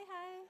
Hei.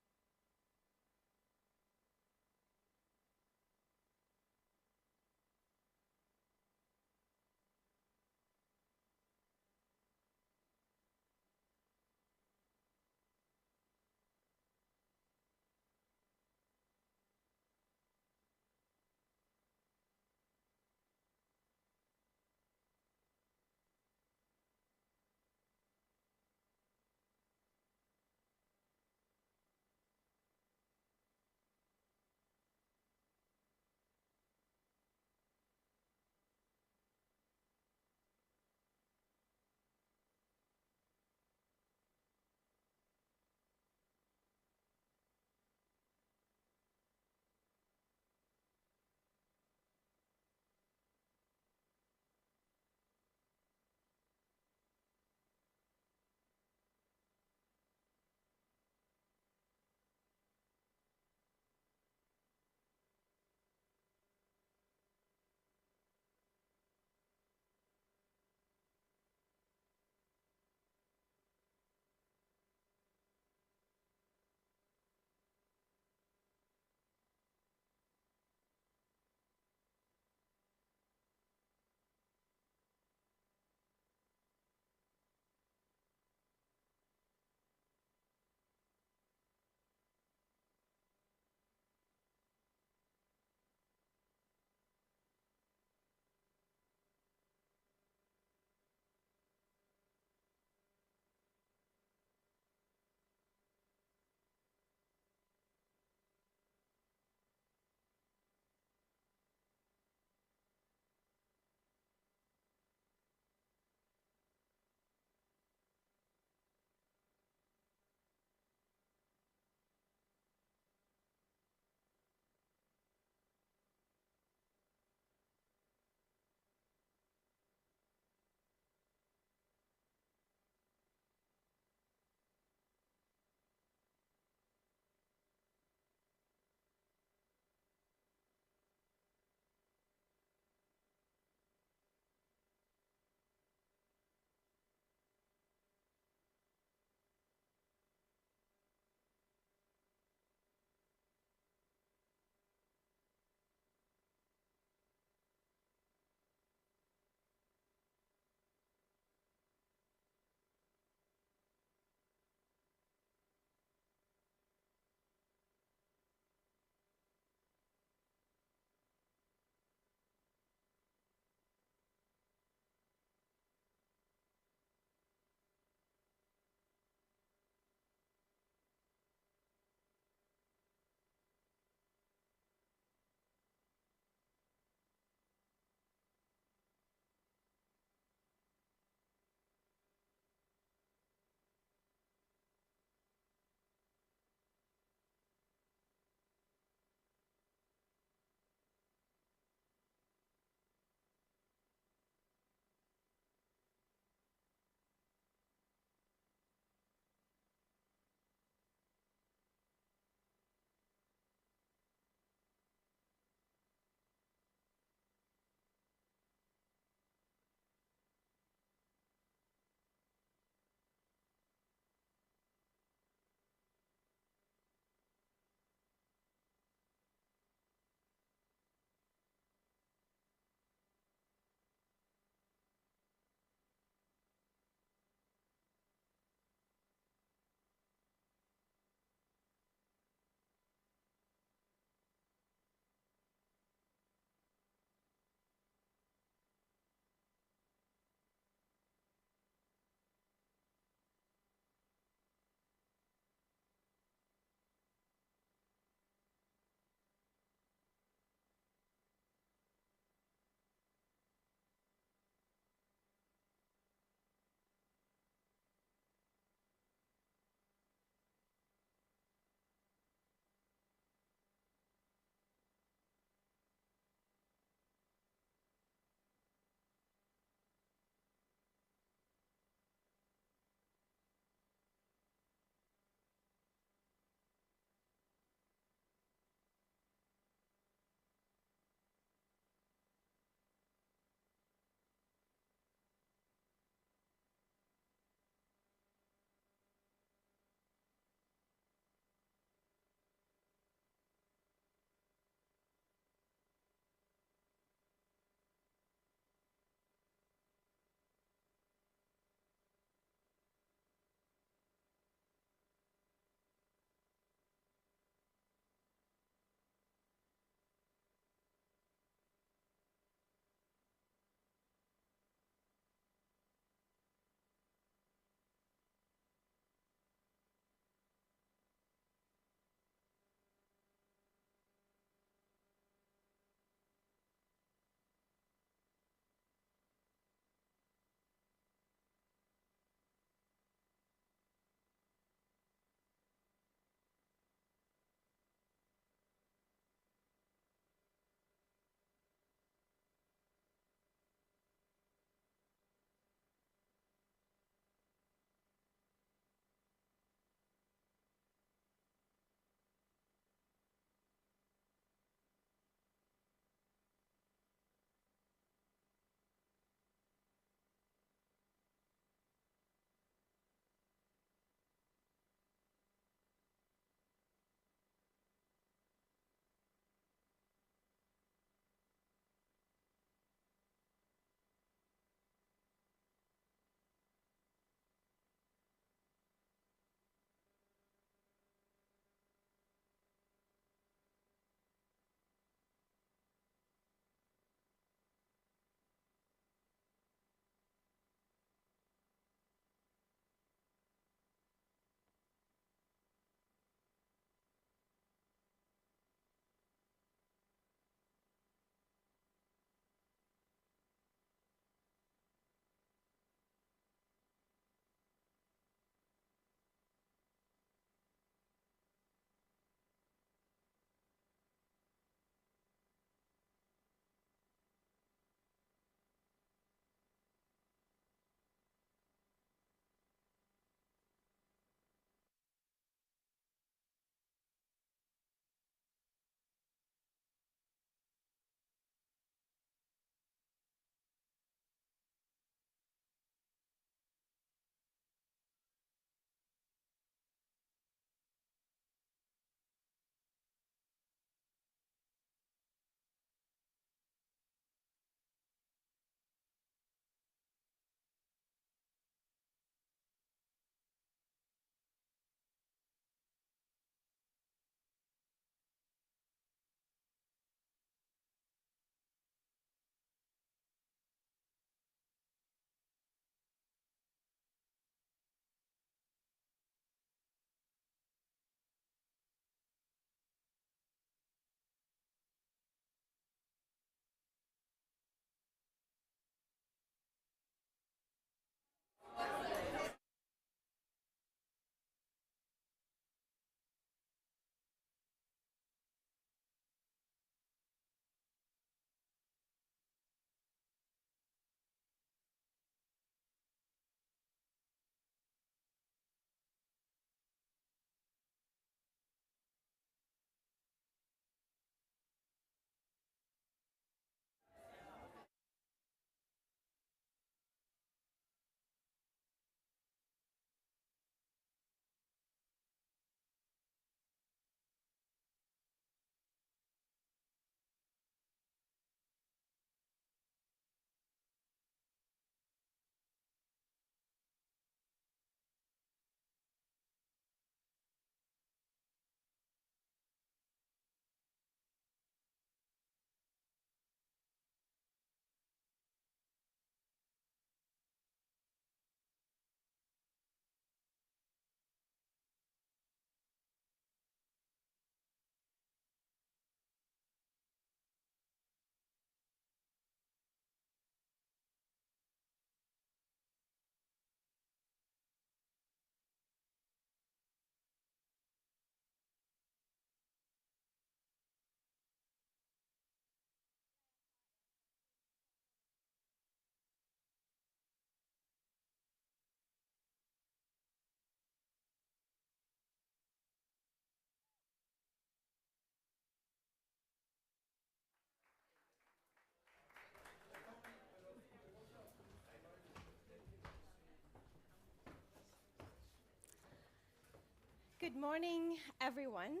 Good morning, everyone.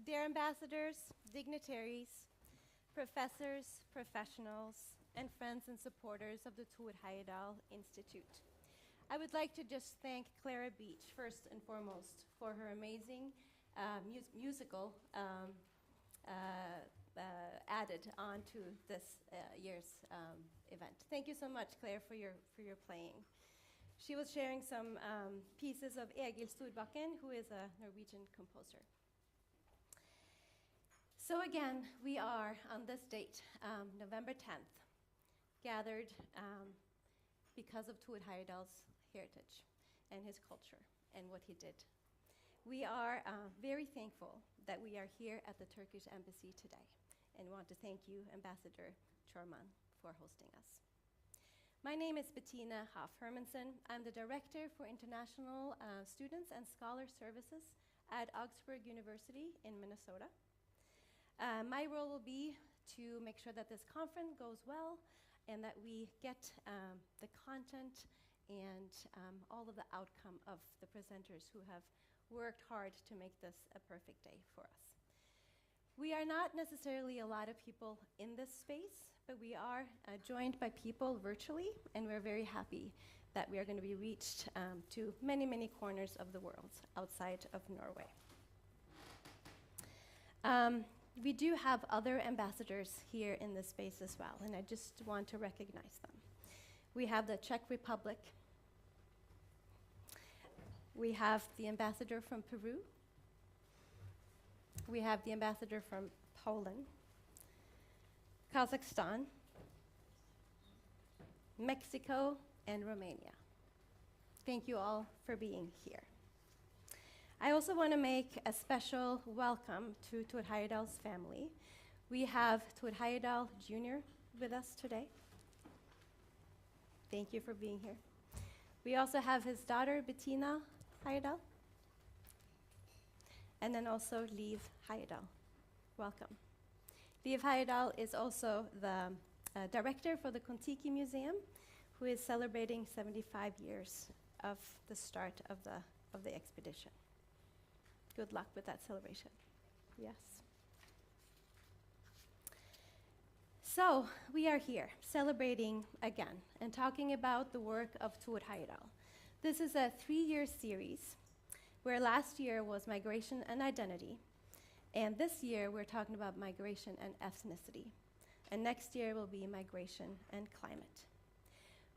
Dear ambassadors, dignitaries, professors, professionals, and friends and supporters of the Thor Heyerdahl Institute. I would like to just thank Clara Beach, first and foremost, for her amazing musical added on to this year's event. Thank you so much, Claire, for your playing. She was sharing some pieces of Egil Storbakken, who is a Norwegian composer. So again, we are on this date, November 10th, gathered because of Thor Heyerdahl's heritage and his culture and what he did. We are very thankful that we are here at the Turkish Embassy today and want to thank you, Ambassador Chorman, for hosting us. My name is Bettina Haff-Hermansen. I'm the Director for International Students and Scholar Services at Augsburg University in Minnesota. My role will be to make sure that this conference goes well and that we get the content and all of the outcome of the presenters who have worked hard to make this a perfect day for us. We are not necessarily a lot of people in this space, but we are joined by people virtually, and we're very happy that we are going to be reached to many, many corners of the world outside of Norway. We do have other ambassadors here in this space as well, and I just want to recognize them. We have the Czech Republic. We have the ambassador from Peru. We have the ambassador from Poland, Kazakhstan, Mexico, and Romania. Thank you all for being here. I also want to make a special welcome to Thor Heyerdahl's family. We have Thor Heyerdahl Jr. with us today. Thank you for being here. We also have his daughter, Bettina Heyerdahl, and then also Liv Heyerdahl. Welcome. Liv Heyerdahl is also the director for the Kon-Tiki Museum, who is celebrating 75 years of the start of the expedition. Good luck with that celebration. Yes. So we are here celebrating again and talking about the work of Thor Heyerdahl. This is a 3-year series where last year was migration and identity, and this year we're talking about migration and ethnicity, and next year will be migration and climate.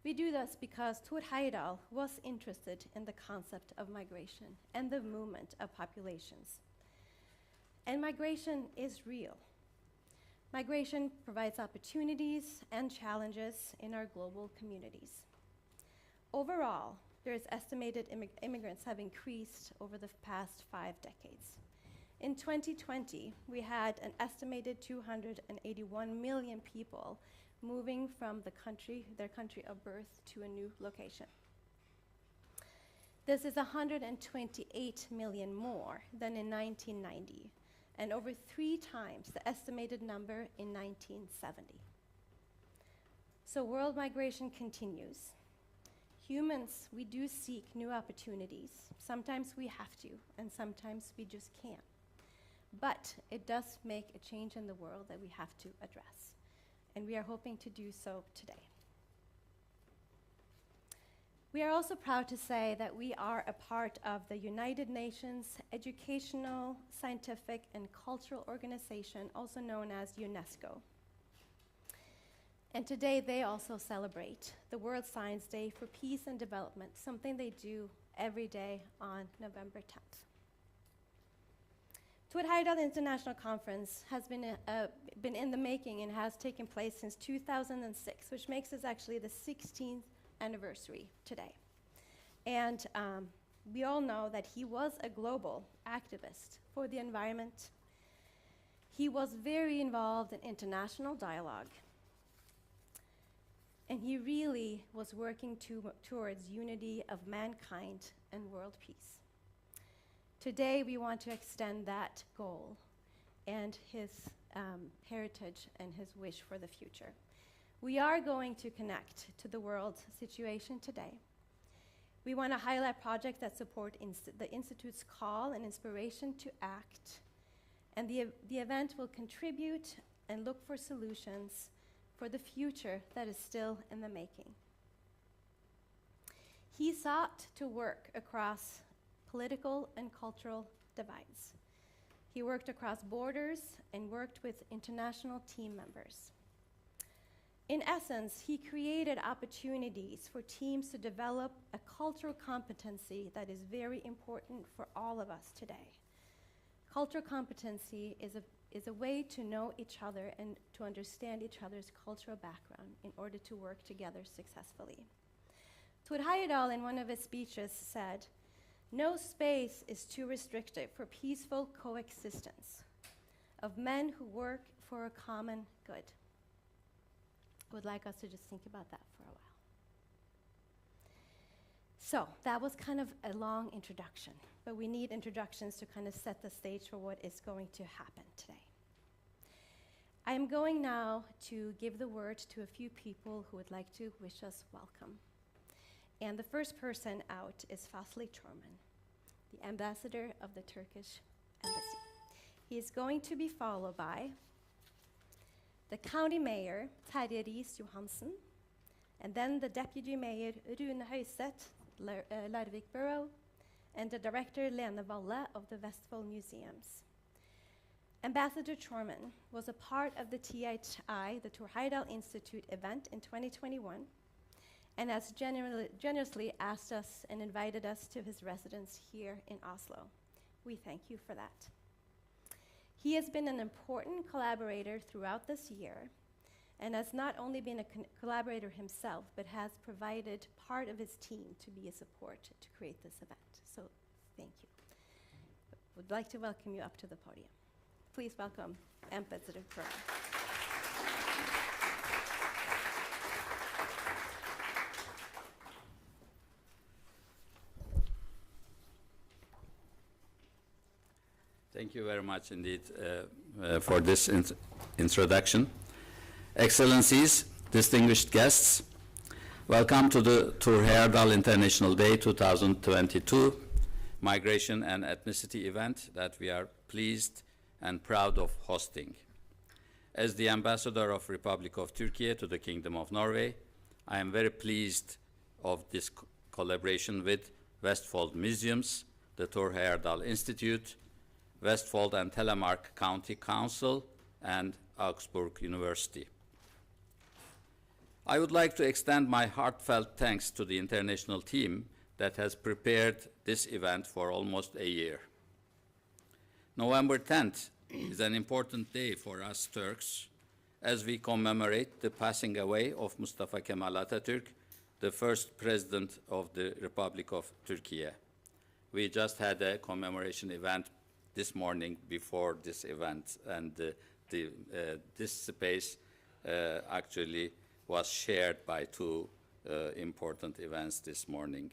We do this because Thor Heyerdahl was interested in the concept of migration and the movement of populations. And migration is real. Migration provides opportunities and challenges in our global communities. Overall, there's estimated immigrants have increased over the past 5 decades. In 2020, we had an estimated 281 million people moving from their country of birth to a new location. This is 128 million more than in 1990, and over 3 times the estimated number in 1970. So world migration continues. Humans, we do seek new opportunities. Sometimes we have to, and sometimes we just can't. But it does make a change in the world that we have to address, and we are hoping to do so today. We are also proud to say that we are a part of the United Nations Educational, Scientific, and Cultural Organization, also known as UNESCO. And today they also celebrate the World Science Day for Peace and Development, something they do every day on November 10th. Thor Heyerdahl International Conference has been in the making and has taken place since 2006, which makes this actually the 16th anniversary today. And we all know that he was a global activist for the environment. He was very involved in international dialogue. And he really was working towards unity of mankind and world peace. Today, we want to extend that goal and his heritage and his wish for the future. We are going to connect to the world situation today. We want to highlight projects that support the Institute's call and inspiration to act. And the event will contribute and look for solutions for the future that is still in the making. He sought to work across political and cultural divides. He worked across borders and worked with international team members. In essence, he created opportunities for teams to develop a cultural competency that is very important for all of us today. Cultural competency is a way to know each other and to understand each other's cultural background in order to work together successfully. Thor Heyerdahl, in one of his speeches, said, "No space is too restrictive for peaceful coexistence of men who work for a common good." I would like us to just think about that for a while. So that was kind of a long introduction, but we need introductions to kind of set the stage for what is going to happen today. I am going now to give the word to a few people who would like to wish us welcome. And the first person out is Fasli Çorman, the ambassador of the Turkish embassy. He is going to be followed by the county mayor, Terje Riis Johansen, and then the deputy mayor, Rune Høiseth, Larvik Borough, and the director, Lene Valle, of the Vestfold Museums. Ambassador Çorman was a part of the THI, the Thor Heyerdahl Institute event in 2021, and has generously asked us and invited us to his residence here in Oslo. We thank you for that. He has been an important collaborator throughout this year and has not only been a collaborator himself, but has provided part of his team to be a support to create this event. So thank you. Would like to welcome you up to the podium. Please welcome Ambassador Çorman. Thank you very much indeed for this introduction. Excellencies, distinguished guests, welcome to the Thor Heyerdahl International Day 2022 Migration and Ethnicity event that we are pleased and proud of hosting. As the ambassador of Republic of Turkey to the Kingdom of Norway, I am very pleased of this collaboration with Vestfold Museums, the Thor Heyerdahl Institute, Vestfold and Telemark County Council, and Augsburg University. I would like to extend my heartfelt thanks to the international team that has prepared this event for almost a year. November 10th is an important day for us Turks as we commemorate the passing away of Mustafa Kemal Atatürk, the first president of the Republic of Turkey. We just had a commemoration event this morning before this event, and this space actually was shared by two important events this morning.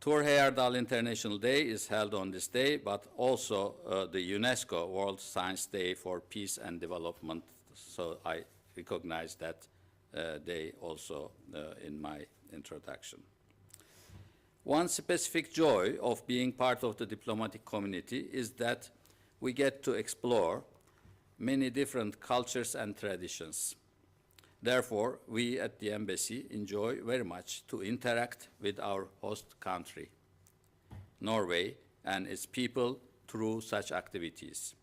Thor Heyerdahl International Day is held on this day, but also the UNESCO World Science Day for Peace and Development, so I recognize that day also in my introduction. One specific joy of being part of the diplomatic community is that we get to explore many different cultures and traditions. Therefore, we at the embassy enjoy very much to interact with our host country, Norway, and its people through such activities.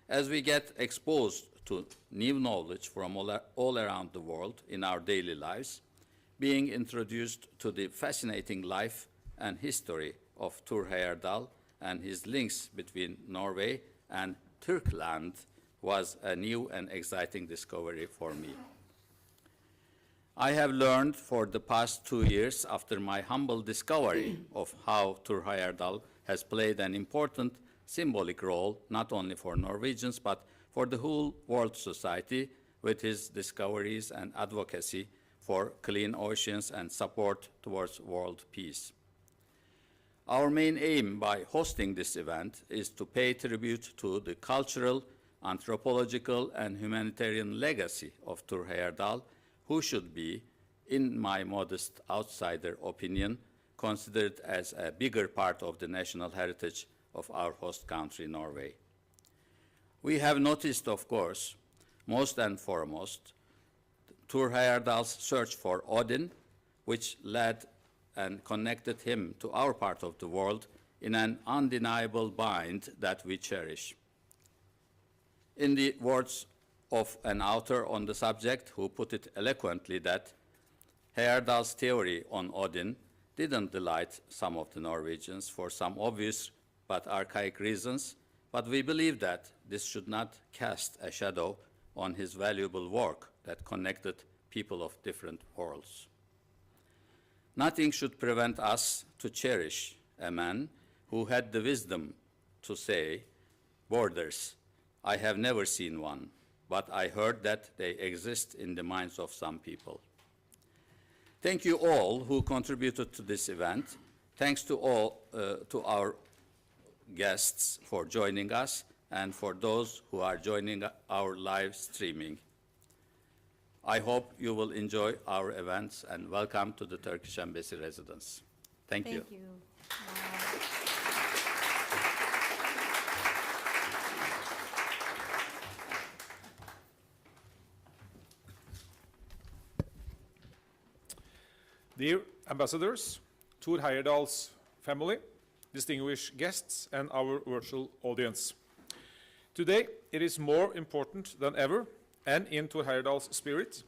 As we get exposed to new knowledge from all around the world in our daily lives, being introduced to the fascinating life and history of Thor Heyerdahl and his links between Norway and Turkland was a new and exciting discovery for me. I have learned for the past 2 years after my humble discovery of how Thor Heyerdahl has played an important symbolic role not only for Norwegians but for the whole world society with his discoveries and advocacy for clean oceans and support towards world peace. Our main aim by hosting this event is to pay tribute to the cultural, anthropological, and humanitarian legacy of Thor Heyerdahl, who should be in my modest outsider opinion, considered as a bigger part of the national heritage of our host country, Norway. We have noticed, of course, most and foremost, Thor Heyerdahl's search for Odin, which led and connected him to our part of the world in an undeniable bind that we cherish. In the words of an author on the subject who put it eloquently that Heyerdahl's theory on Odin didn't delight some of the Norwegians for some obvious but archaic reasons, but we believe that this should not cast a shadow on his valuable work that connected people of different worlds. Nothing should prevent us to cherish a man who had the wisdom to say, "Borders, I have never seen one, but I heard that they exist in the minds of some people." Thank you all who contributed to this event. Thanks to our guests for joining us and for those who are joining our live streaming. I hope you will enjoy our events and welcome to the Turkish Embassy residence. Thank you. Thank you. Dear ambassadors, Thor Heyerdahl's family, distinguished guests, and our virtual audience. Today, it is more important than ever, and in Thor Heyerdahl's spirit,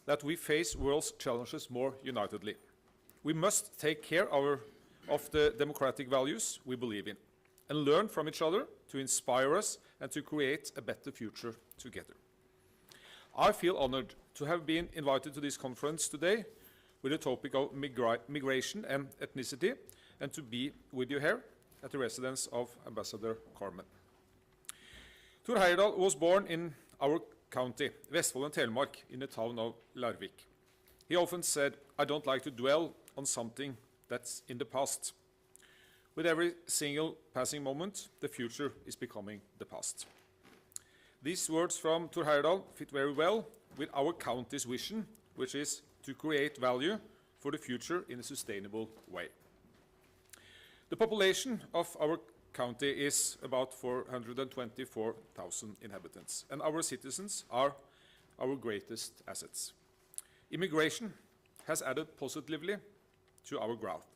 that we face world's challenges more unitedly. We must take care of the democratic values we believe in, and learn from each other to inspire us and to create a better future together. I feel honored to have been invited to this conference today with the topic of migration and ethnicity, and to be with you here at the residence of Ambassador Carmen. Thor Heyerdahl was born in our county, Vestfold and Telemark, in the town of Larvik. He often said, "I don't like to dwell on something that's in the past. With every single passing moment, the future is becoming the past." These words from Thor Heyerdahl fit very well with our county's vision, which is to create value for the future in a sustainable way. The population of our county is about 424,000 inhabitants, and our citizens are our greatest assets. Immigration has added positively to our growth.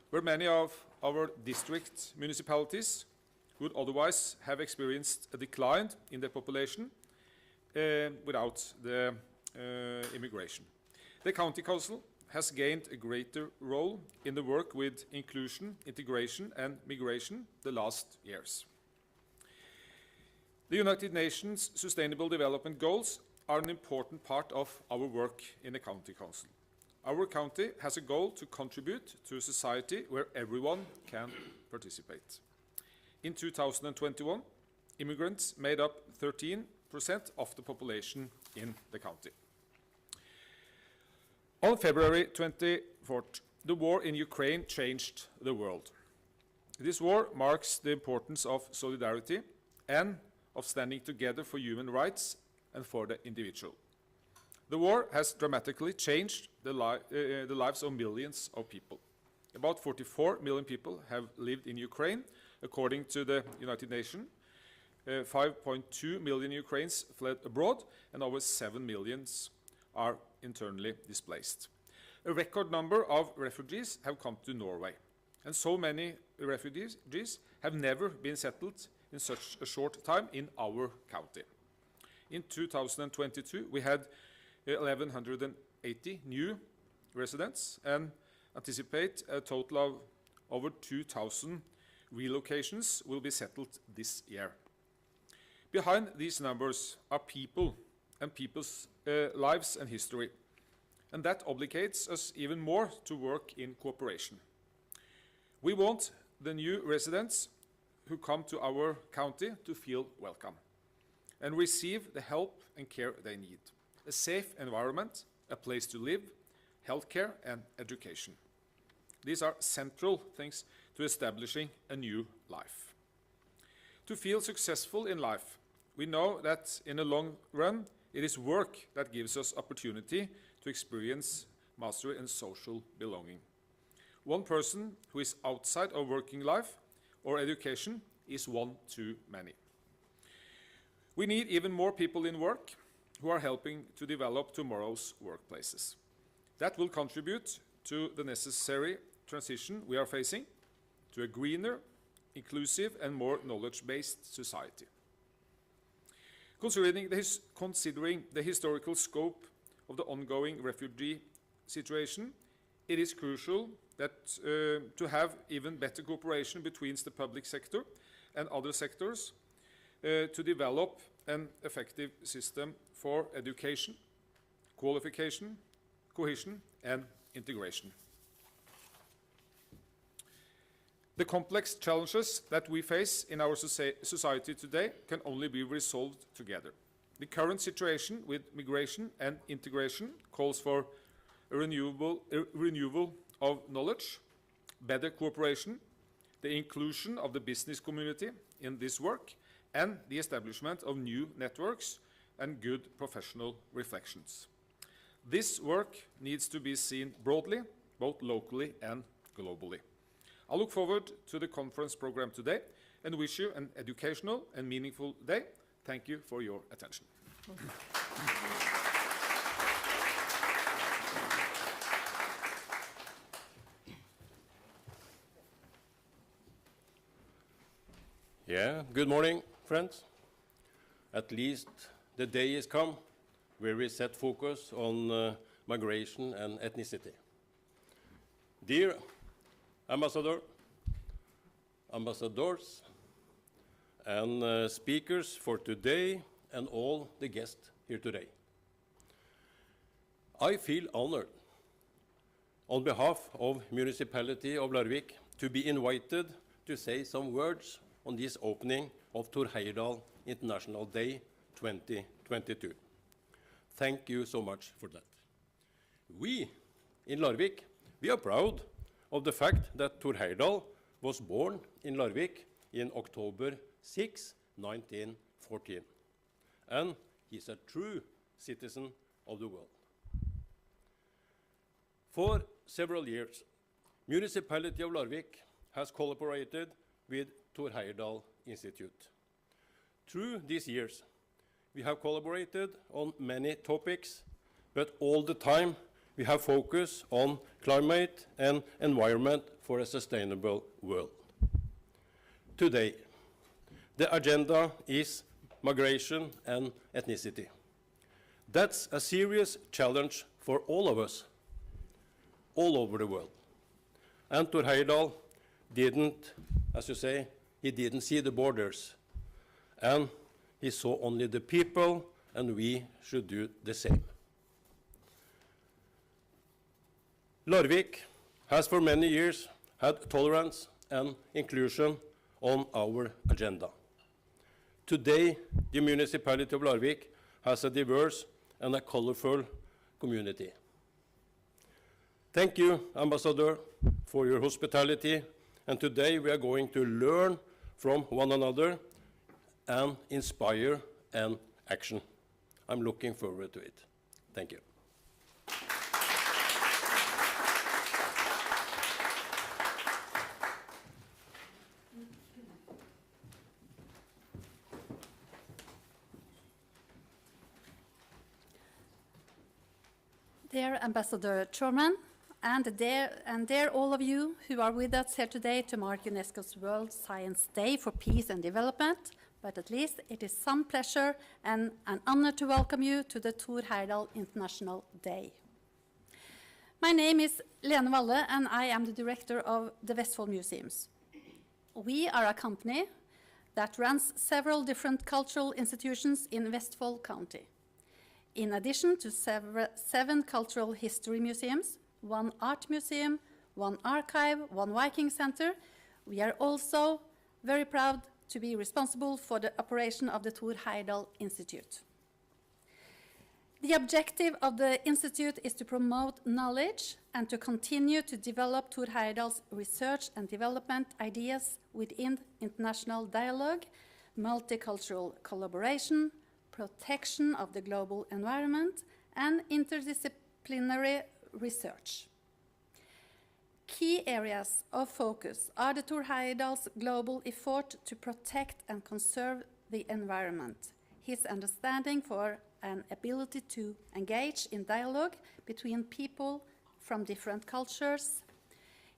Where many of our district municipalities would otherwise have experienced a decline in their population without the immigration. The County Council has gained a greater role in the work with inclusion, integration and migration the last years. The United Nations Sustainable Development Goals are an important part of our work in the County Council. Our county has a goal to contribute to a society where everyone can participate. In 2021, immigrants made up 13% of the population in the county. On February 24th, the war in Ukraine changed the world. This war marks the importance of solidarity and of standing together for human rights and for the individual. The war has dramatically changed the lives of millions of people. About 44 million people have lived in Ukraine, according to the United Nations. 5.2 million Ukrainians fled abroad, and over 7 million are internally displaced. A record number of refugees have come to Norway, and so many refugees have never been settled in such a short time in our county. In 2022, we had 1,180 new residents and anticipate a total of over 2,000 relocations will be settled this year. Behind these numbers are people and people's lives and history, and that obligates us even more to work in cooperation. We want the new residents who come to our county to feel welcome and receive the help and care they need. A safe environment, a place to live, healthcare and education. These are central things to establishing a new life. To feel successful in life, we know that in the long run, it is work that gives us opportunity to experience mastery and social belonging. One person who is outside of working life or education is one too many. We need even more people in work who are helping to develop tomorrow's workplaces. That will contribute to the necessary transition we are facing to a greener, inclusive and more knowledge-based society. Considering the historical scope of the ongoing refugee situation, it is crucial that to have even better cooperation between the public sector and other sectors to develop an effective system for education, qualification, cohesion and integration. The complex challenges that we face in our society today can only be resolved together. The current situation with migration and integration calls for a renewal of knowledge, better cooperation, the inclusion of the business community in this work, and the establishment of new networks and good professional reflections. This work needs to be seen broadly, both locally and globally. I look forward to the conference program today and wish you an educational and meaningful day. Thank you for your attention. Yeah, good morning, friends. At least the day is come where we set focus on migration and ethnicity. Dear ambassadors, and speakers for today and all the guests here today. I feel honored on behalf of Municipality of Larvik to be invited to say some words on this opening of Thor Heyerdahl International Day 2022. Thank you so much for that. We in Larvik, we are proud of the fact that Thor Heyerdahl was born in Larvik in October 6, 1914. And he's a true citizen of the world. For several years, Municipality of Larvik has collaborated with Thor Heyerdahl Institute. Through these years, we have collaborated on many topics, but all the time we have focused on climate and environment for a sustainable world. Today, the agenda is migration and ethnicity. That's a serious challenge for all of us, all over the world. And Thor Heyerdahl didn't, as you say, he didn't see the borders. And he saw only the people, and we should do the same. Larvik has for many years had tolerance and inclusion on our agenda. Today, the Municipality of Larvik has a diverse and a colorful community. Thank you, Ambassador, for your hospitality, and today we are going to learn from one another and inspire and action. I'm looking forward to it. Thank you. Dear Ambassador Chorman, and dear all of you who are with us here today to mark UNESCO's World Science Day for Peace and Development, but at least it is some pleasure and an honor to welcome you to the Thor Heyerdahl International Day. My name is Lene Valle, and I am the director of the Vestfold Museums. We are a company that runs several different cultural institutions in Vestfold County. In addition to seven cultural history museums, one art museum, one archive, one Viking center, we are also very proud to be responsible for the operation of the Thor Heyerdahl Institute. The objective of the Institute is to promote knowledge and to continue to develop Thor Heyerdahl's research and development ideas within international dialogue, multicultural collaboration, protection of the global environment, and interdisciplinary research. Key areas of focus are the Thor Heyerdahl's global effort to protect and conserve the environment, his understanding for an ability to engage in dialogue between people from different cultures,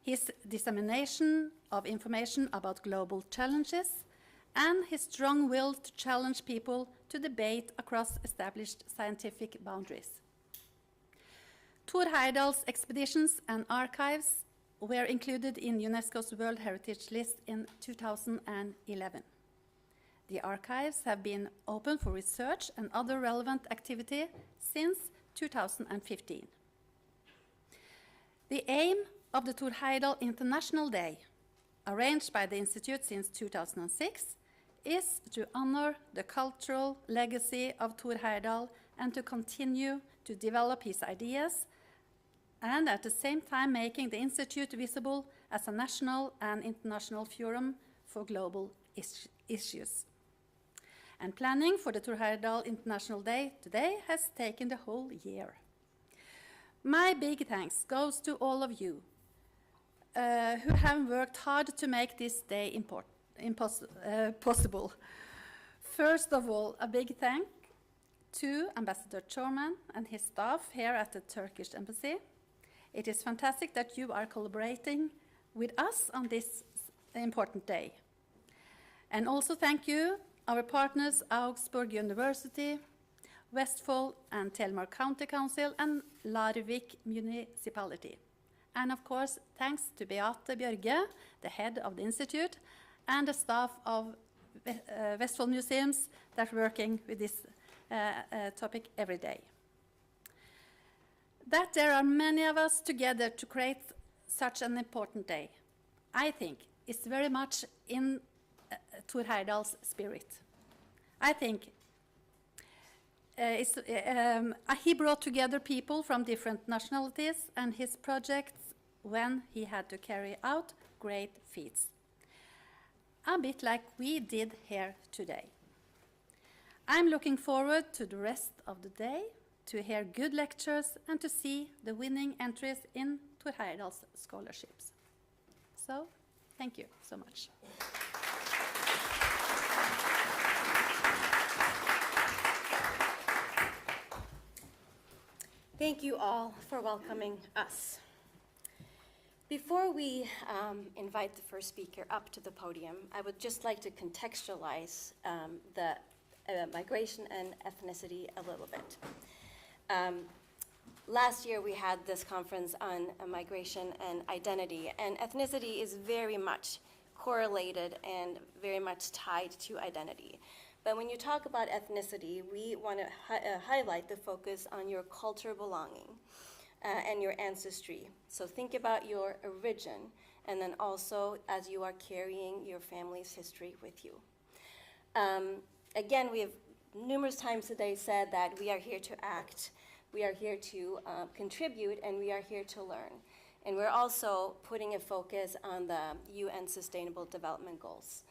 his dissemination of information about global challenges, and his strong will to challenge people to debate across established scientific boundaries. Thor Heyerdahl's expeditions and archives were included in UNESCO's World Heritage List in 2011. The archives have been open for research and other relevant activity since 2015. The aim of the Thor Heyerdahl International Day, arranged by the Institute since 2006, is to honor the cultural legacy of Thor Heyerdahl and to continue to develop his ideas, and at the same time making the Institute visible as a national and international forum for global issues. And planning for the Thor Heyerdahl International Day today has taken the whole year. My big thanks goes to all of you who have worked hard to make this day possible. First of all, a big thank to Ambassador Chorman and his staff here at the Turkish Embassy. It is fantastic that you are collaborating with us on this important day. And also thank you, our partners, Augsburg University, Vestfold and Telemark County Council, and Larvik Municipality. And of course, thanks to Beate Bjørge, the head of the Institute, and the staff of Vestfold Museums that are working with this topic every day. That there are many of us together to create such an important day, I think, is very much in Thor Heyerdahl's spirit. I think he brought together people from different nationalities and his projects when he had to carry out great feats. A bit like we did here today. I'm looking forward to the rest of the day, to hear good lectures and to see the winning entries in Thor Heyerdahl's scholarships. So, thank you so much. Thank you all for welcoming us. Before we invite the first speaker up to the podium, I would just like to contextualize the migration and ethnicity a little bit. Last year we had this conference on migration and identity, and ethnicity is very much correlated and very much tied to identity. But when you talk about ethnicity, we want to highlight the focus on your cultural belonging and your ancestry. So think about your origin, and then also as you are carrying your family's history with you. Again, we have numerous times today said that we are here to act, we are here to contribute, and we are here to learn. And we're also putting a focus on the UN Sustainable Development Goals.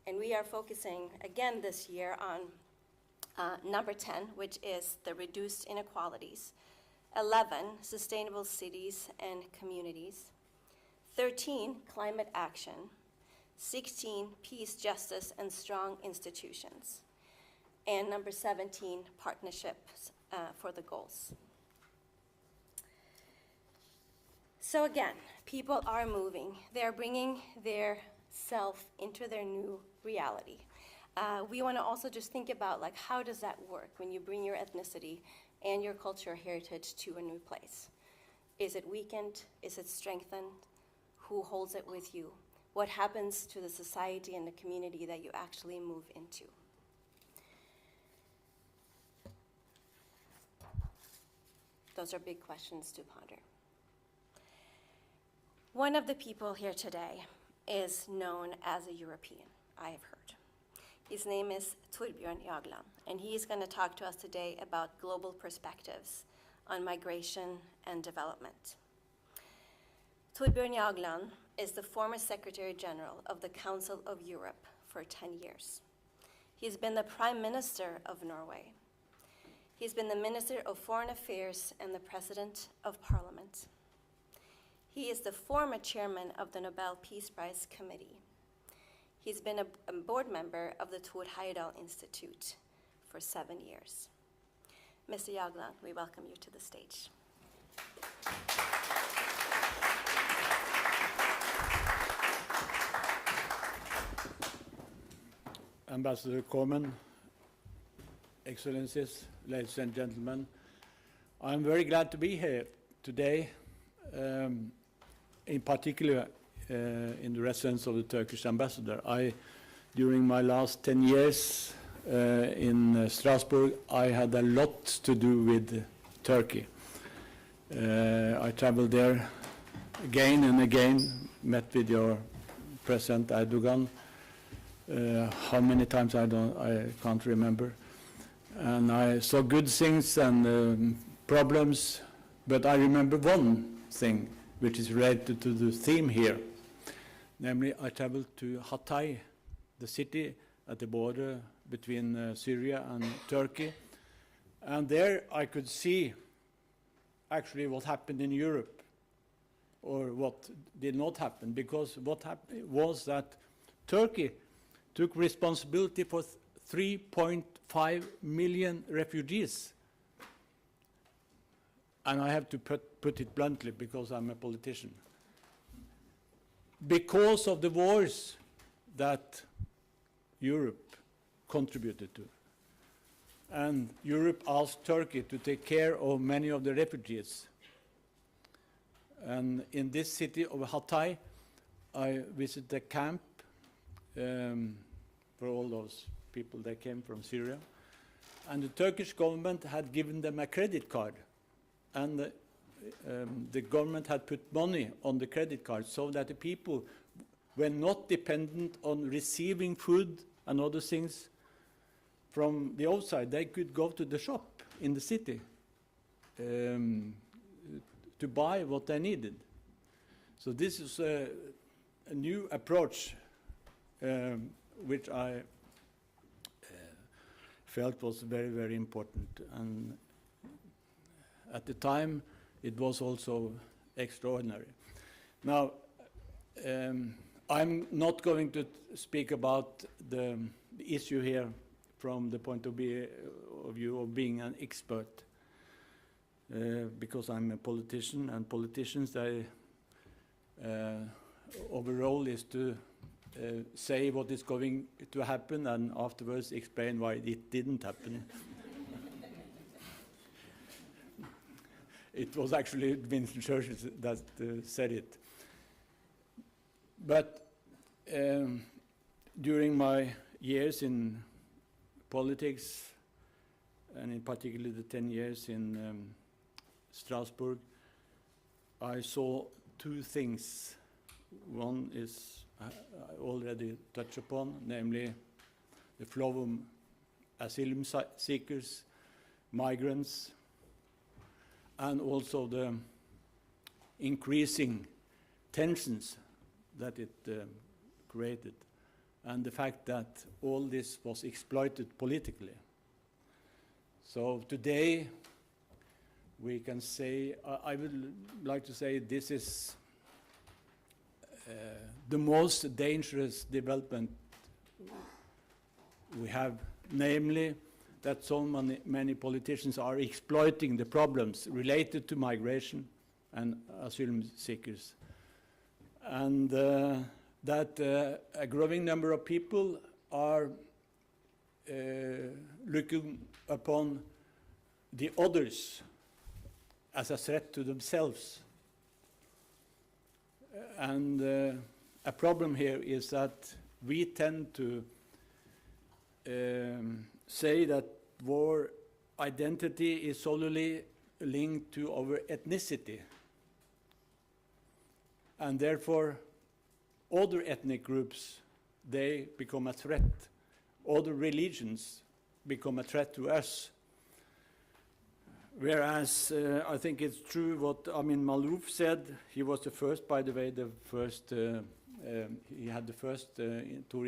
And we are focusing again this year on number 10, which is the reduced inequalities, 11, sustainable cities and communities, 13, climate action, 16, peace, justice, and strong institutions, and number 17, partnerships for the goals. So again, people are moving. They're bringing their self into their new reality. We want to also just think about, like, how does that work when you bring your ethnicity and your cultural heritage to a new place? Is it weakened? Is it strengthened? Who holds it with you? What happens to the society and the community that you actually move into? Those are big questions to ponder. One of the people here today is known as a European, I have heard. His name is Torbjørn Jagland, and he is going to talk to us today about global perspectives on migration and development. Torbjørn Jagland is the former Secretary General of the Council of Europe for 10 years. He's been the Prime Minister of Norway. He's been the Minister of Foreign Affairs and the President of Parliament. He is the former chairman of the Nobel Peace Prize Committee. He's been a board member of the Thor Heyerdahl Institute for 7 years. Mr. Jagland, we welcome you to the stage. Ambassador Corman, Excellencies, ladies and gentlemen, I'm very glad to be here today, in particular in the residence of the Turkish ambassador. During my last 10 years in Strasbourg, I had a lot to do with Turkey. I traveled there again and again, met with your President Erdogan. How many times I can't remember. And I saw good things and problems, but I remember one thing which is related to the theme here. Namely, I traveled to Hatay, the city at the border between Syria and Turkey. And there I could see actually what happened in Europe, or what did not happen, because what happened was that Turkey took responsibility for 3.5 million refugees. And I have to put it bluntly because I'm a politician. Because of the wars that Europe contributed to. And Europe asked Turkey to take care of many of the refugees. And in this city of Hatay, I visited a camp for all those people that came from Syria. And the Turkish government had given them a credit card. And the government had put money on the credit card so that the people were not dependent on receiving food and other things from the outside. They could go to the shop in the city to buy what they needed. So this is a new approach which I felt was very, very important. And at the time, it was also extraordinary. Now, I'm not going to speak about the issue here from the point of view of being an expert, because I'm a politician, and politicians, our role is to say what is going to happen and afterwards explain why it didn't happen. It was actually Winston Churchill that said it. But during my years in politics, and in particular the 10 years in Strasbourg, I saw two things. One is I already touched upon, namely the flow of asylum seekers, migrants, and also the increasing tensions that it created, and the fact that all this was exploited politically. So today, we can say, I would like to say this is the most dangerous development we have, namely that so many politicians are exploiting the problems related to migration and asylum seekers. And that a growing number of people are looking upon the others as a threat to themselves. And a problem here is that we tend to say that our identity is solely linked to our ethnicity. And therefore, other ethnic groups, they become a threat. Other religions become a threat to us. Whereas I think it's true what Amin Malouf said. He was the first, by the way, he had the first Thor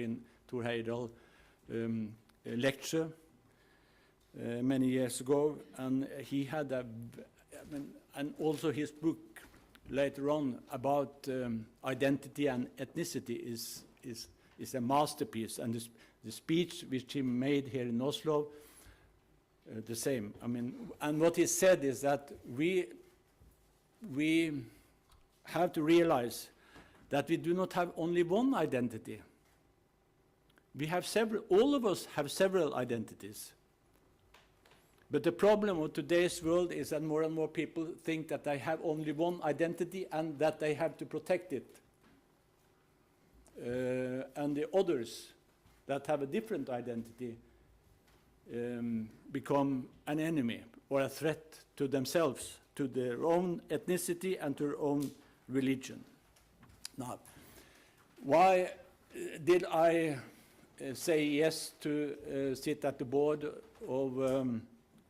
Heyerdahl lecture many years ago, and he had and also his book later on about identity and ethnicity is a masterpiece, and the speech which he made here in Oslo, the same. I mean, and what he said is that we have to realize that we do not have only one identity. We have several, all of us have several identities. But the problem of today's world is that more and more people think that they have only one identity and that they have to protect it. And the others that have a different identity become an enemy or a threat to themselves, to their own ethnicity and to their own religion. Now, why did I say yes to sit at the board of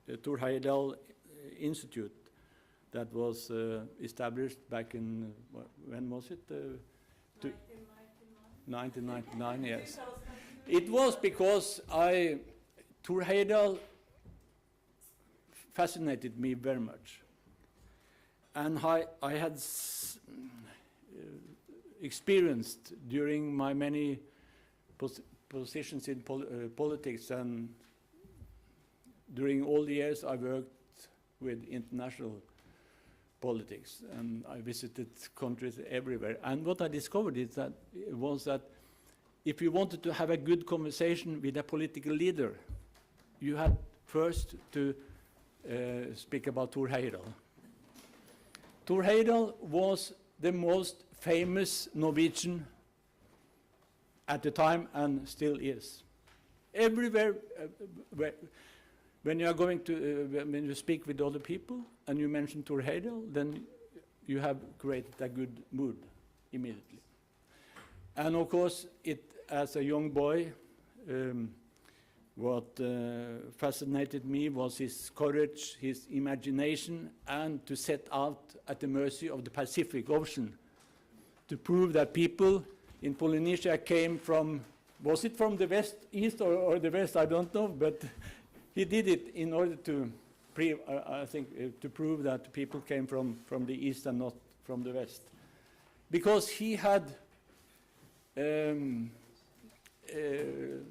the Thor Heyerdahl Institute that was established back in, when was it? 1999, yes. It was because Thor Heyerdahl fascinated me very much. And I had experienced during my many positions in politics, and during all the years I worked with international politics, and I visited countries everywhere. And what I discovered was that if you wanted to have a good conversation with a political leader, you had first to speak about Thor Heyerdahl. Thor Heyerdahl was the most famous Norwegian at the time and still is. Everywhere, when you are going to, when you speak with other people and you mention Thor Heyerdahl, then you have created a good mood immediately. And of course, as a young boy, what fascinated me was his courage, his imagination, and to set out at the mercy of the Pacific Ocean to prove that people in Polynesia came from, was it from the west, east, or the west? I don't know, but he did it in order to, I think, to prove that people came from the east and not from the west. Because he had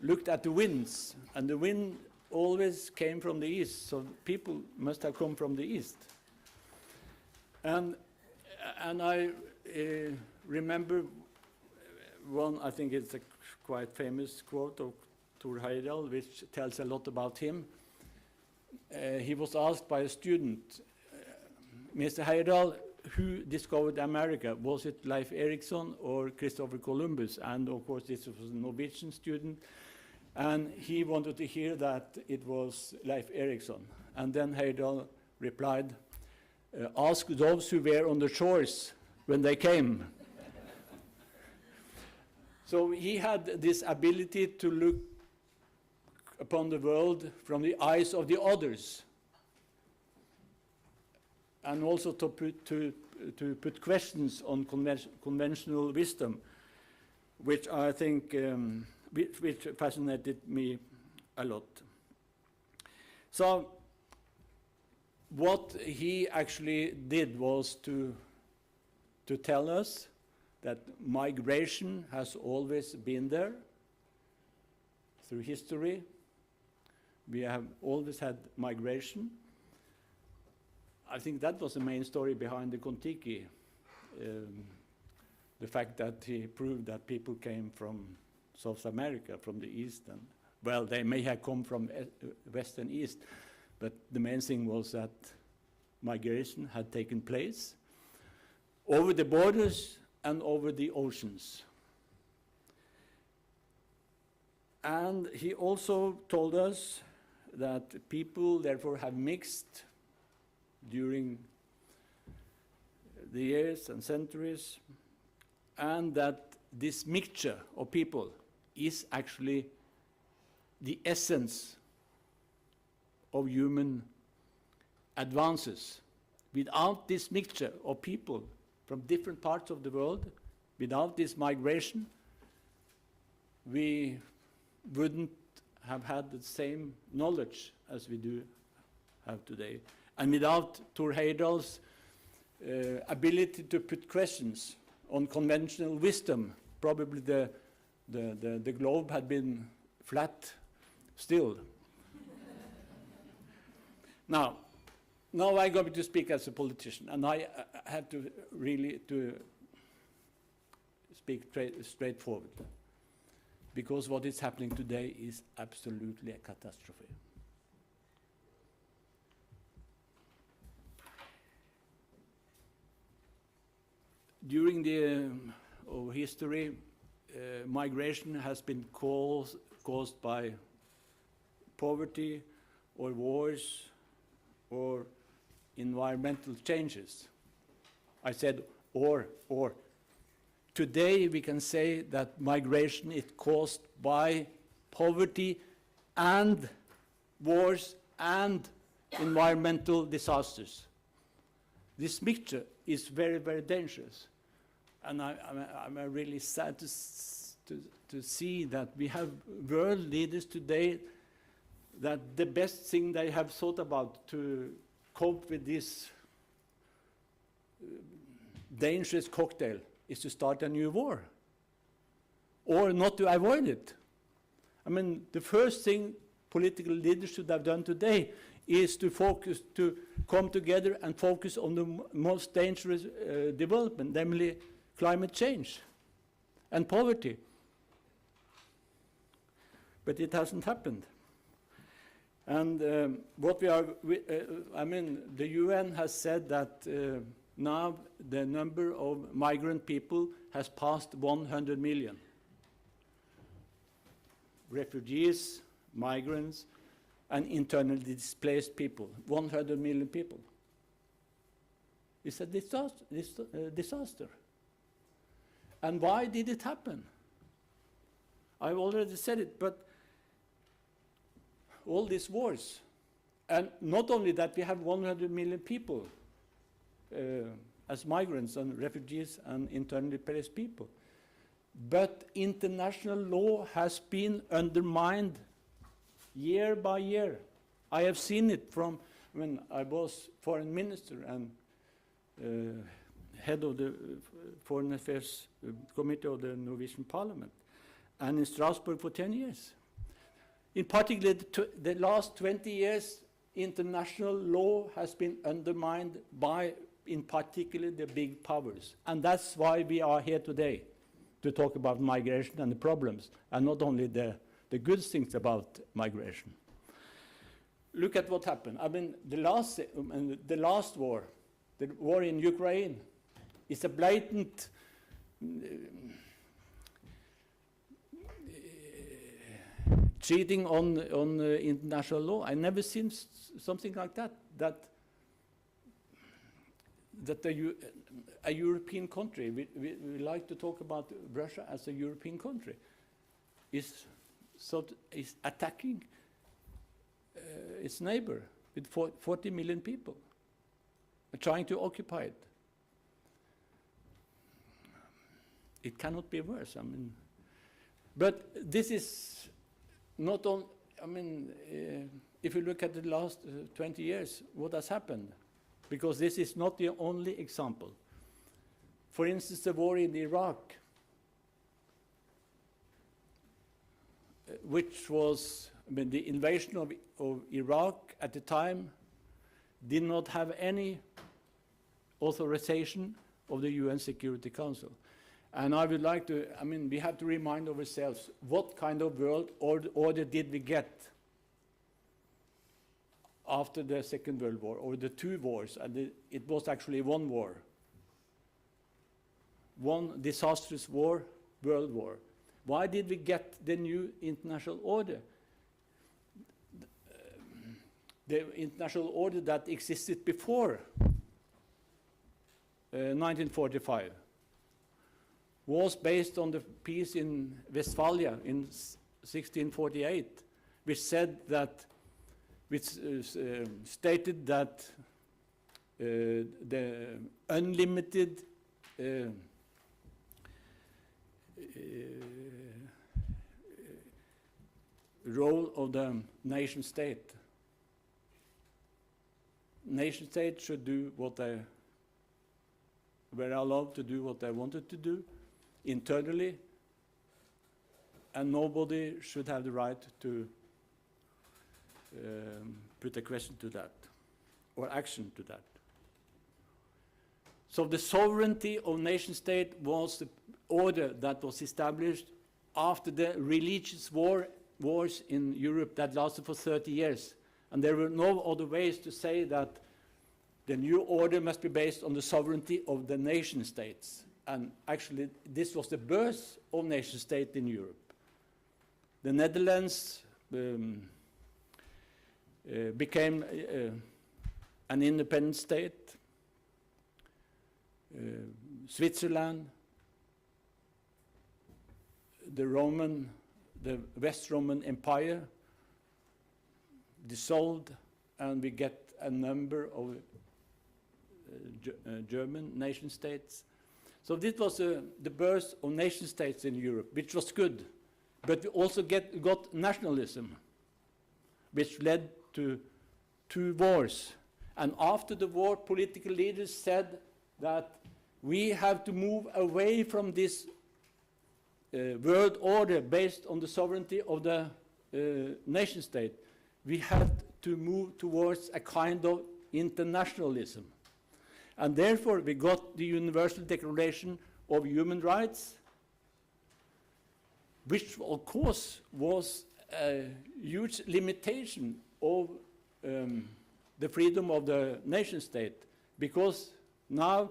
looked at the winds, and the wind always came from the east, so people must have come from the east. And I remember one, I think it's a quite famous quote of Thor Heyerdahl, which tells a lot about him. He was asked by a student, Mr. Heyerdahl, who discovered America? Was it Leif Erikson or Christopher Columbus? And of course, this was a Norwegian student, and he wanted to hear that it was Leif Erikson. And then Heyerdahl replied, ask those who were on the shores when they came. So he had this ability to look upon the world from the eyes of the others, and also to put questions on conventional wisdom, which I think which fascinated me a lot. So what he actually did was to tell us that migration has always been there through history. We have always had migration. I think that was the main story behind the Kon-Tiki, the fact that he proved that people came from South America, from the east, and well, they may have come from west and east, but the main thing was that migration had taken place over the borders and over the oceans. And he also told us that people therefore have mixed during the years and centuries, and that this mixture of people is actually the essence of human advances. Without this mixture of people from different parts of the world, without this migration, we wouldn't have had the same knowledge as we do have today. And without Thor Heyerdahl's ability to put questions on conventional wisdom, probably the globe had been flat still. Now I'm going to speak as a politician, and I have to really speak straightforward, because what is happening today is absolutely a catastrophe. During our history, migration has been caused by poverty or wars or environmental changes. I said or. Today we can say that migration is caused by poverty and wars and environmental disasters. This mixture is very, very dangerous. And I'm really sad to see that we have world leaders today that the best thing they have thought about to cope with this dangerous cocktail is to start a new war, or not to avoid it. I mean, the first thing political leaders should have done today is to come together and focus on the most dangerous development, namely climate change and poverty. But it hasn't happened. And the UN has said that now the number of migrant people has passed 100 million. Refugees, migrants, and internally displaced people, 100 million people. It's a disaster. And why did it happen? I've already said it, but all these wars, and not only that we have 100 million people as migrants and refugees and internally displaced people, but international law has been undermined year by year. I have seen it from when I was foreign minister and head of the Foreign Affairs Committee of the Norwegian Parliament, and in Strasbourg for 10 years. In particular, the last 20 years, international law has been undermined by, in particular, the big powers. And that's why we are here today, to talk about migration and the problems, and not only the good things about migration. Look at what happened. I mean, the last war, the war in Ukraine, is a blatant cheating on international law. I never seen something like that. That a European country, we like to talk about Russia as a European country, is attacking its neighbor with 40 million people, trying to occupy it. It cannot be worse. I mean, but this is not on. I mean, if you look at the last 20 years, what has happened? Because this is not the only example. For instance, the war in Iraq, which was, I mean, the invasion of Iraq at the time did not have any authorization of the UN Security Council. And I would like to, I mean, we have to remind ourselves, what kind of world order did we get after the Second World War, or the two wars? And it was actually one war. One disastrous war, world war. Why did we get the new international order? The international order that existed before 1945 was based on the peace in Westphalia in 1648, which said that, stated that the unlimited role of the nation state nation states should do what they were allowed to do what they wanted to do internally, and nobody should have the right to put a question to that or action to that. So the sovereignty of nation state was the order that was established after the religious wars in Europe that lasted for 30 years. And there were no other ways to say that the new order must be based on the sovereignty of the nation states. And actually, this was the birth of nation state in Europe. The Netherlands became an independent state. Switzerland, the West Roman Empire dissolved, and we get a number of German nation states. So this was the birth of nation states in Europe, which was good. But we also got nationalism, which led to 2 wars. And after the war, political leaders said that we have to move away from this world order based on the sovereignty of the nation state. We had to move towards a kind of internationalism. And therefore, we got the Universal Declaration of Human Rights, which, of course, was a huge limitation of the freedom of the nation state, because now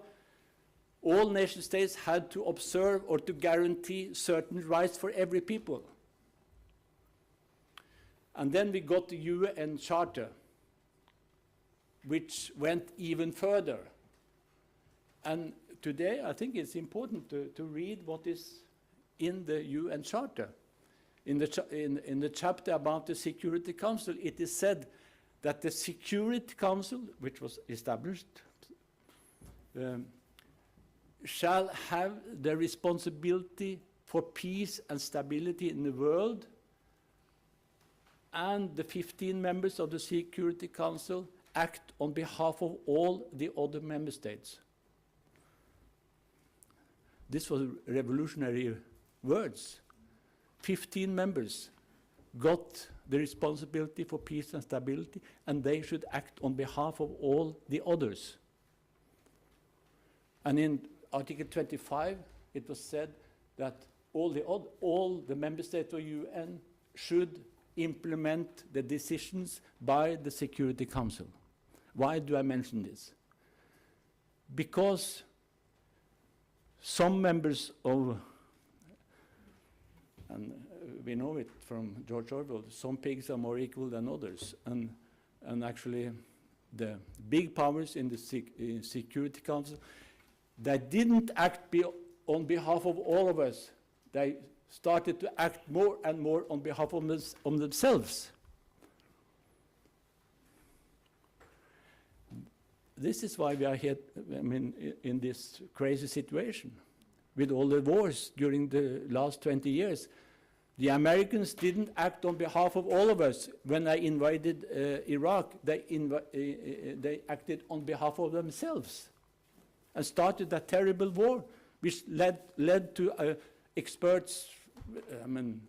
all nation states had to observe or to guarantee certain rights for every people. And then we got the UN Charter, which went even further. And today, I think it's important to read what is in the UN Charter. In the chapter about the Security Council, it is said that the Security Council, which was established, shall have the responsibility for peace and stability in the world, and the 15 members of the Security Council act on behalf of all the other member states. This was revolutionary words. 15 members got the responsibility for peace and stability, and they should act on behalf of all the others. And in Article 25, it was said that all the member states of UN should implement the decisions by the Security Council. Why do I mention this? Because some members of, and we know it from George Orwell, some pigs are more equal than others. And actually, the big powers in the Security Council, they didn't act on behalf of all of us. They started to act more and more on behalf of themselves. This is why we are here, I mean, in this crazy situation with all the wars during the last 20 years. The Americans didn't act on behalf of all of us. When they invaded Iraq, they acted on behalf of themselves and started a terrible war, which led to experts, I mean,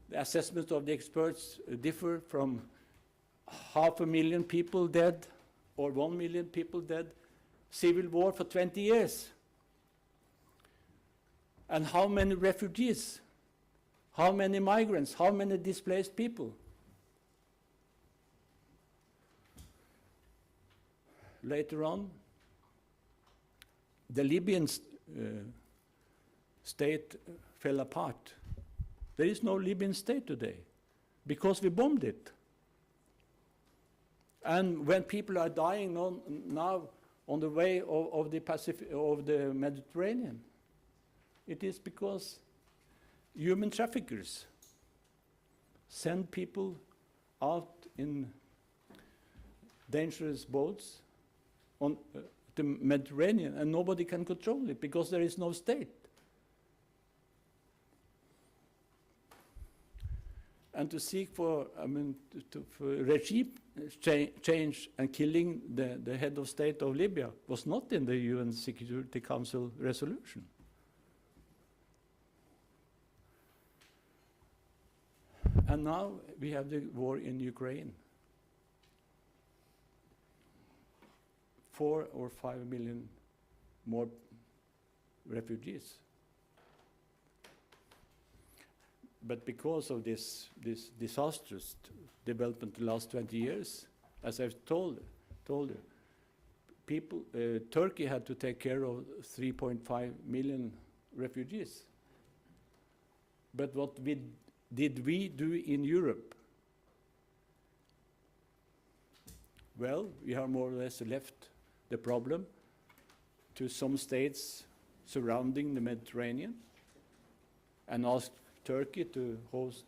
the assessments of the experts differ from 500,000 people dead or 1 million people dead, civil war for 20 years. And how many refugees? How many migrants? How many displaced people? Later on, the Libyan state fell apart. There is no Libyan state today because we bombed it. And when people are dying now on the way of the Mediterranean, it is because human traffickers send people out in dangerous boats on the Mediterranean, and nobody can control it because there is no state. and to seek for, for regime change and killing the head of state of Libya was not in the UN Security Council resolution. And now we have the war in Ukraine. 4 or 5 million more refugees. But because of this disastrous development the last 20 years, as I've told you, Turkey had to take care of 3.5 million refugees. But what did we do in Europe? Well, we have more or less left the problem to some states surrounding the Mediterranean and asked Turkey to host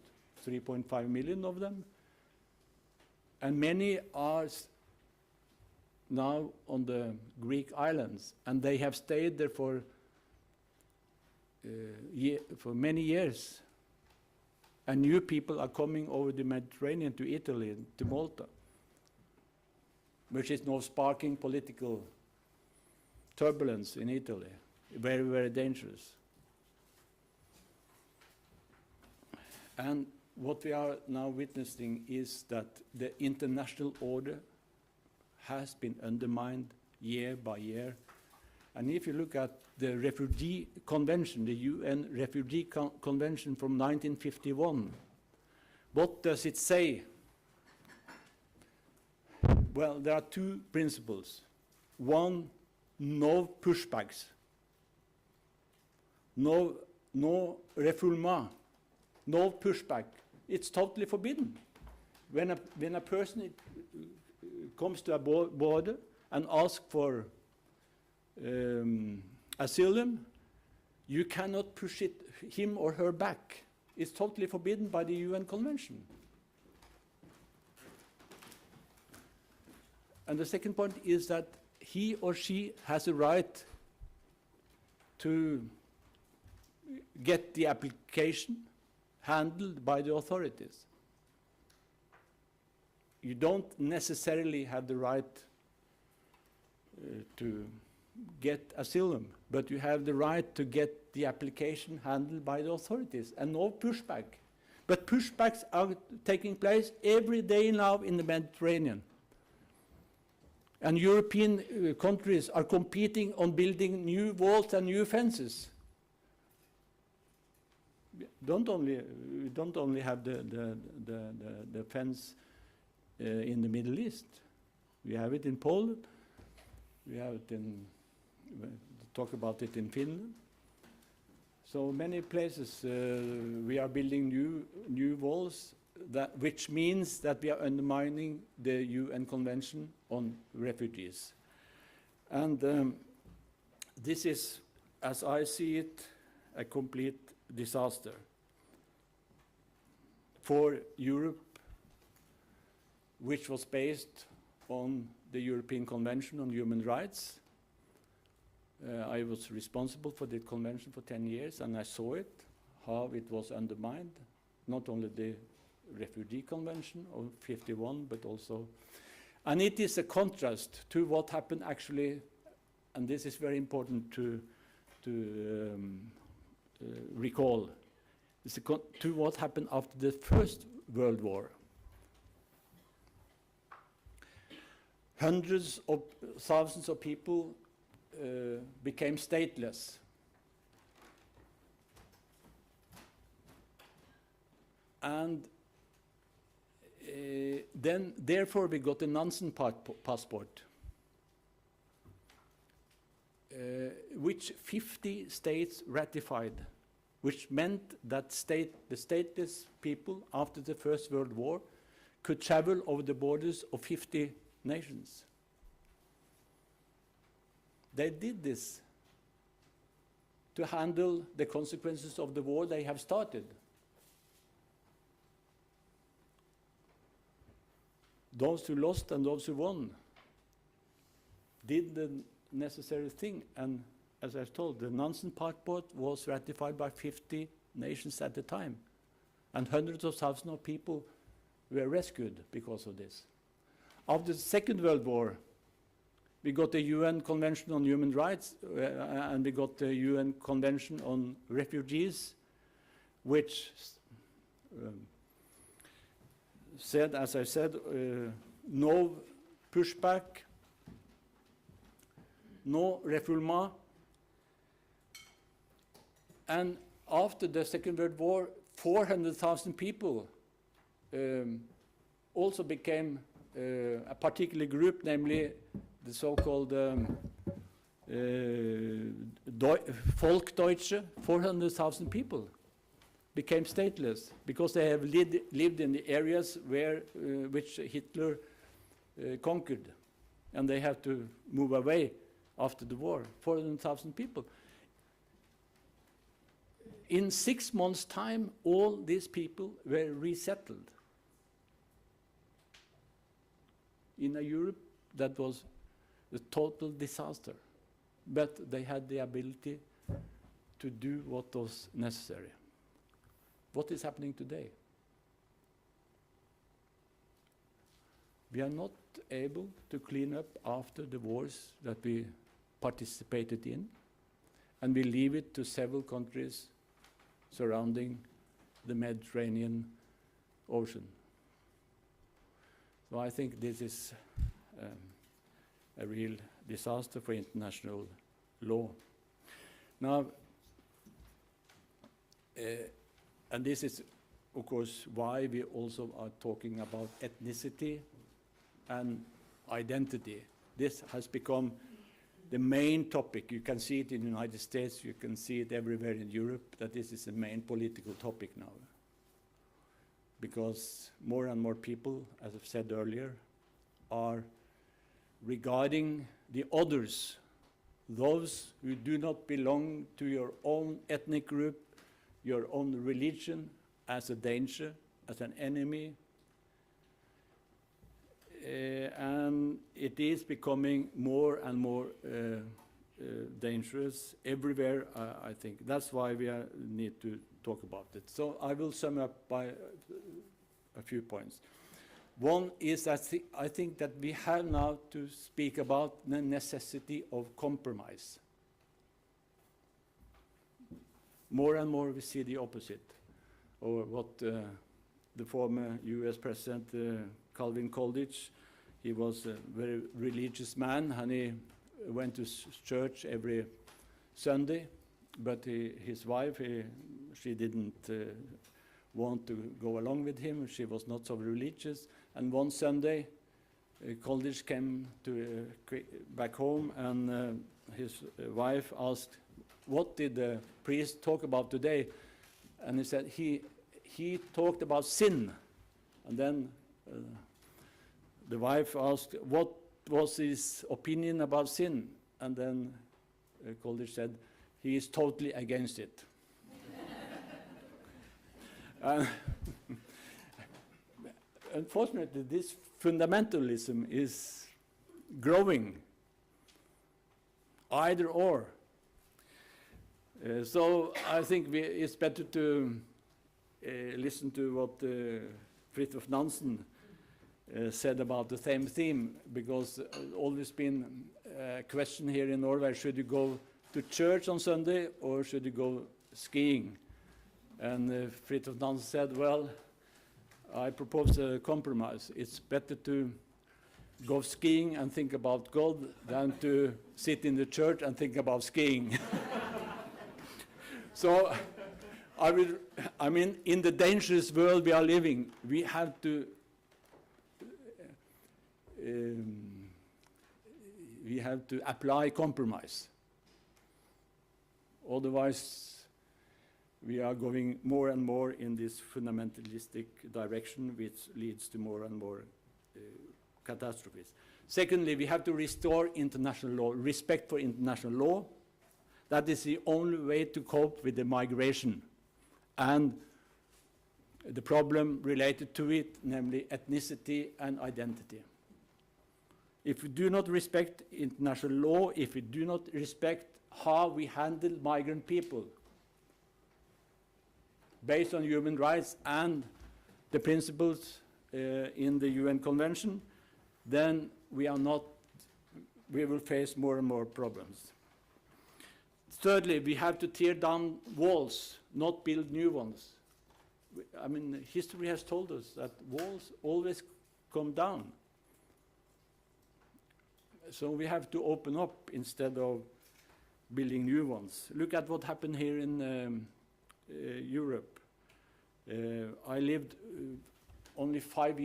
3.5 million of them. And many are now on the Greek islands, and they have stayed there for many years. And new people are coming over the Mediterranean to Italy, to Malta, which is now sparking political turbulence in Italy. Very, very dangerous. And what we are now witnessing is that the international order has been undermined year by year. And if you look at the Refugee Convention, the UN Refugee Convention from 1951, what does it say? Well, there are two principles. One, no pushbacks. No refoulement. No pushback. It's totally forbidden. When a person comes to a border and asks for asylum, you cannot push him or her back. It's totally forbidden by the UN Convention. And the second point is that he or she has a right to get the application handled by the authorities. You don't necessarily have the right to get asylum, but you have the right to get the application handled by the authorities, and no pushback. But pushbacks are taking place every day now in the Mediterranean. And European countries are competing on building new walls and new fences. We don't only have the fence in the Middle East. We have it in Poland. We have it talk about it in Finland. So many places we are building new walls, which means that we are undermining the UN Convention on Refugees. And this is, as I see it, a complete disaster for Europe, which was based on the European Convention on Human Rights. I was responsible for the convention for 10 years, and I saw it, how it was undermined, not only the Refugee Convention of 51, but also, and it is a contrast to what happened actually, and this is very important to recall, to what happened after the First World War. Hundreds of thousands of people became stateless. And then, therefore, we got a Nansen passport, which 50 states ratified, which meant that the stateless people after the First World War could travel over the borders of 50 nations. They did this to handle the consequences of the war they have started. Those who lost and those who won did the necessary thing. And as I've told, the Nansen passport was ratified by 50 nations at the time. and hundreds of thousands of people were rescued because of this. After the Second World War, we got the UN Convention on Human Rights, and we got the UN Convention on Refugees, which said, as I said, no pushback, no refoulement. And after the Second World War, 400,000 people also became a particular group, namely the so-called Volksdeutsche. 400,000 people became stateless because they have lived in the areas where which Hitler conquered, and they have to move away after the war. 400,000 people. In 6 months' time, all these people were resettled in a Europe that was a total disaster. But they had the ability to do what was necessary. What is happening today? We are not able to clean up after the wars that we participated in, and we leave it to several countries surrounding the Mediterranean Ocean. So I think this is a real disaster for international law. Now, and this is, of course, why we also are talking about ethnicity and identity. This has become the main topic. You can see it in the United States, you can see it everywhere in Europe, that this is the main political topic now. Because more and more people, as I've said earlier, are regarding the others, those who do not belong to your own ethnic group, your own religion, as a danger, as an enemy. And it is becoming more and more dangerous everywhere, I think. That's why we need to talk about it. So I will sum up by a few points. One is that I think that we have now to speak about the necessity of compromise. More and more we see the opposite, or what the former US President Calvin Coolidge, he was a very religious man, and he went to church every Sunday, but his wife, she didn't want to go along with him. She was not so religious. And one Sunday, Coolidge came back home, and his wife asked, "What did the priest talk about today?" And he said, he talked about sin. And then the wife asked, what was his opinion about sin? And then Coolidge said, he is totally against it. Unfortunately, this fundamentalism is growing, either or. So I think it's better to listen to what Fridtjof Nansen said about the same theme, because always been a question here in Norway, should you go to church on Sunday or should you go skiing? And Fridtjof Nansen said, well, I propose a compromise. It's better to go skiing and think about God than to sit in the church and think about skiing. So, I mean, in the dangerous world we are living, we have to apply compromise. Otherwise, we are going more and more in this fundamentalistic direction, which leads to more and more catastrophes. Secondly, we have to restore international law, respect for international law. That is the only way to cope with the migration and the problem related to it, namely ethnicity and identity. If we do not respect international law, if we do not respect how we handle migrant people, based on human rights and the principles in the UN Convention, then we will face more and more problems. Thirdly, we have to tear down walls, not build new ones. I mean, history has told us that walls always come down. So we have to open up instead of building new ones. Look at what happened here in Europe. I lived only 5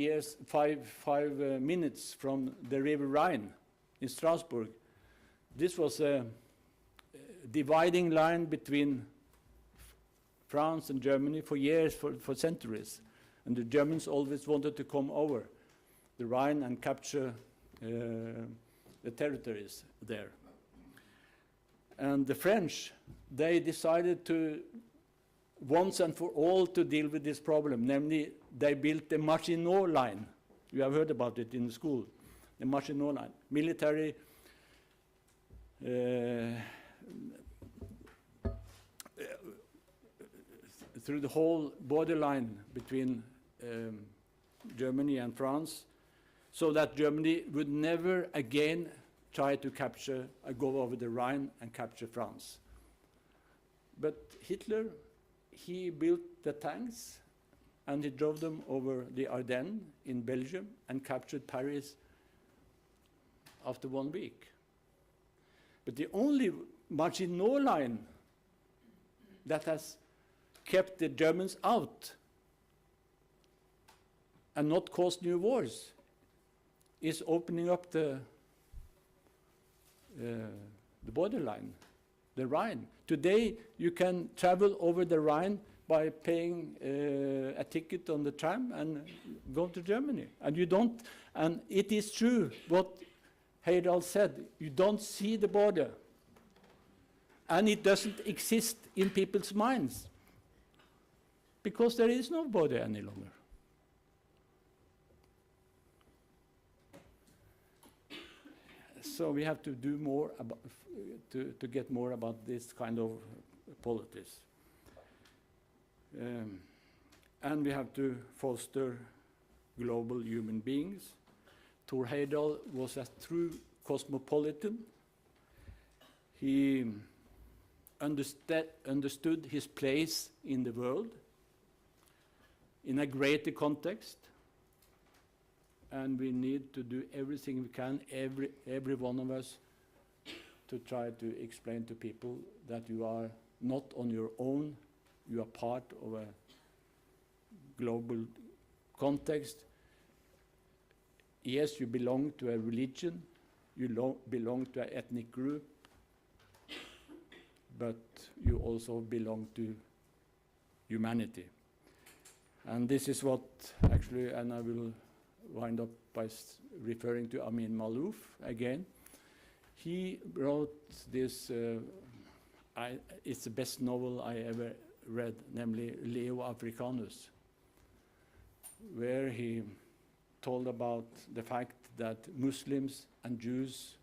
minutes from the River Rhine in Strasbourg. This was a dividing line between France and Germany for years, for centuries. And the Germans always wanted to come over the Rhine and capture the territories there. And the French, they decided to, once and for all, to deal with this problem. Namely, they built the Maginot Line. You have heard about it in the school. The Maginot Line, military through the whole borderline between Germany and France, so that Germany would never again try to go over the Rhine and capture France. But Hitler, he built the tanks and he drove them over the Ardennes in Belgium and captured Paris after 1 week. But the only Maginot Line that has kept the Germans out and not caused new wars is opening up the borderline, the Rhine. Today, you can travel over the Rhine by paying a ticket on the tram and go to Germany. And you don't, and it is true what Heyerdahl said, you don't see the border. And it doesn't exist in people's minds because there is no border any longer. So we have to do more about, to get more about this kind of politics. And we have to foster global human beings. Thor Heyerdahl was a true cosmopolitan. He understood his place in the world in a greater context. And we need to do everything we can, every one of us, to try to explain to people that you are not on your own, you are part of a global context. Yes, you belong to a religion, you belong to an ethnic group, but you also belong to humanity. And this is what actually, and I will wind up by referring to Amin Maalouf again. He wrote this, it's the best novel I ever read, namely Leo Africanus, where he told about the fact that Muslims and Jews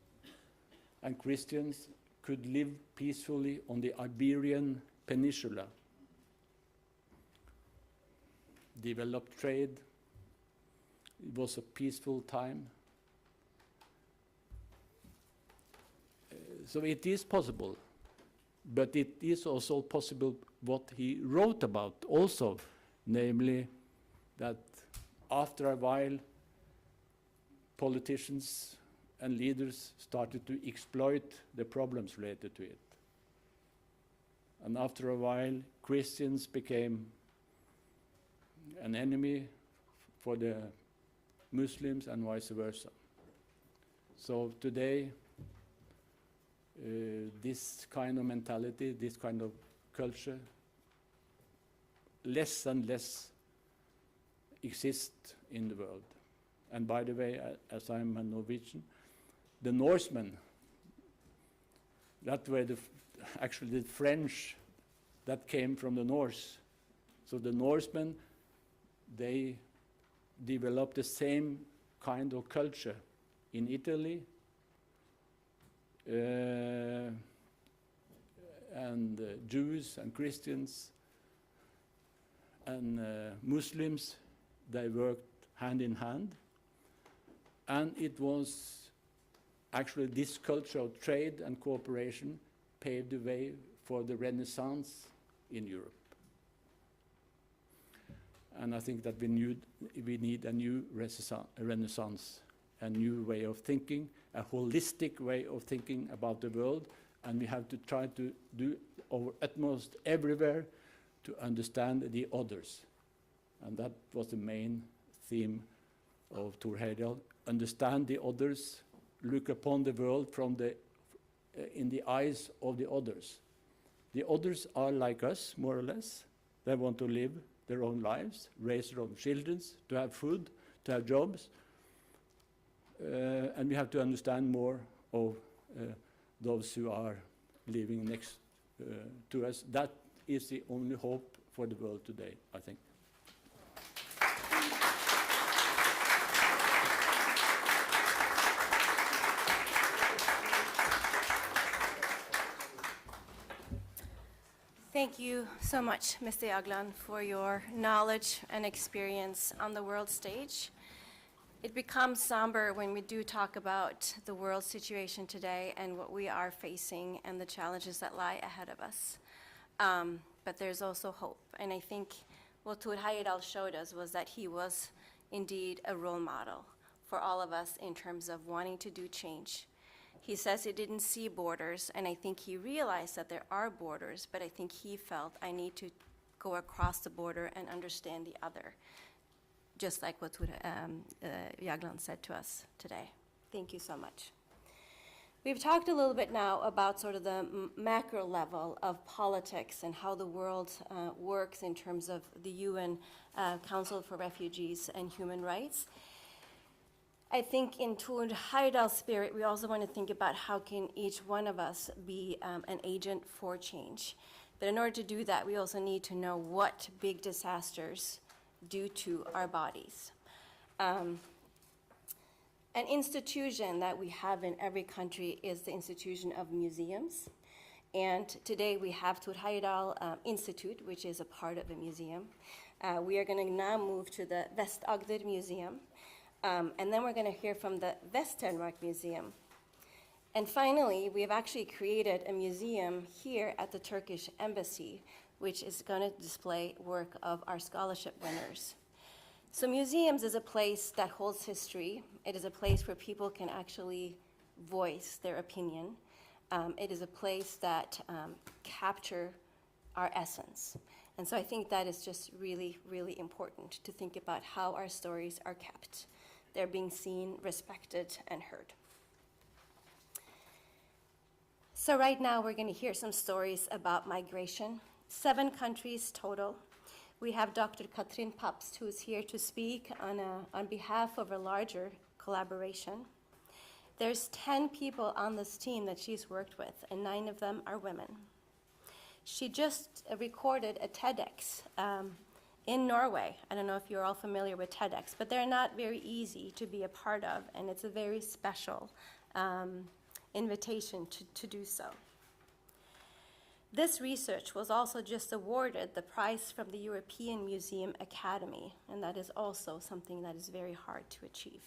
and Christians could live peacefully on the Iberian Peninsula, develop trade. It was a peaceful time. So it is possible, but it is also possible what he wrote about also, namely that after a while politicians and leaders started to exploit the problems related to it. And after a while, Christians became an enemy for the Muslims and vice versa. So today, this kind of mentality, this kind of culture, less and less exists in the world. And by the way, as I'm a Norwegian, the Norsemen, that were actually the French that came from the Norse. So the Norsemen, they developed the same kind of culture in Italy and Jews and Christians and Muslims, they worked hand in hand. And it was actually this culture of trade and cooperation paved the way for the Renaissance in Europe. And I think that we need a new Renaissance, a new way of thinking, a holistic way of thinking about the world, and we have to try to do our utmost everywhere to understand the others. And that was the main theme of Thor Heyerdahl. Understand the others, look upon the world from in the eyes of the others. The others are like us, more or less. They want to live their own lives, raise their own children, to have food, to have jobs. And we have to understand more of those who are living next to us. That is the only hope for the world today, I think. Thank you so much, Mr. Jagland, for your knowledge and experience on the world stage. It becomes somber when we do talk about the world situation today and what we are facing and the challenges that lie ahead of us. But there's also hope. And I think what Thor Heyerdahl showed us was that he was indeed a role model for all of us in terms of wanting to do change. He says he didn't see borders, and I think he realized that there are borders, but I think he felt I need to go across the border and understand the other, just like what Jagland said to us today. Thank you so much. We've talked a little bit now about sort of the macro level of politics and how the world works in terms of the UN Council for Refugees and Human Rights. I think in Thor Heyerdahl's spirit, we also want to think about how can each one of us be an agent for change. But in order to do that, we also need to know what big disasters do to our bodies. An institution that we have in every country is the institution of museums. And today we have Thor Heyerdahl Institute, which is a part of a museum. We are going to now move to the Vest-Agder Museum. And then we're going to hear from the Västernmark Museum. And finally, we have actually created a museum here at the Turkish Embassy, which is going to display work of our scholarship winners. So museums is a place that holds history. It is a place where people can actually voice their opinion. It is a place that capture our essence. And so I think that is just really, really important to think about how our stories are kept. They're being seen, respected, and heard. So right now we're going to hear some stories about migration. 7 countries total. We have Dr. Katrin Papst, who is here to speak on behalf of a larger collaboration. There's 10 people on this team that she's worked with, and 9 of them are women. She just recorded a TEDx in Norway. I don't know if you're all familiar with TEDx, but they're not very easy to be a part of, and it's a very special invitation to do so. This research was also just awarded the prize from the European Museum Academy, and that is also something that is very hard to achieve.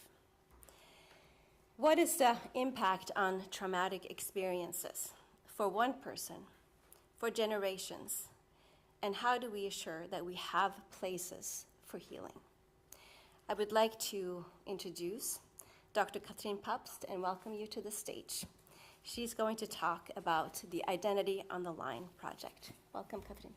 What is the impact on traumatic experiences for one person, for generations? And how do we assure that we have places for healing? I would like to introduce Dr. Katrin Papst and welcome you to the stage. She's going to talk about the Identity on the Line project. Welcome, Katrin.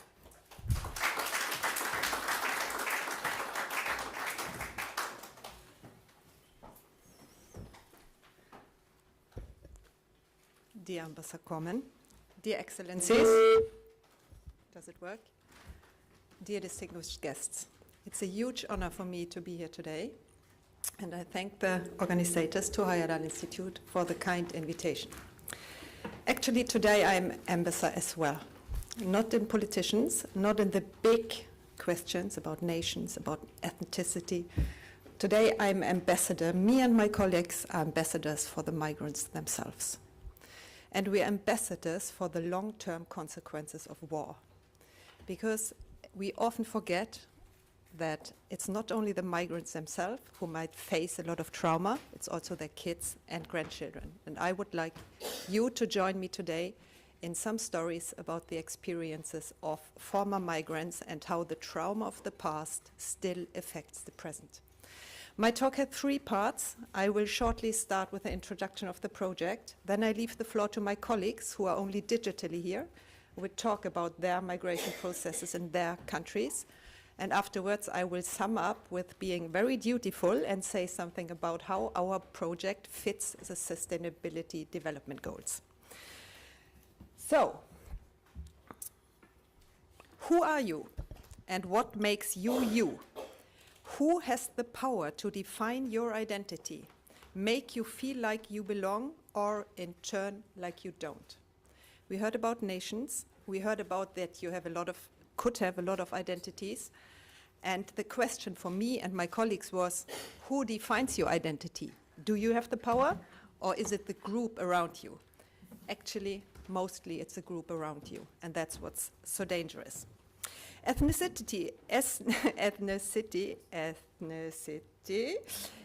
Dear Ambassador Korman, dear Excellencies, does it work? Dear distinguished guests, it's a huge honor for me to be here today, and I thank the organizers, Thor Heyerdahl Institute, for the kind invitation. Actually, today I'm ambassador as well, not in politicians, not in the big questions about nations, about ethnicity. Today I'm ambassador, me and my colleagues are ambassadors for the migrants themselves. And we are ambassadors for the long-term consequences of war. Because we often forget, that it's not only the migrants themselves who might face a lot of trauma, it's also their kids and grandchildren. And I would like you to join me today in some stories about the experiences of former migrants and how the trauma of the past still affects the present. My talk had 3 parts. I will shortly start with the introduction of the project. Then I leave the floor to my colleagues who are only digitally here, who will talk about their migration processes in their countries. And afterwards, I will sum up with being very dutiful and say something about how our project fits the Sustainability Development Goals. So, who are you and what makes you you? Who has the power to define your identity, make you feel like you belong, or in turn, like you don't? We heard about nations. We heard about that you have could have a lot of identities. And the question for me and my colleagues was, who defines your identity? Do you have the power, or is it the group around you? Actually, mostly it's a group around you, and that's what's so dangerous. Ethnicity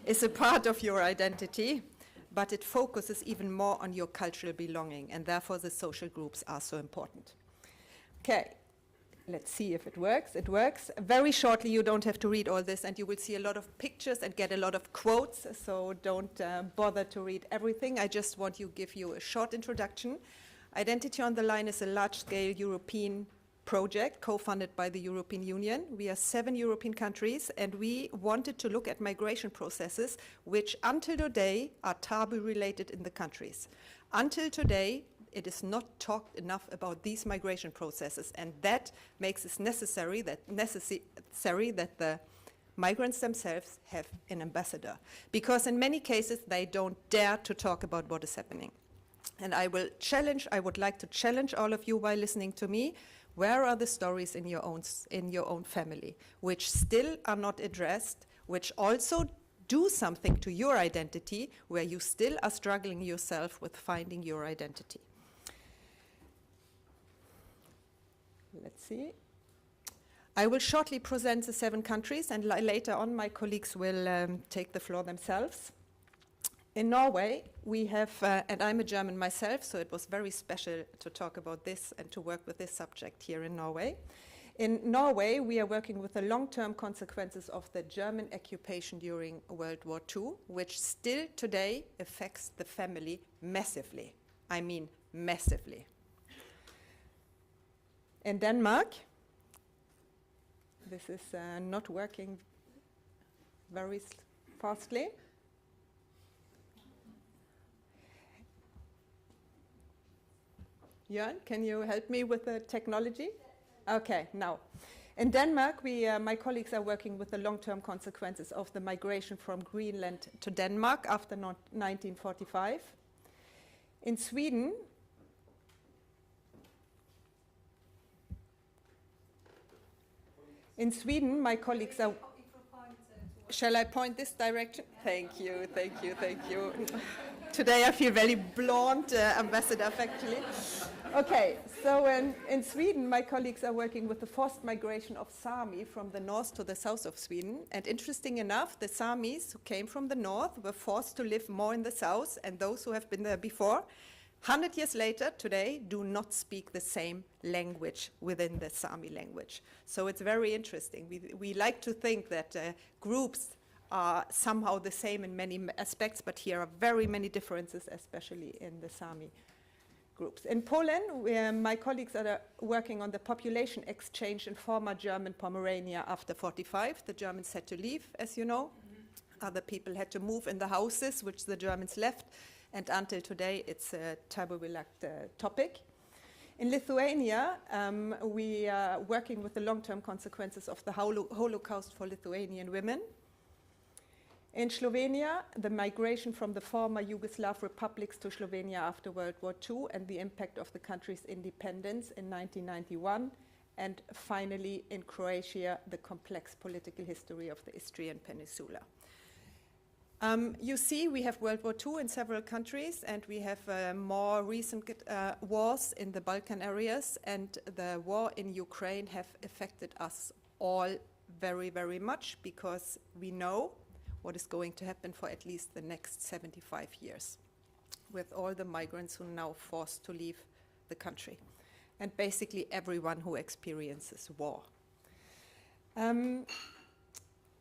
is a part of your identity, but it focuses even more on your cultural belonging, and therefore the social groups are so important. Okay, let's see if it works. It works. Very shortly, you don't have to read all this, and you will see a lot of pictures and get a lot of quotes, so don't bother to read everything. I just want to give you a short introduction. Identity on the Line is a large-scale European project co-funded by the European Union. We are 7 European countries, and we wanted to look at migration processes which until today are taboo related in the countries. Until today, it is not talked enough about these migration processes, and that makes it necessary that the migrants themselves have an ambassador, because in many cases they don't dare to talk about what is happening. And I would like to challenge all of you while listening to me. Where are the stories in your own family which still are not addressed, which also do something to your identity, where you still are struggling yourself with finding your identity? Let's see. I will shortly present the 7 countries, and later on my colleagues will take the floor themselves. In Norway, we have, and I'm a German myself, so it was very special to talk about this and to work with this subject here in Norway. In Norway, we are working with the long-term consequences of the German occupation during World War II, which still today affects the family massively. I mean, massively. In Denmark, this is not working very fastly. Jørn, can you help me with the technology? Okay, now. In Denmark, my colleagues are working with the long-term consequences of the migration from Greenland to Denmark after 1945. In Sweden, my colleagues are... Shall I point this direction? Thank you, thank you, thank you. Today I feel very blonde, ambassador, actually. Okay, so in Sweden, my colleagues are working with the forced migration of Sami from the north to the south of Sweden. And interesting enough, the Samis who came from the north were forced to live more in the south, and those who have been there before, 100 years later, today, do not speak the same language within the Sami language. So it's very interesting. We like to think that groups are somehow the same in many aspects, but here are very many differences, especially in the Sami groups. In Poland, my colleagues are working on the population exchange in former German Pomerania after 45. The Germans had to leave, as you know. Other people had to move in the houses, which the Germans left. And until today, it's a taboo-related topic. In Lithuania, we are working with the long-term consequences of the Holocaust for Lithuanian women. In Slovenia, the migration from the former Yugoslav republics to Slovenia after World War II and the impact of the country's independence in 1991. And finally, in Croatia, the complex political history of the Istrian Peninsula. You see, we have World War II in several countries, and we have more recent wars in the Balkan areas, and the war in Ukraine have affected us all very, very much, because we know what is going to happen for at least the next 75 years with all the migrants who are now forced to leave the country, and basically everyone who experiences war.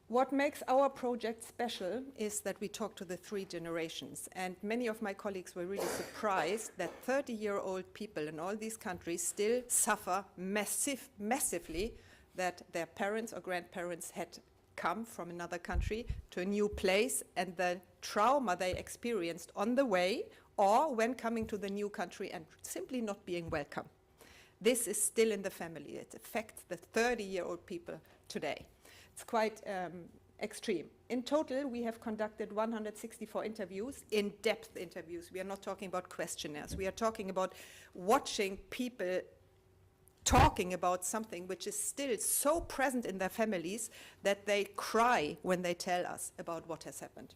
What makes our project special is that we talk to the 3 generations, and many of my colleagues were really surprised that 30-year-old people in all these countries still suffer massively that their parents or grandparents had come from another country to a new place, and the trauma they experienced on the way or when coming to the new country and simply not being welcome. This is still in the family. It affects the 30-year-old people today. It's quite extreme. In total, we have conducted 164 interviews, in-depth interviews. We are not talking about questionnaires. We are talking about watching people talking about something which is still so present in their families that they cry when they tell us about what has happened.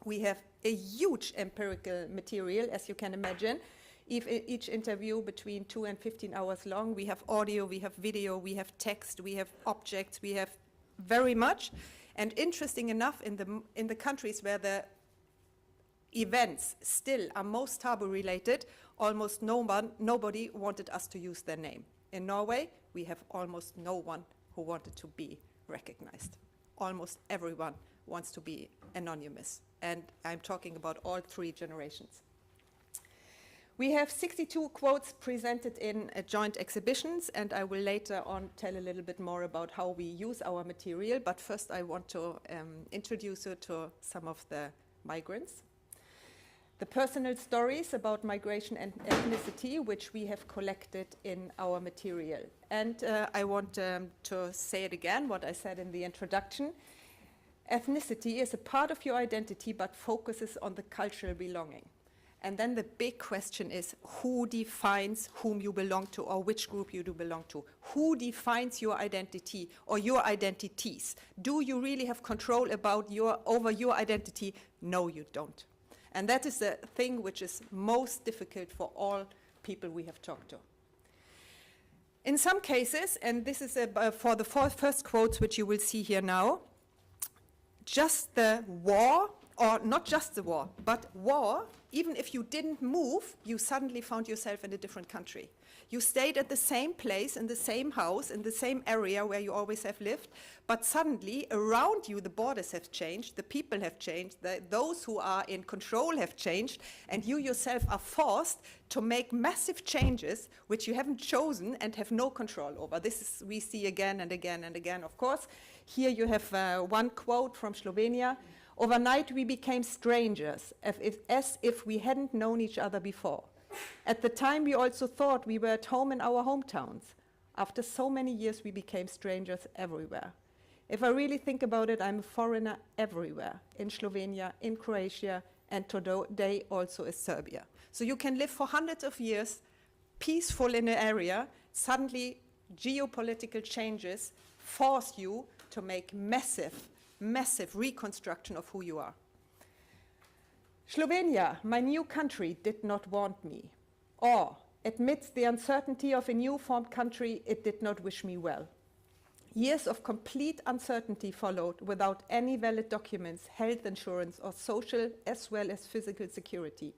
We have a huge empirical material, as you can imagine. Each interview between 2 and 15 hours long. We have audio, we have video, we have text, we have objects, we have very much. And interesting enough, in the countries where the events still are most taboo related, almost nobody wanted us to use their name. In Norway, we have almost no one who wanted to be recognized. Almost everyone wants to be anonymous. And I'm talking about all 3 generations. We have 62 quotes presented in joint exhibitions, and I will later on tell a little bit more about how we use our material. But first I want to introduce you to some of the migrants. The personal stories about migration and ethnicity, which we have collected in our material. And I want to say it again, what I said in the introduction. Ethnicity is a part of your identity, but focuses on the cultural belonging. And then the big question is, who defines whom you belong to, or which group you do belong to? Who defines your identity or your identities? Do you really have control over your identity? No, you don't. And that is the thing which is most difficult for all people we have talked to. In some cases, and this is for the first quotes which you will see here now, just the war, or not just the war, but war, even if you didn't move, you suddenly found yourself in a different country. You stayed at the same place, in the same house, in the same area where you always have lived, but suddenly around you the borders have changed, the people have changed, those who are in control have changed, and you yourself are forced to make massive changes which you haven't chosen and have no control over. This is, we see again and again and again, of course. Here you have one quote from Slovenia. Overnight we became strangers, as if we hadn't known each other before. At the time we also thought we were at home in our hometowns. After so many years we became strangers everywhere. If I really think about it, I'm a foreigner everywhere, in Slovenia, in Croatia, and today also in Serbia. So you can live for hundreds of years, peaceful in an area, suddenly geopolitical changes force you to make massive reconstruction of who you are. Slovenia, my new country, did not want me. Or, amidst the uncertainty of a new formed country, it did not wish me well. Years of complete uncertainty followed without any valid documents, health insurance, or social as well as physical security.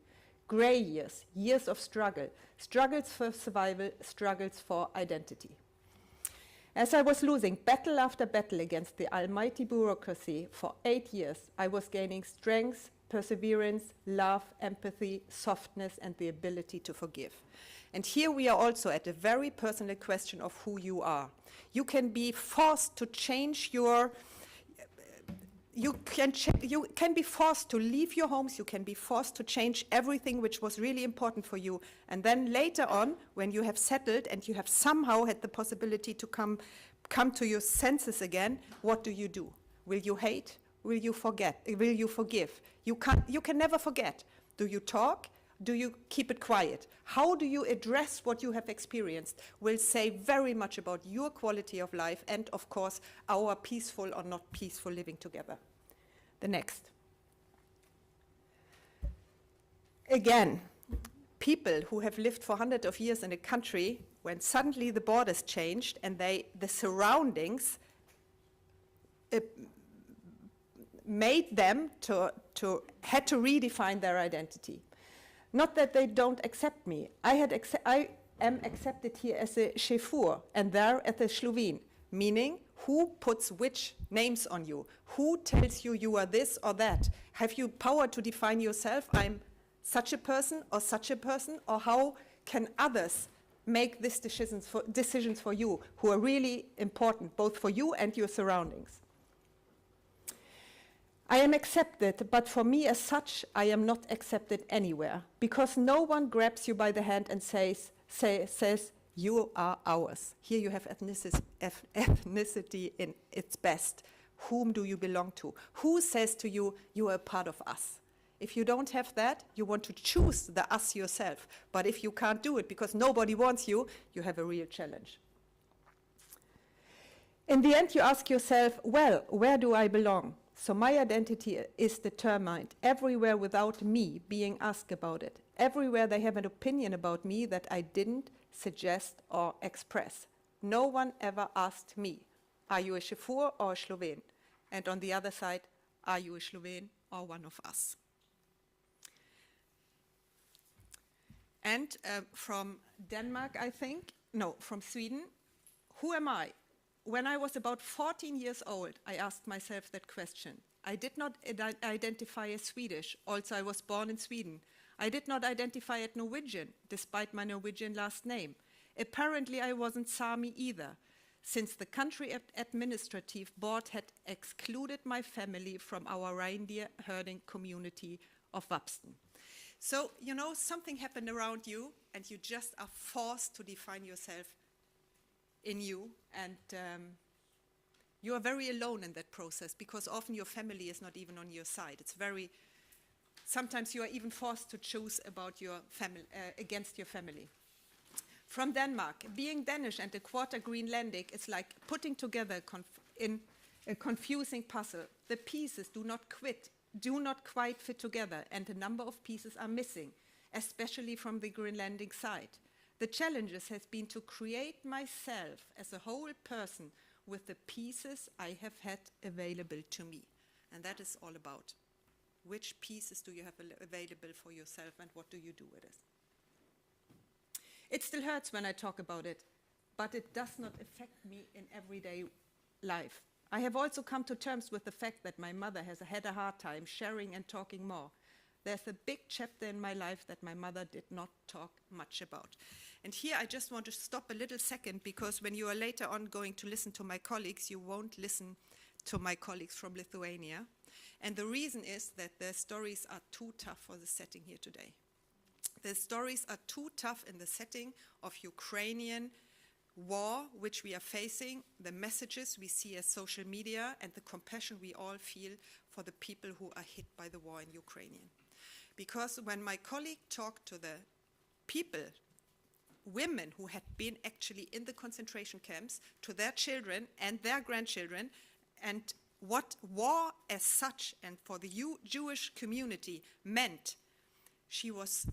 Grey years, years of struggle, struggles for survival, struggles for identity. As I was losing battle after battle against the almighty bureaucracy for 8 years, I was gaining strength, perseverance, love, empathy, softness, and the ability to forgive. And here we are also at a very personal question of who you are. You can be forced to change your... You can be forced to leave your homes, you can be forced to change everything which was really important for you. And then later on, when you have settled and you have somehow had the possibility to come to your senses again, what do? Will you hate? Will you forget? Will you forgive? You can never forget. Do you talk? Do you keep it quiet? How do you address what you have experienced will say very much about your quality of life and, of course, our peaceful or not peaceful living together. The next. Again, people who have lived for hundreds of years in a country, when suddenly the borders changed and the surroundings made them had to redefine their identity. Not that they don't accept me. I am accepted here as a Shefur and there as a Slovene, meaning who puts which names on you? Who tells you you are this or that? Have you power to define yourself? I'm such a person, or how can others make these decisions for you who are really important, both for you and your surroundings? I am accepted, but for me as such, I am not accepted anywhere, because no one grabs you by the hand and says, you are ours. Here you have ethnicity in its best. Whom do you belong to? Who says to you, you are a part of us? If you don't have that, you want to choose the us yourself. But if you can't do it because nobody wants you, you have a real challenge. In the end, you ask yourself, well, where do I belong? So my identity is determined everywhere without me being asked about it. Everywhere they have an opinion about me that I didn't suggest or express. No one ever asked me, are you a Shefur or a Slovene? And on the other side, are you a Slovene or one of us? And from Denmark, I think, no, from Sweden, who am I? When I was about 14 years old, I asked myself that question. I did not identify as Swedish, also I was born in Sweden. I did not identify as Norwegian, despite my Norwegian last name. Apparently I wasn't Sami either, since the country administrative board had excluded my family from our reindeer herding community of Vapsten. So, you know, something happened around you, and you just are forced to define yourself in you, and you are very alone in that process, because often your family is not even on your side. It's very, sometimes you are even forced to choose about your family, against your family. From Denmark, being Danish and a quarter Greenlandic is like putting together in a confusing puzzle. The pieces do not quite fit together, and a number of pieces are missing, especially from the Greenlandic side. The challenges has been to create myself as a whole person with the pieces I have had available to me. And that is all about which pieces do you have available for yourself and what do you do with it. It still hurts when I talk about it, but it does not affect me in everyday life. I have also come to terms with the fact that my mother has had a hard time sharing and talking more. There's a big chapter in my life that my mother did not talk much about. And here I just want to stop a little second, because when you are later on going to listen to my colleagues, you won't listen to my colleagues from Lithuania. And the reason is that their stories are too tough for the setting here today. The stories are too tough in the setting of Ukrainian war, which we are facing, the messages we see as social media, and the compassion we all feel for the people who are hit by the war in Ukraine. Because when my colleague talked to the people, women who had been actually in the concentration camps, to their children and their grandchildren, and what war as such and for the Jewish community meant, she was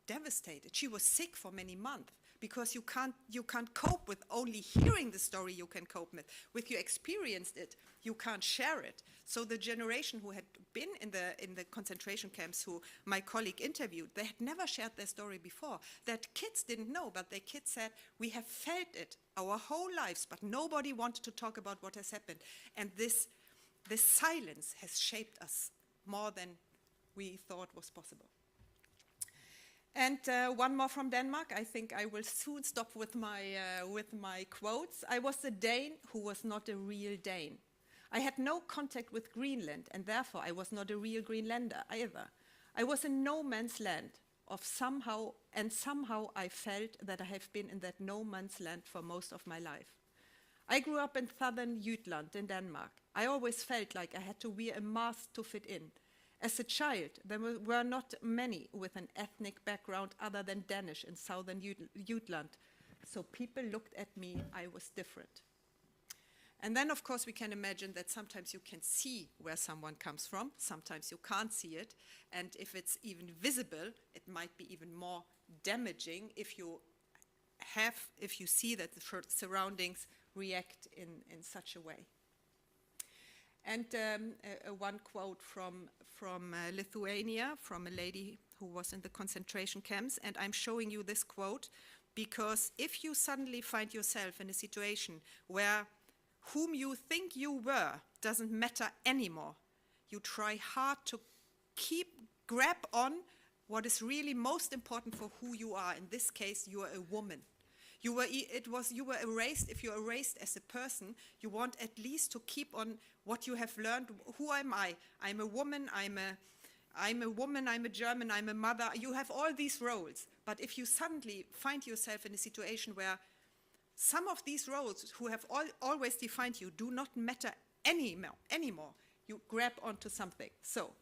devastated. She was sick for many months, because you can't cope with only hearing the story. You can cope with you experienced it. You can't share it. So the generation who had been in the concentration camps, who my colleague interviewed, they had never shared their story before. That kids didn't know, but their kids said, we have felt it our whole lives, but nobody wanted to talk about what has happened. And this silence has shaped us more than we thought was possible. And one more from Denmark. I think I will soon stop with my quotes. I was a Dane who was not a real Dane. I had no contact with Greenland, and therefore I was not a real Greenlander either. I was in no man's land somehow I felt that I have been in that no man's land for most of my life. I grew up in southern Jutland in Denmark. I always felt like I had to wear a mask to fit in. As a child, there were not many with an ethnic background other than Danish in southern Jutland. So people looked at me, I was different. And then, of course, we can imagine that sometimes you can see where someone comes from, sometimes you can't see it. And if it's even visible, it might be even more damaging if you see that the surroundings react in such a way. And one quote from Lithuania, from a lady who was in the concentration camps. And I'm showing you this quote because if you suddenly find yourself in a situation where whom you think you were doesn't matter anymore, you try hard to grab on what is really most important for who you are. In this case, you are a woman. You were erased. If you're erased as a person, you want at least to keep on what you have learned. Who am I? I'm a woman. I'm a woman. I'm a German. I'm a mother. You have all these roles. But if you suddenly find yourself in a situation where some of these roles who have always defined you do not matter anymore, you grab onto something. So,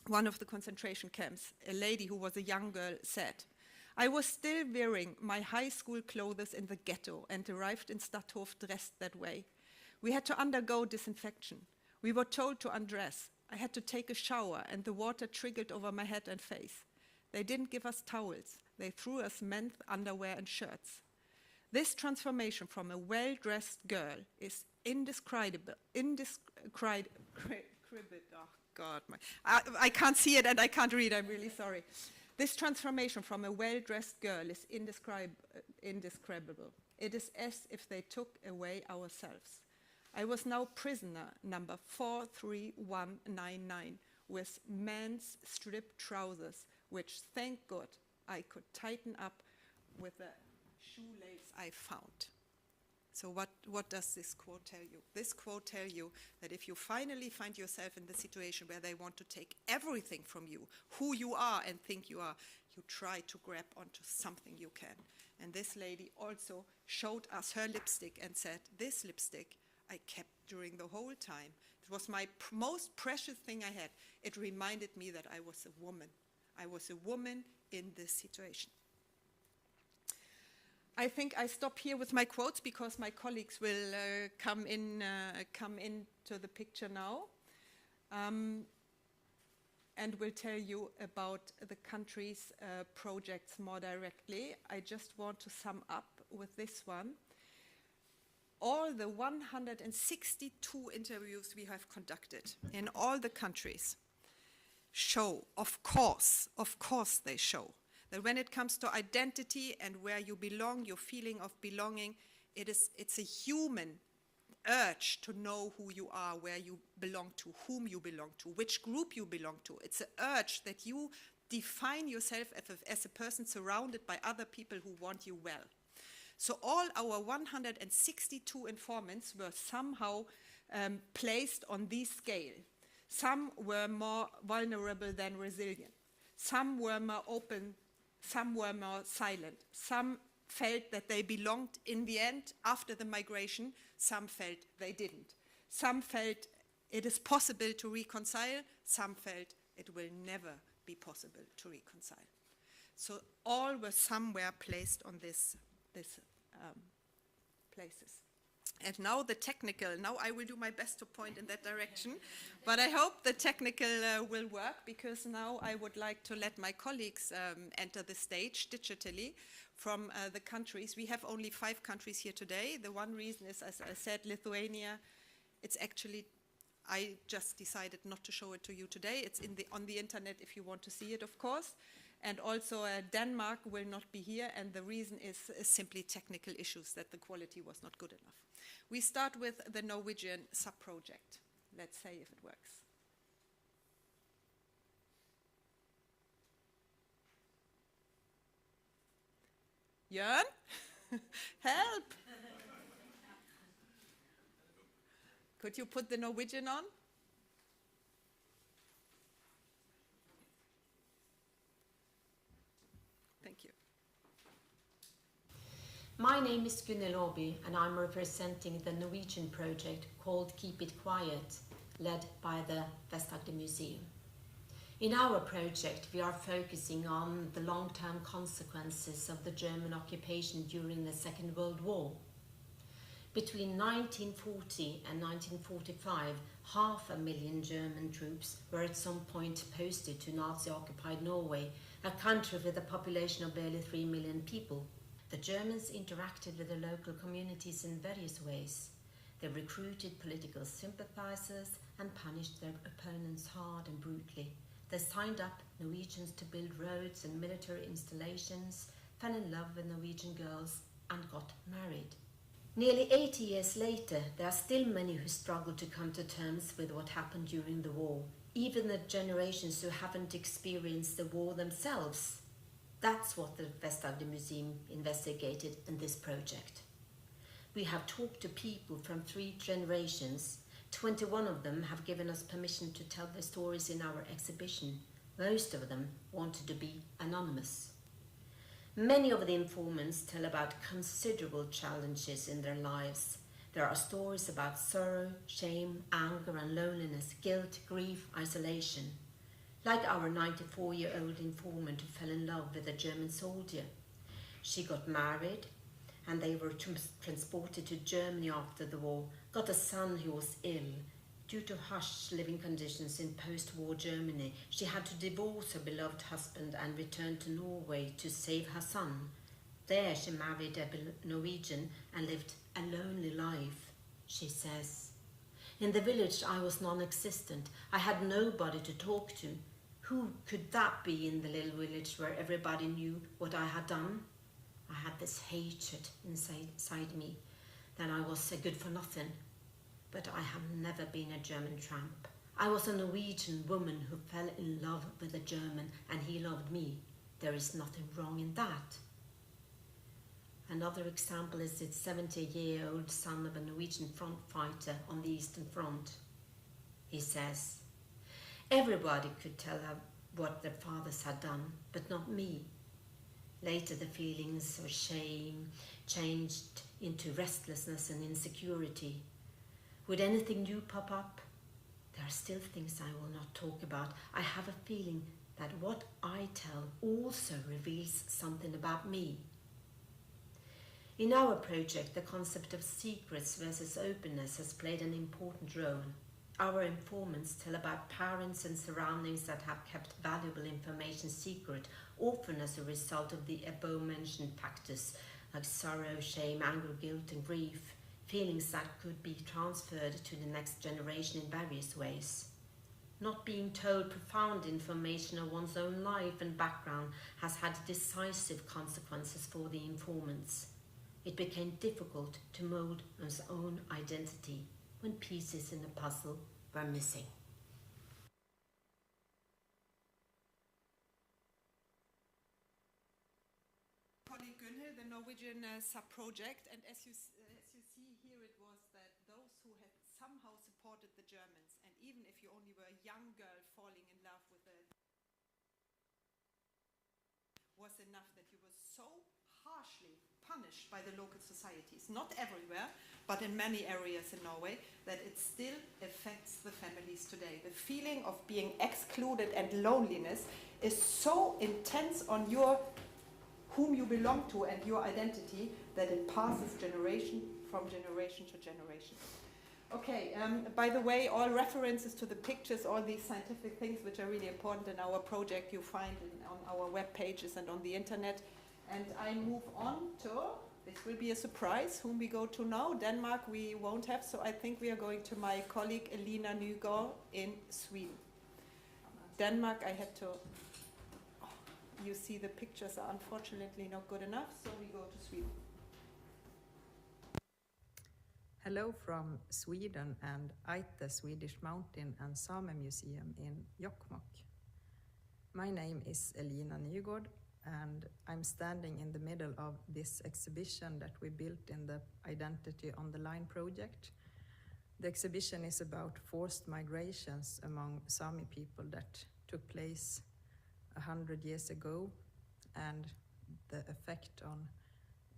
one of the concentration camps, a lady who was a young girl said, "I was still wearing my high school clothes in the ghetto and arrived in Stadthof dressed that way. We had to undergo disinfection. We were told to undress. I had to take a shower and the water trickled over my head and face. They didn't give us towels. They threw us men's underwear and shirts. This transformation from a well-dressed girl is indescribable. Oh God, I can't see it and I can't read, I'm really sorry. This transformation from a well-dressed girl is indescribable. It is as if they took away ourselves. I was now prisoner number 43199 with men's stripped trousers, which, thank God, I could tighten up with the shoelace I found." So what does this quote tell you? This quote tells you that if you finally find yourself in the situation where they want to take everything from you, who you are and think you are, you try to grab onto something you can. And this lady also showed us her lipstick and said, "This lipstick I kept during the whole time. It was my most precious thing I had. It reminded me that I was a woman. I was a woman in this situation." I think I stop here with my quotes because my colleagues will come into the picture now and will tell you about the country's projects more directly. I just want to sum up with this one. All the 162 interviews we have conducted in all the countries show, of course they show, that when it comes to identity and where you belong, your feeling of belonging, it's a human urge to know who you are, where you belong to, whom you belong to, which group you belong to. It's an urge that you define yourself as a person surrounded by other people who want you well. So all our 162 informants were somehow placed on this scale. Some were more vulnerable than resilient. Some were more open. Some were more silent. Some felt that they belonged in the end after the migration. Some felt they didn't. Some felt it is possible to reconcile. Some felt it will never be possible to reconcile. So all were somewhere placed on this places. And now now I will do my best to point in that direction, but I hope the technical will work, because now I would like to let my colleagues enter the stage digitally from the countries. We have only 5 countries here today. The one reason is, as I said, Lithuania. It's actually, I just decided not to show it to you today. It's on the internet if you want to see it, of course. And also Denmark will not be here, and the reason is simply technical issues, that the quality was not good enough. We start with the Norwegian sub-project. Let's see if it works. Jørn? Help! Could you put the Norwegian on? Thank you. My name is Gunnhild Aabye, and I'm representing the Norwegian project called Keep It Quiet, led by the Vest-Agder Museum. In our project, we are focusing on the long-term consequences of the German occupation during the Second World War. Between 1940 and 1945, 500,000 German troops were at some point posted to Nazi-occupied Norway, a country with a population of barely 3 million people. The Germans interacted with the local communities in various ways. They recruited political sympathizers and punished their opponents hard and brutally. They signed up Norwegians to build roads and military installations, fell in love with Norwegian girls, and got married. Nearly 80 years later, there are still many who struggle to come to terms with what happened during the war, even the generations who haven't experienced the war themselves. That's what the Vest-Agder Museum investigated in this project. We have talked to people from 3 generations. 21 of them have given us permission to tell their stories in our exhibition. Most of them wanted to be anonymous. Many of the informants tell about considerable challenges in their lives. There are stories about sorrow, shame, anger and loneliness, guilt, grief, isolation. Like our 94-year-old informant who fell in love with a German soldier. She got married and they were transported to Germany after the war, got a son who was ill. Due to harsh living conditions in post-war Germany, she had to divorce her beloved husband and return to Norway to save her son. There she married a Norwegian and lived a lonely life, she says. In the village I was non-existent. I had nobody to talk to. Who could that be in the little village where everybody knew what I had done? I had this hatred inside me, that I was a good for nothing. But I have never been a German tramp. I was a Norwegian woman who fell in love with a German and he loved me. There is nothing wrong in that. Another example is the 70-year-old son of a Norwegian front fighter on the Eastern Front. He says, everybody could tell her what their fathers had done, but not me. Later the feelings of shame changed into restlessness and insecurity. Would anything new pop up? There are still things I will not talk about. I have a feeling that what I tell also reveals something about me. In our project, the concept of secrets versus openness has played an important role. Our informants tell about parents and surroundings that have kept valuable information secret, often as a result of the above-mentioned factors like sorrow, shame, anger, guilt and grief, feelings that could be transferred to the next generation in various ways. Not being told profound information of one's own life and background has had decisive consequences for the informants. It became difficult to mold one's own identity when pieces in the puzzle were missing. Colleague Gunhild, the Norwegian sub-project, and as you see here, it was that those who had somehow supported the Germans, and even if you only were a young girl falling in love with a was enough that you were so harshly punished by the local societies, not everywhere, but in many areas in Norway, that it still affects the families today. The feeling of being excluded and loneliness is so intense on whom you belong to and your identity that it passes generation from generation to generation. Okay, by the way, all references to the pictures, all these scientific things which are really important in our project, you find on our web pages and on the internet. And I move on to, this will be a surprise, whom we go to now. Denmark we won't have, so I think we are going to my colleague Elina Nygaard in Sweden. Denmark, I had to, you see the pictures are unfortunately not good enough, so we go to Sweden. Hello from Sweden and Aite Swedish Mountain and Same Museum in Jokkmokk. My name is Elina Nygaard and I'm standing in the middle of this exhibition that we built in the Identity on the Line project. The exhibition is about forced migrations among Sami people that took place 100 years ago and the effect on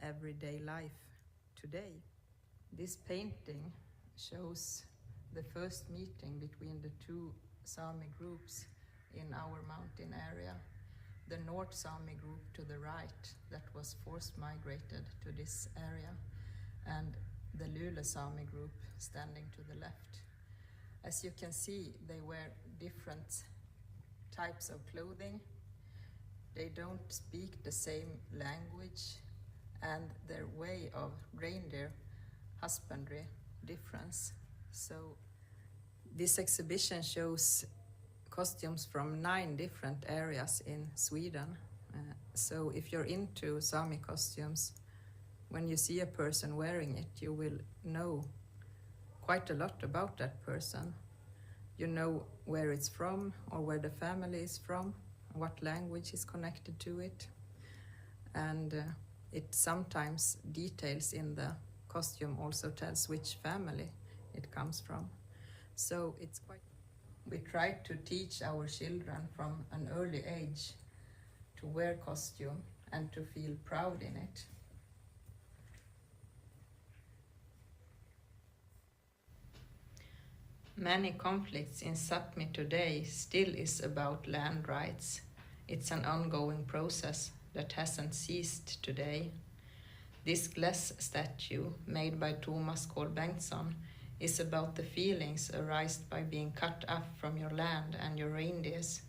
everyday life today. This painting shows the first meeting between the two Sami groups in our mountain area. The North Sami group to the right that was forced migrated to this area, and the Lule Sami group standing to the left. As you can see, they wear different types of clothing. They don't speak the same language, and their way of reindeer husbandry difference. So this exhibition shows costumes from 9 different areas in Sweden. So if you're into Sami costumes, when you see a person wearing it, you will know quite a lot about that person. You know where it's from or where the family is from, what language is connected to it. And it sometimes details in the costume also tells which family it comes from. So it's quite, we try to teach our children from an early age to wear costume and to feel proud in it. Many conflicts in Sápmi today still is about land rights. It's an ongoing process that hasn't ceased today. This glass statue, made by Thomas Kohl Bengtsson, is about the feelings arised by being cut off from your land and your reindeers,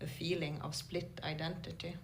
a feeling of split identity.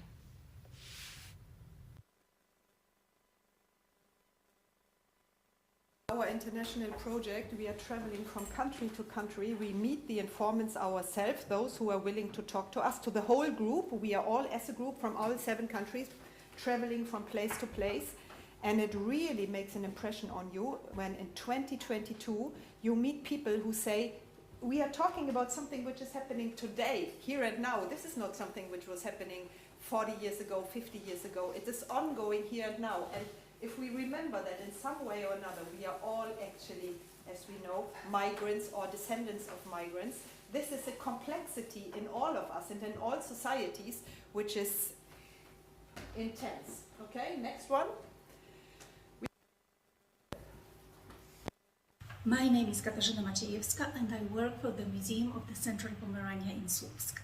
Our international project, we are traveling from country to country. We meet the informants ourselves, those who are willing to talk to us, to the whole group. We are all, as a group, from all 7 countries, traveling from place to place. And it really makes an impression on you when in 2022 you meet people who say, we are talking about something which is happening today, here and now. This is not something which was happening 40 years ago, 50 years ago. It is ongoing here and now. And if we remember that in some way or another we are all actually, as we know, migrants or descendants of migrants, this is a complexity in all of us and in all societies which is intense. Okay, next one. My name is Katarzyna Maciejewska and I work for the Museum of the Central Pomerania in Słupsk.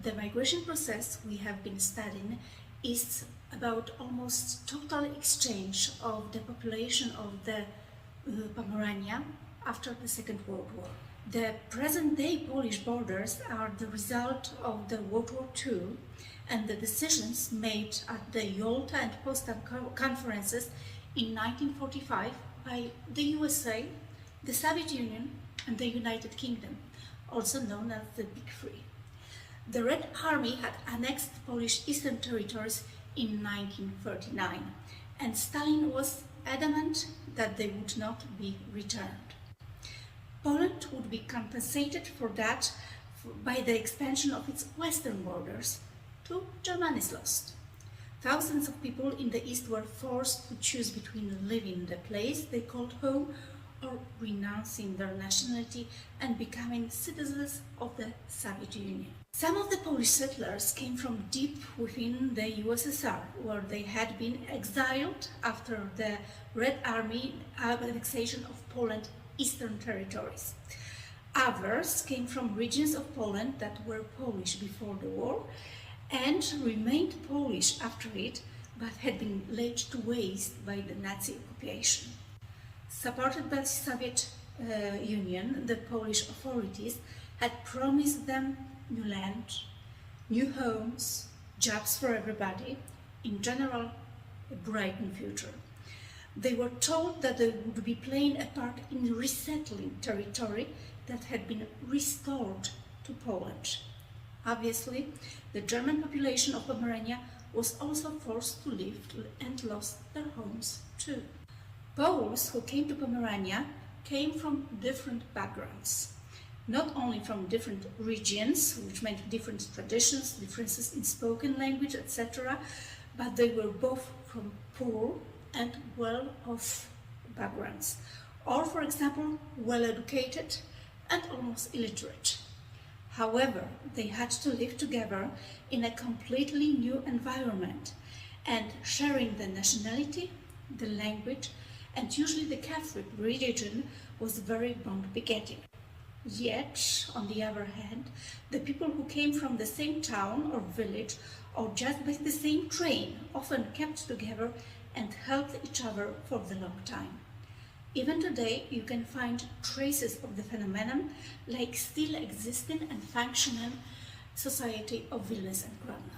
The migration process we have been studying is about almost total exchange of the population of the Pomerania after the Second World War. The present-day Polish borders are the result of the World War II and the decisions made at the Yalta and Potsdam conferences in 1945 by the USA, the Soviet Union and the United Kingdom, also known as the Big Three. The Red Army had annexed Polish eastern territories in 1939, and Stalin was adamant that they would not be returned. Poland would be compensated for that by the expansion of its western borders to Germany's lost. Thousands of people in the east were forced to choose between living in the place they called home or renouncing their nationality and becoming citizens of the Soviet Union. Some of the Polish settlers came from deep within the USSR, where they had been exiled after the Red Army annexation of Poland's eastern territories. Others came from regions of Poland that were Polish before the war and remained Polish after it, but had been laid to waste by the Nazi occupation. Supported by the Soviet Union, the Polish authorities had promised them new land, new homes, jobs for everybody, in general, a brighter future. They were told that they would be playing a part in resettling territory that had been restored to Poland. Obviously, the German population of Pomerania was also forced to leave and lost their homes too. Poles who came to Pomerania came from different backgrounds. Not only from different regions, which meant different traditions, differences in spoken language, etc., but they were both from poor and well-off backgrounds, or, for example, well-educated and almost illiterate. However, they had to live together in a completely new environment and sharing the nationality, the language, and usually the Catholic religion was very bond-begetting. Yet, on the other hand, the people who came from the same town or village or just by the same train often kept together and helped each other for the long time. Even today, you can find traces of the phenomenon like still existing and functioning society of Vilnius and Grodno.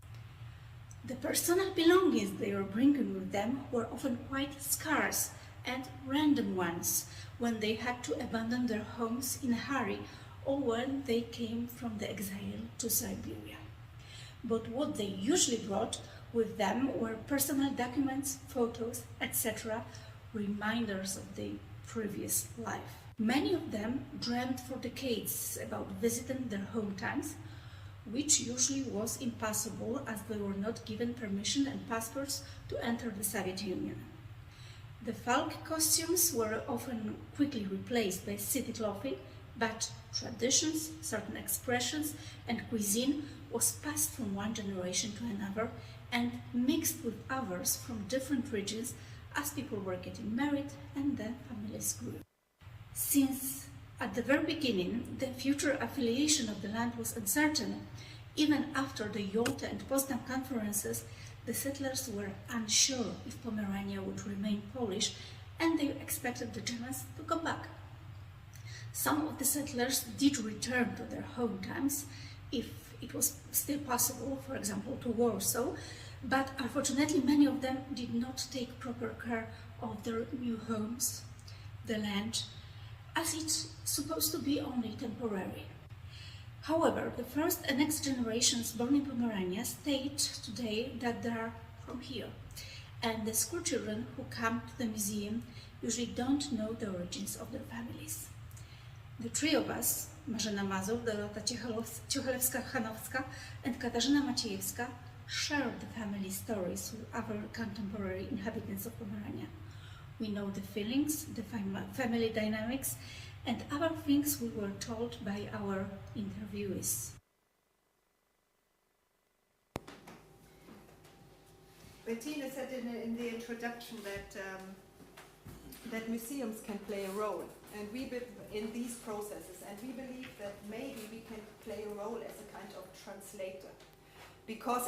The personal belongings they were bringing with them were often quite scarce and random ones when they had to abandon their homes in a hurry or when they came from the exile to Siberia. But what they usually brought with them were personal documents, photos, etc., reminders of their previous life. Many of them dreamed for decades about visiting their hometowns, which usually was impossible as they were not given permission and passports to enter the Soviet Union. The folk costumes were often quickly replaced by city clothing, but traditions, certain expressions, and cuisine was passed from one generation to another and mixed with others from different regions as people were getting married and the families grew. Since at the very beginning the future affiliation of the land was uncertain, even after the Yalta and Poznan conferences, the settlers were unsure if Pomerania would remain Polish, and they expected the Germans to come back. Some of the settlers did return to their hometowns if it was still possible, for example, to Warsaw, but unfortunately many of them did not take proper care of their new homes, the land, as it's supposed to be only temporary. However, the first and next generations born in Pomerania state today that they are from here, and the school children who come to the museum usually don't know the origins of their families. The three of us, Marzena Mazur, Dorota Ciechelewska-Hanowska, and Katarzyna Maciejewska, share the family stories with other contemporary inhabitants of Pomerania. We know the feelings, the family dynamics, and other things we were told by our interviewees. Bettina said in the introduction that museums can play a role, and in these processes, and we believe that maybe we can play a role as a kind of translator,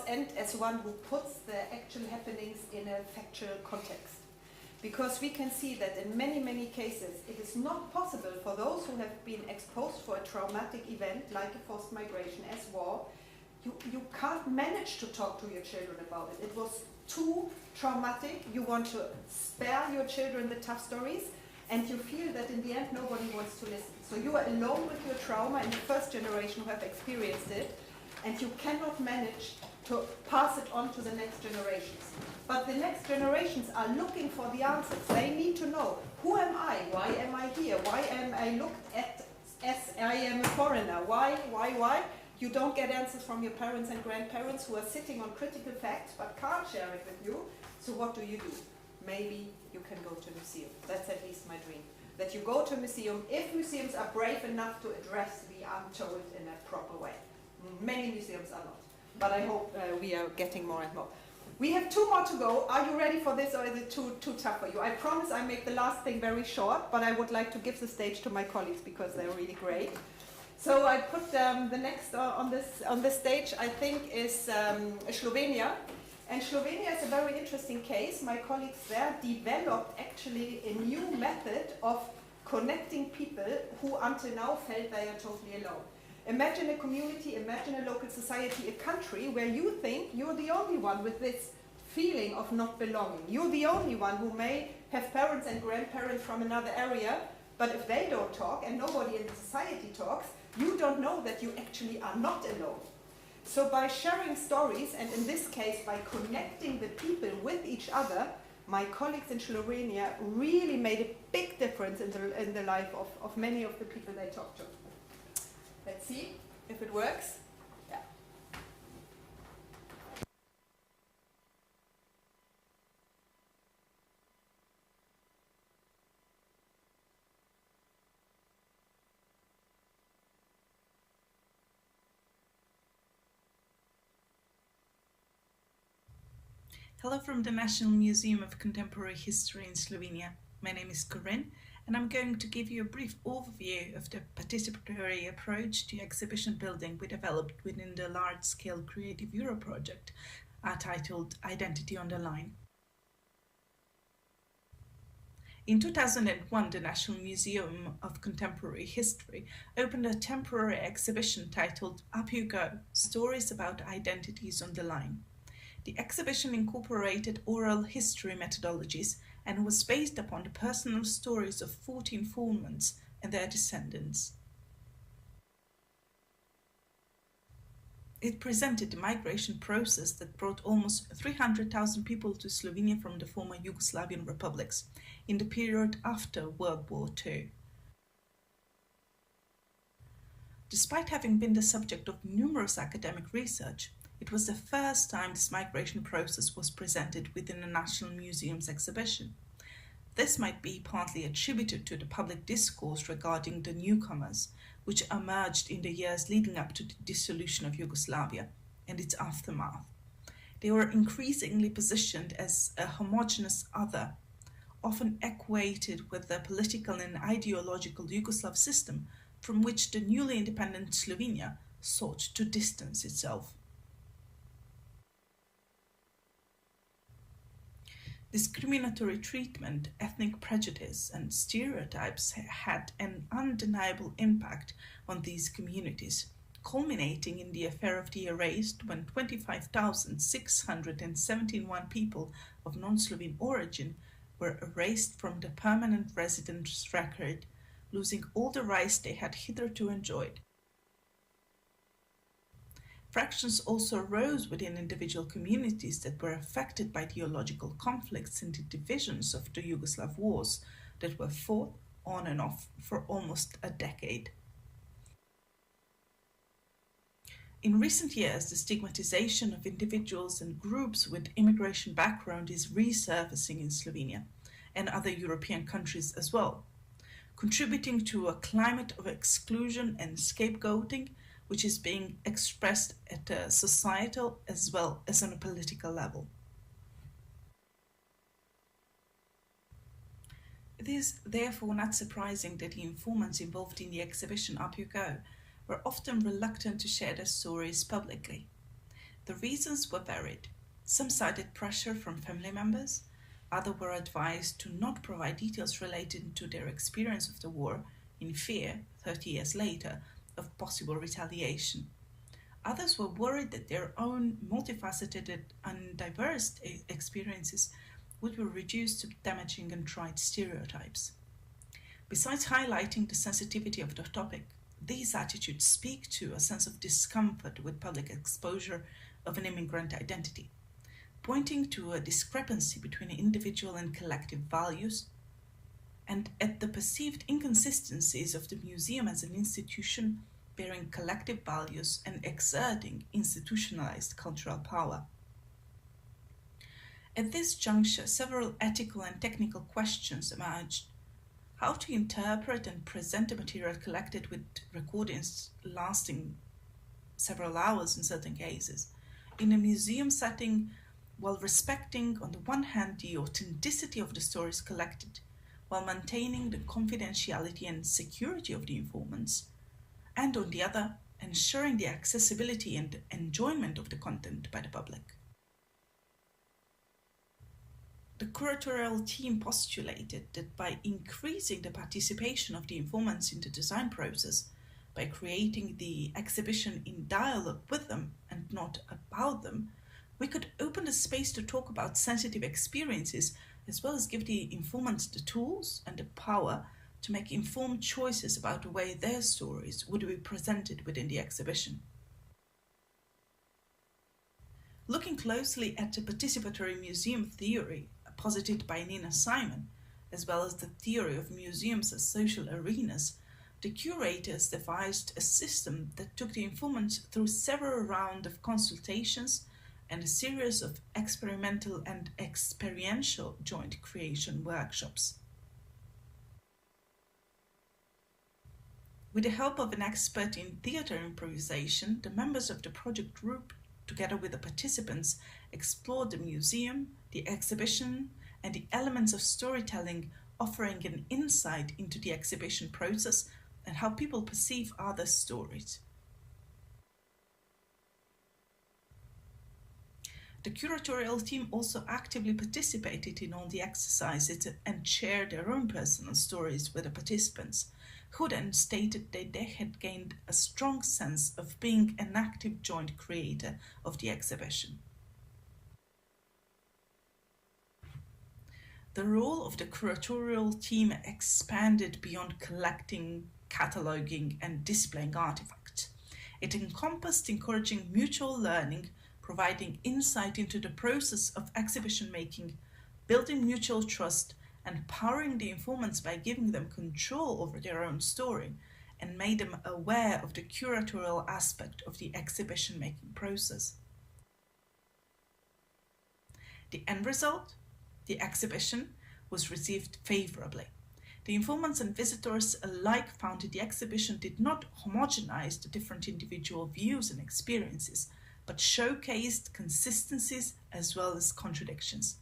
and as one who puts the actual happenings in a factual context. Because we can see that in many, many cases it is not possible for those who have been exposed for a traumatic event like a forced migration as war, you can't manage to talk to your children about it. It was too traumatic, you want to spare your children the tough stories, and you feel that in the end nobody wants to listen. So you are alone with your trauma in the first generation who have experienced it, and you cannot manage to pass it on to the next generations. But the next generations are looking for the answers. They need to know, who am I? Why am I here? Why am I looked at as I am a foreigner? Why? You don't get answers from your parents and grandparents who are sitting on critical facts but can't share it with you. So what do? Maybe you can go to a museum. That's at least my dream. That you go to a museum if museums are brave enough to address the untold in a proper way. Many museums are not. But I hope we are getting more and more. We have 2 more to go. Are you ready for this, or is it too tough for you? I promise I make the last thing very short, but I would like to give the stage to my colleagues because they're really great. So I put the next on this stage, I think, is Slovenia. And Slovenia is a very interesting case. My colleagues there developed actually a new method of connecting people who until now felt they are totally alone. Imagine a community, imagine a local society, a country where you think you're the only one with this feeling of not belonging. You're the only one who may have parents and grandparents from another area, but if they don't talk and nobody in the society talks, you don't know that you actually are not alone. So by sharing stories, and in this case by connecting the people with each other, my colleagues in Slovenia really made a big difference in the life of many of the people they talked to. Let's see if it works. Yeah. Hello from the National Museum of Contemporary History in Slovenia. My name is Corinne, and I'm going to give you a brief overview of the participatory approach to exhibition building we developed within the large-scale Creative Euro project titled Identity on the Line. In 2001, the National Museum of Contemporary History opened a temporary exhibition titled Up You Go, Stories about Identities on the Line. The exhibition incorporated oral history methodologies and was based upon the personal stories of 14 informants and their descendants. It presented the migration process that brought almost 300,000 people to Slovenia from the former Yugoslavian republics in the period after World War II. Despite having been the subject of numerous academic research, it was the first time this migration process was presented within a National Museum's exhibition. This might be partly attributed to the public discourse regarding the newcomers, which emerged in the years leading up to the dissolution of Yugoslavia and its aftermath. They were increasingly positioned as a homogeneous other, often equated with the political and ideological Yugoslav system from which the newly independent Slovenia sought to distance itself. Discriminatory treatment, ethnic prejudice, and stereotypes had an undeniable impact on these communities, culminating in the Affair of the Erased when 25,671 people of non-Slovene origin were erased from the permanent residence record, losing all the rights they had hitherto enjoyed. Fractions also arose within individual communities that were affected by ideological conflicts and the divisions of the Yugoslav wars that were fought on and off for almost a decade. In recent years, the stigmatization of individuals and groups with immigration background is resurfacing in Slovenia and other European countries as well, contributing to a climate of exclusion and scapegoating which is being expressed at a societal as well as on a political level. It is therefore not surprising that the informants involved in the exhibition Up You Go were often reluctant to share their stories publicly. The reasons were varied. Some cited pressure from family members, others were advised to not provide details related to their experience of the war in fear, 30 years later, of possible retaliation. Others were worried that their own multifaceted and diverse experiences would be reduced to damaging and trite stereotypes. Besides highlighting the sensitivity of the topic, these attitudes speak to a sense of discomfort with public exposure of an immigrant identity, pointing to a discrepancy between individual and collective values, and at the perceived inconsistencies of the museum as an institution bearing collective values and exerting institutionalized cultural power. At this juncture, several ethical and technical questions emerged. How to interpret and present the material collected with recordings lasting several hours in certain cases, in a museum setting, while respecting, on the one hand, the authenticity of the stories collected, while maintaining the confidentiality and security of the informants, and on the other, ensuring the accessibility and enjoyment of the content by the public. The curatorial team postulated that by increasing the participation of the informants in the design process, by creating the exhibition in dialogue with them and not about them, we could open the space to talk about sensitive experiences as well as give the informants the tools and the power to make informed choices about the way their stories would be presented within the exhibition. Looking closely at the participatory museum theory posited by Nina Simon, as well as the theory of museums as social arenas, the curators devised a system that took the informants through several rounds of consultations and a series of experimental and experiential joint creation workshops. With the help of an expert in theatre improvisation, the members of the project group, together with the participants, explored the museum, the exhibition, and the elements of storytelling, offering an insight into the exhibition process and how people perceive other stories. The curatorial team also actively participated in all the exercises and shared their own personal stories with the participants, who then stated that they had gained a strong sense of being an active joint creator of the exhibition. the role of the curatorial team expanded beyond collecting, cataloging, and displaying artifacts. It encompassed encouraging mutual learning, providing insight into the process of exhibition making, building mutual trust, and empowering the informants by giving them control over their own story, and made them aware of the curatorial aspect of the exhibition making process. The end result, the exhibition, was received favorably. The informants and visitors alike found that the exhibition did not homogenize the different individual views and experiences, but showcased consistencies as well as contradictions.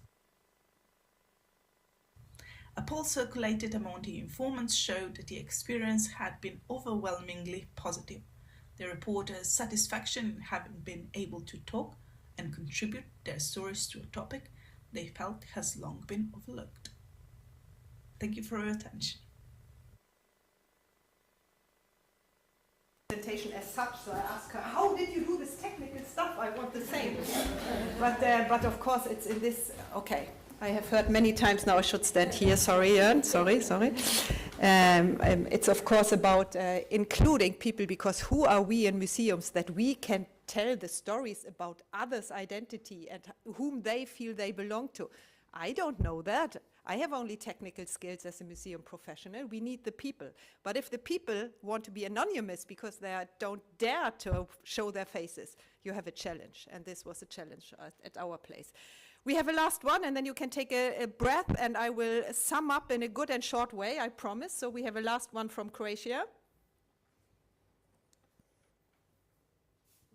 A poll circulated among the informants showed that the experience had been overwhelmingly positive. They reported satisfaction in having been able to talk and contribute their stories to a topic they felt has long been overlooked. Thank you for your attention. Presentation as such, so I asked her, how did you do this technical stuff? I want the same. But of course it's in this, okay. I have heard many times now I should stand here, sorry, Jörn, sorry. It's of course about including people, because who are we in museums that we can tell the stories about others' identity and whom they feel they belong to? I don't know that. I have only technical skills as a museum professional. We need the people. But if the people want to be anonymous because they don't dare to show their faces, you have a challenge. And this was a challenge at our place. We have a last one, and then you can take a breath, and I will sum up in a good and short way, I promise. So we have a last one from Croatia.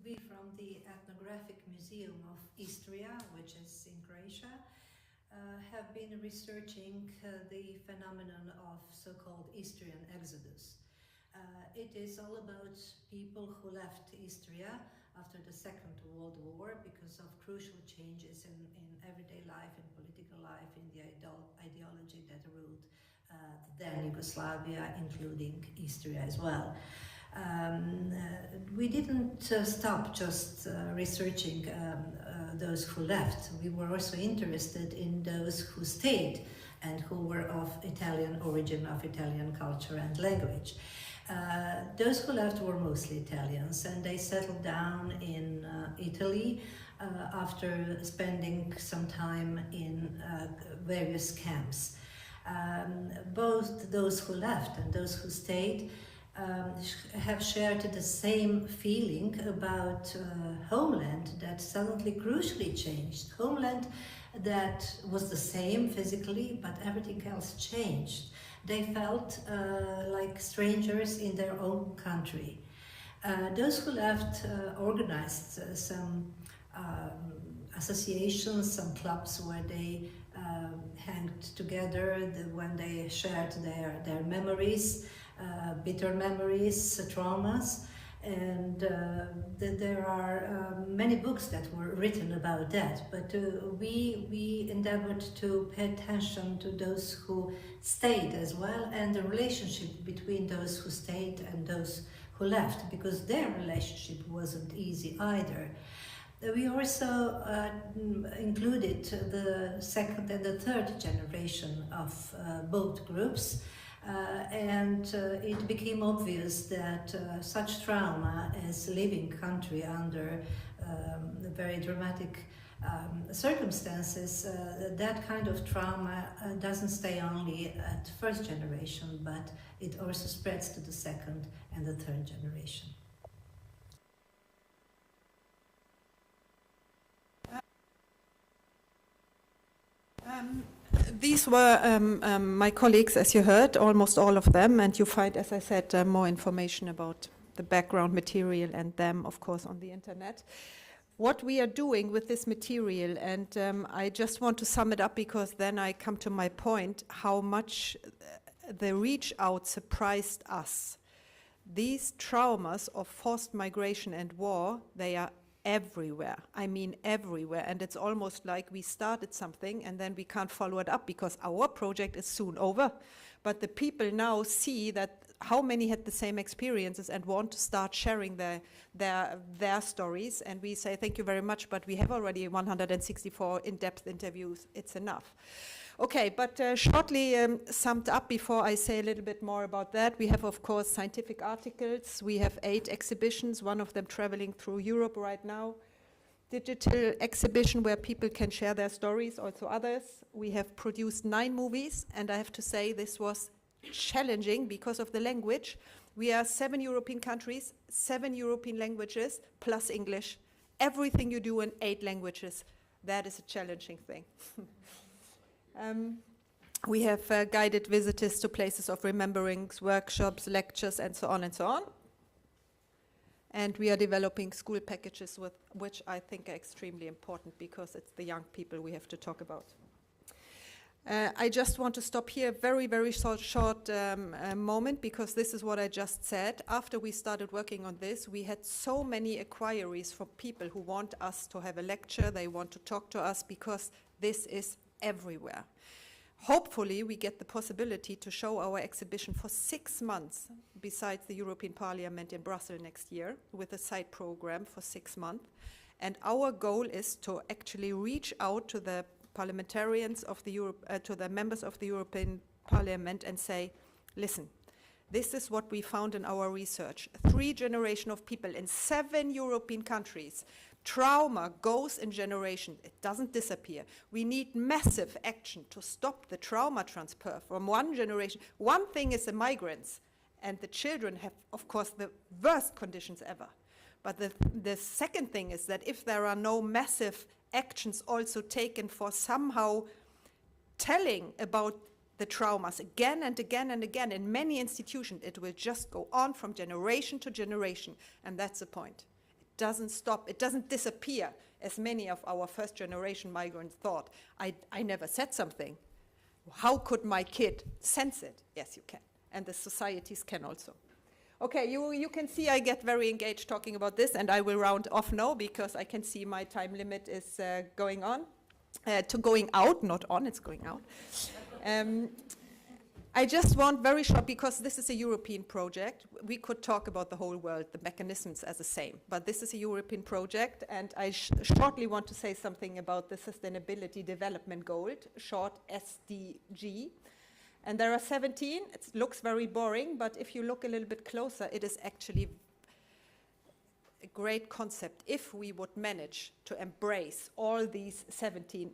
We from the Ethnographic Museum of Istria, which is in Croatia, have been researching the phenomenon of so-called Istrian exodus. It is all about people who left Istria after the Second World War because of crucial changes in everyday life, in political life, in the ideology that ruled then Yugoslavia, including Istria as well. We didn't stop just researching those who left. We were also interested in those who stayed and who were of Italian origin, of Italian culture and language. Those who left were mostly Italians, and they settled down in Italy after spending some time in various camps. Both those who left and those who stayed have shared the same feeling about homeland that suddenly crucially changed. Homeland that was the same physically, but everything else changed. They felt like strangers in their own country. Those who left organized some associations, some clubs where they hanged together when they shared their memories, bitter memories, traumas, and there are many books that were written about that, but we endeavored to pay attention to those who stayed as well, and the relationship between those who stayed and those who left, because their relationship wasn't easy either. We also included the second and the third generation of both groups. And it became obvious that such trauma as living country under very dramatic circumstances, that kind of trauma doesn't stay only at first generation, but it also spreads to the second and the third generation. These were my colleagues, as you heard, almost all of them, and you find, as I said, more information about the background material and them, of course, on the internet. What we are doing with this material, and I just want to sum it up because then I come to my point, how much the reach out surprised us. These traumas of forced migration and war, they are everywhere. I mean everywhere, and it's almost like we started something and then we can't follow it up because our project is soon over, But the people now see that how many had the same experiences and want to start sharing their stories. And we say, thank you very much, but we have already 164 in-depth interviews. It's enough. Okay, but shortly summed up before I say a little bit more about that, we have, of course, scientific articles. We have 8 exhibitions, one of them traveling through Europe right now. Digital exhibition where people can share their stories, also others. We have produced 9 movies, and I have to say this was challenging because of the language. We are 7 European countries, 7 European languages, plus English. Everything you do in 8 languages, that is a challenging thing. We have guided visitors to places of rememberings, workshops, lectures, and so on and so on. And we are developing school packages, which I think are extremely important because it's the young people we have to talk about. I just want to stop here, very, very short moment, because this is what I just said. After we started working on this, we had so many inquiries from people who want us to have a lecture, they want to talk to us, because this is everywhere. Hopefully, we get the possibility to show our exhibition for 6 months, besides the European Parliament in Brussels next year, with a side program for 6 months. And our goal is to actually reach out to the parliamentarians of the to the members of the European Parliament and say, listen, this is what we found in our research. 3 generations of people in 7 European countries. Trauma goes in generation. It doesn't disappear. We need massive action to stop the trauma transfer from one generation. One thing is the migrants, and the children have, of course, the worst conditions ever. But the second thing is that if there are no massive actions also taken for somehow telling about the traumas again and again and again in many institutions, it will just go on from generation to generation, and that's the point. It doesn't stop, it doesn't disappear, as many of our first generation migrants thought. I never said something. How could my kid sense it? Yes, you can, and the societies can also. Okay, you can see I get very engaged talking about this, and I will round off now because I can see my time limit is going on. Going out, not on, it's going out. I just want very short, because this is a European project. We could talk about the whole world, the mechanisms as the same, but this is a European project, and I shortly want to say something about the Sustainability Development Goal, short SDG. And there are 17. It looks very boring, but if you look a little bit closer, it is actually a great concept. If we would manage to embrace all these 17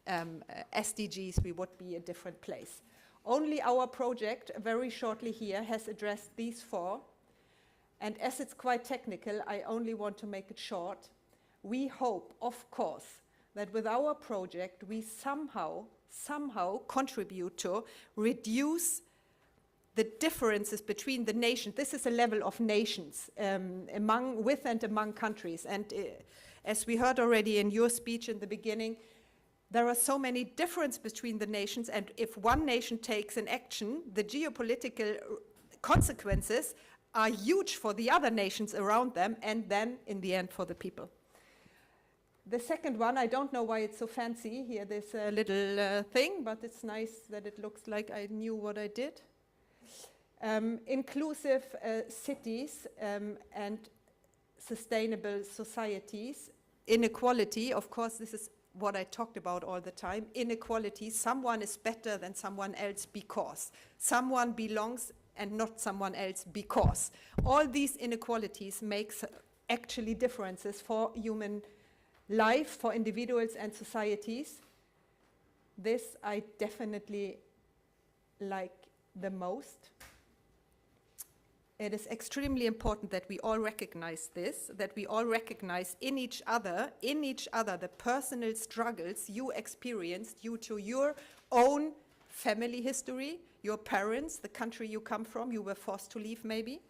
SDGs, we would be a different place. Only our project, very shortly here, has addressed these 4. And as it's quite technical, I only want to make it short. We hope, of course, that with our project, we somehow contribute to reduce the differences between the nations. This is a level of nations with and among countries. And as we heard already in your speech in the beginning, there are so many differences between the nations, and if one nation takes an action, the geopolitical consequences are huge for the other nations around them, and then in the end for the people. The second one, I don't know why it's so fancy. Here there's a little thing, but it's nice that it looks like I knew what I did. Inclusive cities and sustainable societies. Inequality, of course, this is what I talked about all the time. Inequality, someone is better than someone else because. Someone belongs and not someone else because. All these inequalities makes actually differences for human life, for individuals and societies. This I definitely like the most. It is extremely important that we all recognize this, that we all recognize in each other the personal struggles you experienced due to your own family history, your parents, the country you come from, you were forced to leave maybe.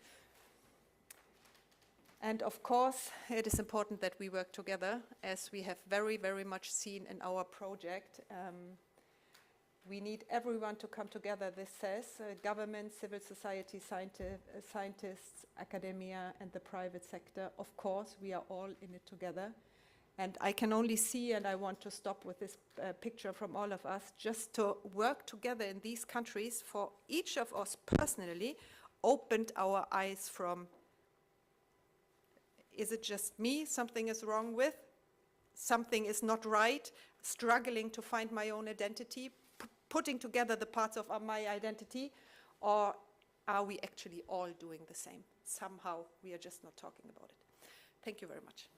And of course, it is important that we work together, as we have very, very much seen in our project. We need everyone to come together, this says, government, civil society, scientists, academia, and the private sector. Of course, we are all in it together. And I can only see, and I want to stop with this picture from all of us, just to work together in these countries, for each of us personally, opened our eyes from, is it just me something is wrong with? Something is not right, struggling to find my own identity, putting together the parts of my identity, or are we actually all doing the same? Somehow we are just not talking about it. Thank you very much.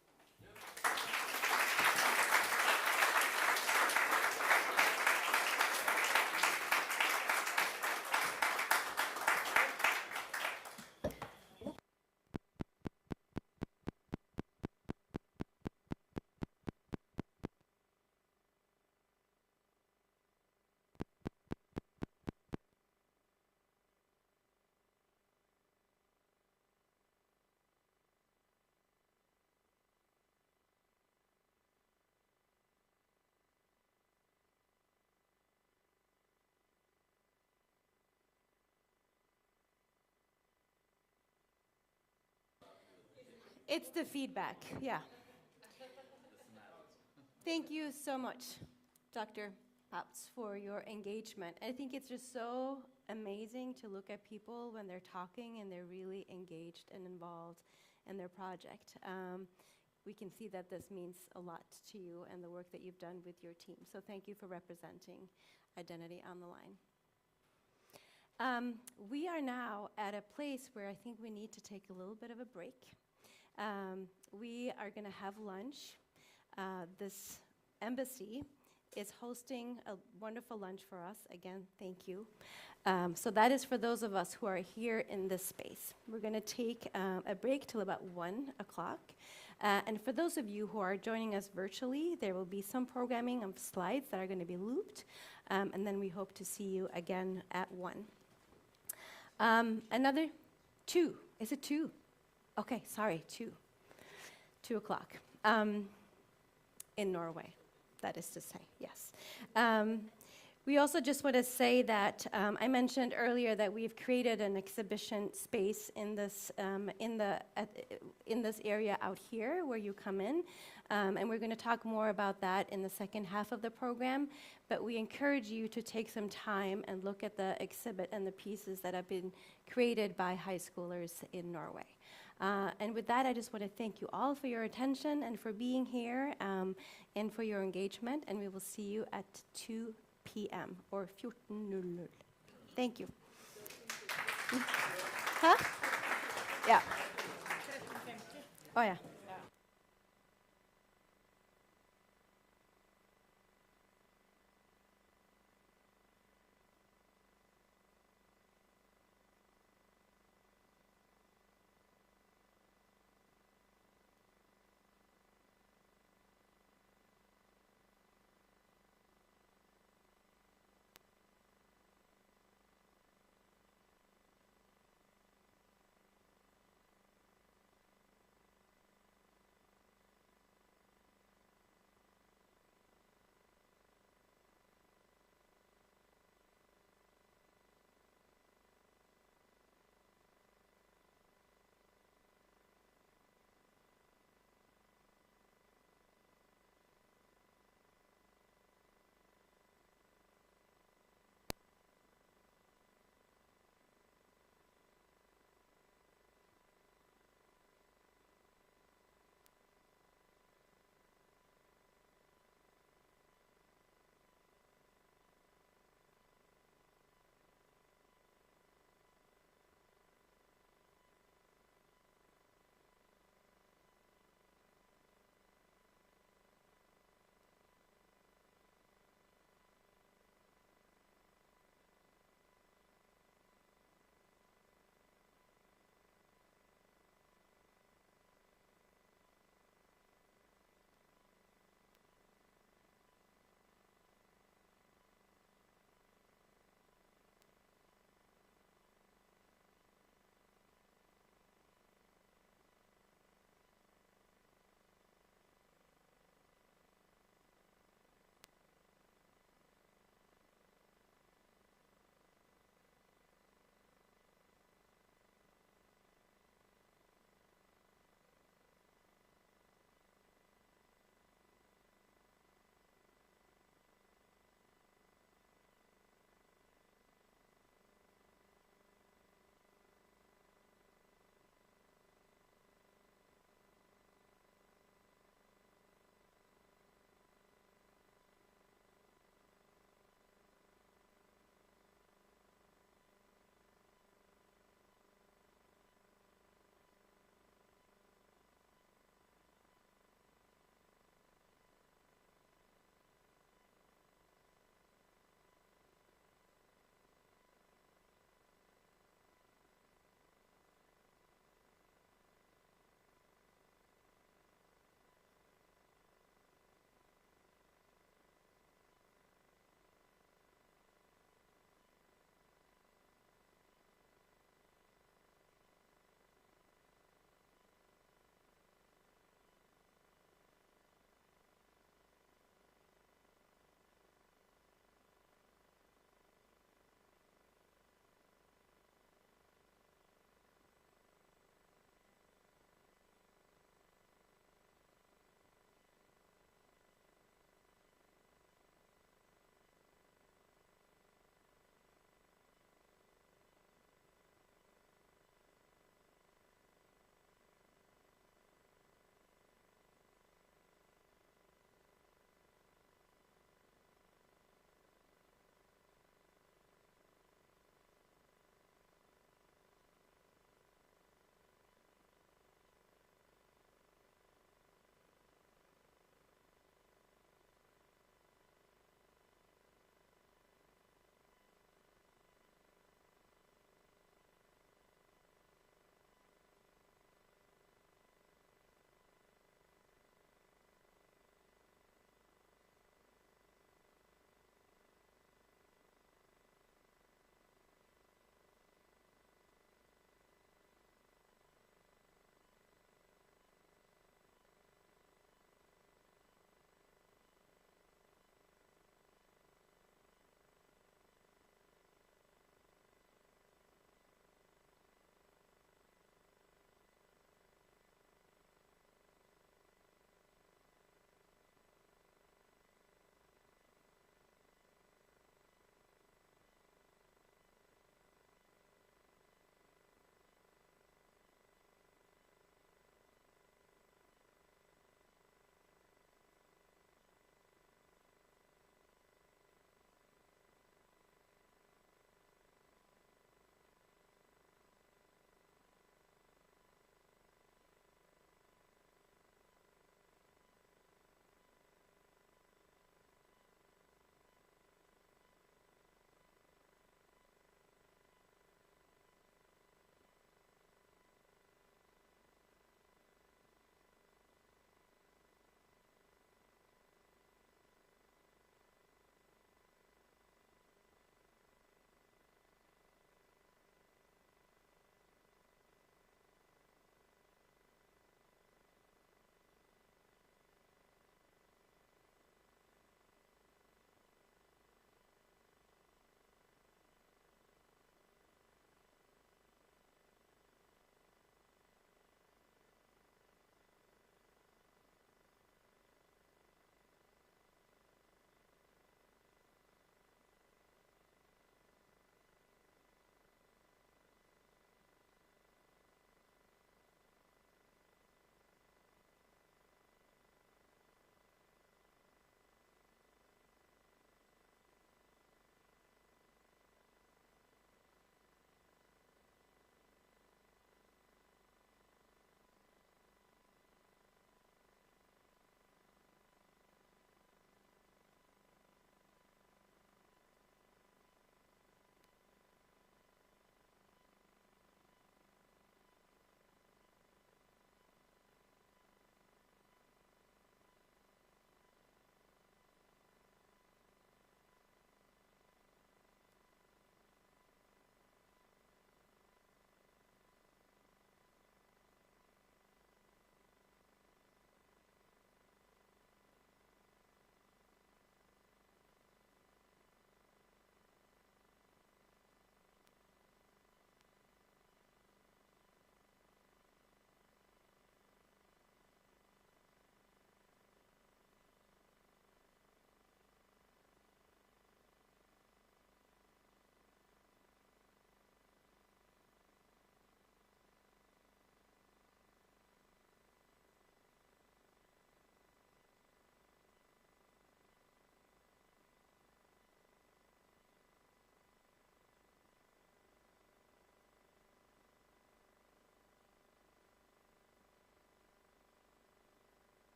It's the feedback, yeah. Thank you so much, Dr. Paps, for your engagement. I think it's just so amazing to look at people when they're talking and they're really engaged and involved in their project. We can see that this means a lot to you and the work that you've done with your team. So thank you for representing Identity on the Line. We are now at a place where I think we need to take a little bit of a break. We are going to have lunch. This embassy is hosting a wonderful lunch for us. Again, thank you. So that is for those of us who are here in this space. We're going to take a break till about 1 o'clock. And for those of you who are joining us virtually, there will be some programming of slides that are going to be looped. And then we hope to see you again at 1. Another 2. Is it 2? Okay, sorry, 2. 2 o'clock. In Norway, that is to say, yes. We also just want to say that I mentioned earlier that we've created an exhibition space in this area out here where you come in, and we're going to talk more about that in the second half of the program. But we encourage you to take some time and look at the exhibit and the pieces that have been created by high schoolers in Norway. And with that, I just want to thank you all for your attention and for being here and for your engagement. And we will see you at 2 p.m. or 14:00. Thank you. Huh? Yeah. Oh, yeah.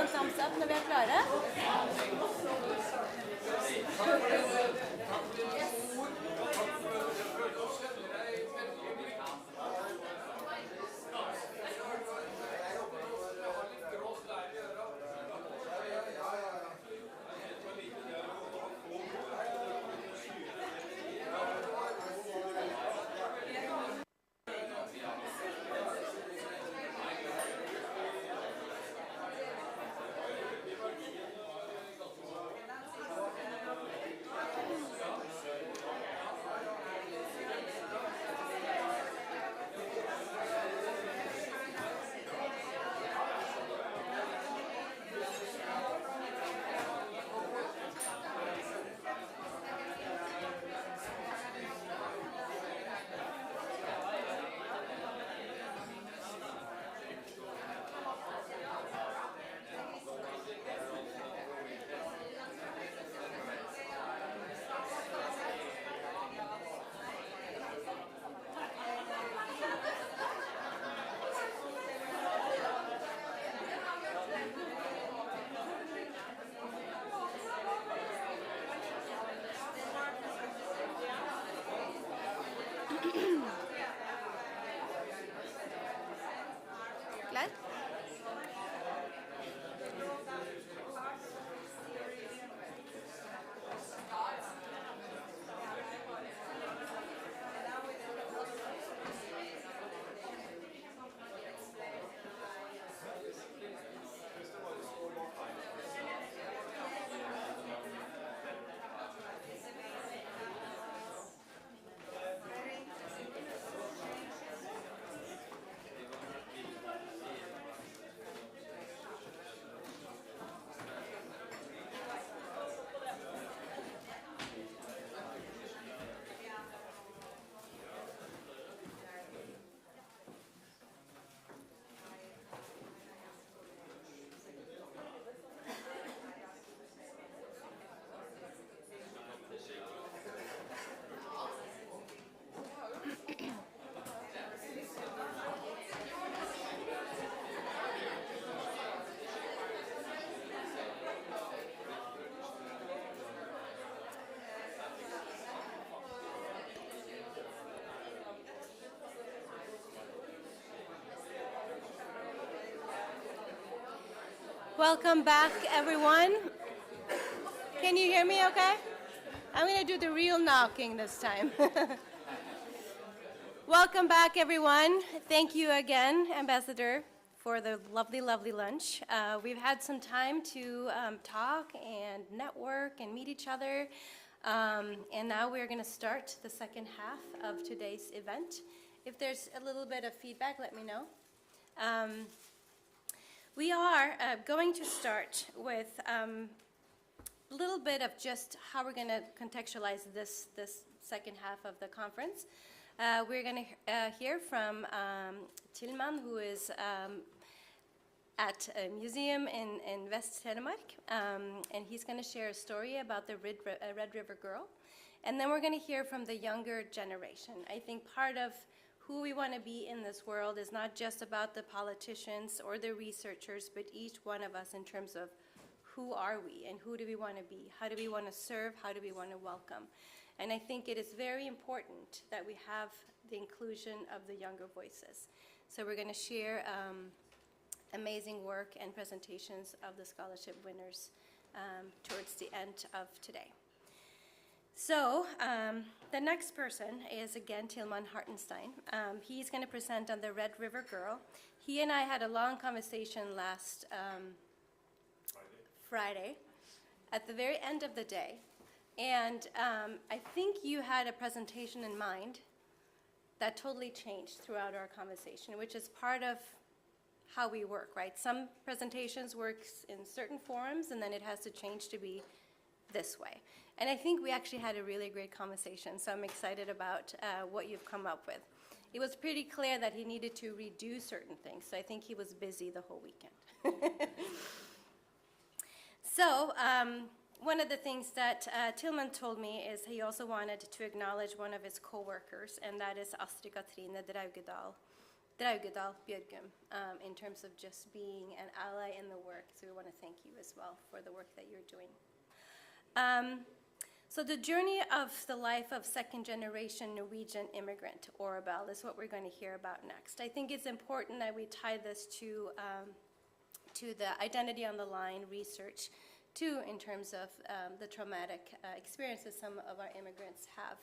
noen thumbs up når vi er klare? Klar? Welcome back, everyone. Can you hear me okay? I'm going to do the real knocking this time. Welcome back, everyone. Thank you again, Ambassador, for the lovely, lovely lunch. We've had some time to talk and network and meet each other. And now we're going to start the second half of today's event. If there's a little bit of feedback, let me know. We are going to start with a little bit of just how we're going to contextualize this second half of the conference. We're going to hear from Tilman, who is at a museum in West Telemark, and he's going to share a story about the Red River Girl. And then we're going to hear from the younger generation. I think part of who we want to be in this world is not just about the politicians or the researchers, but each one of us in terms of who are we and who do we want to be? How do we want to serve? How do we want to welcome? And I think it is very important that we have the inclusion of the younger voices. So we're going to share amazing work and presentations of the scholarship winners towards the end of today. So the next person is again Tilman Hartenstein. He's going to present on the Red River Girl. He and I had a long conversation last Friday at the very end of the day. And I think you had a presentation in mind that totally changed throughout our conversation, which is part of how we work, right? Some presentations work in certain forums, and then it has to change to be this way. And I think we actually had a really great conversation, so I'm excited about what you've come up with. It was pretty clear that he needed to redo certain things, so I think he was busy the whole weekend. So one of the things that Tilman told me is he also wanted to acknowledge one of his co-workers, and that is Astrid Katrine Draugedal. Heyerdahl Bjørgum, in terms of just being an ally in the work. So we want to thank you as well for the work that you're doing. So the journey of the life of second-generation Norwegian immigrant, Orabel, is what we're going to hear about next. I think it's important that we tie this to the identity on the line research, too, in terms of the traumatic experiences some of our immigrants have,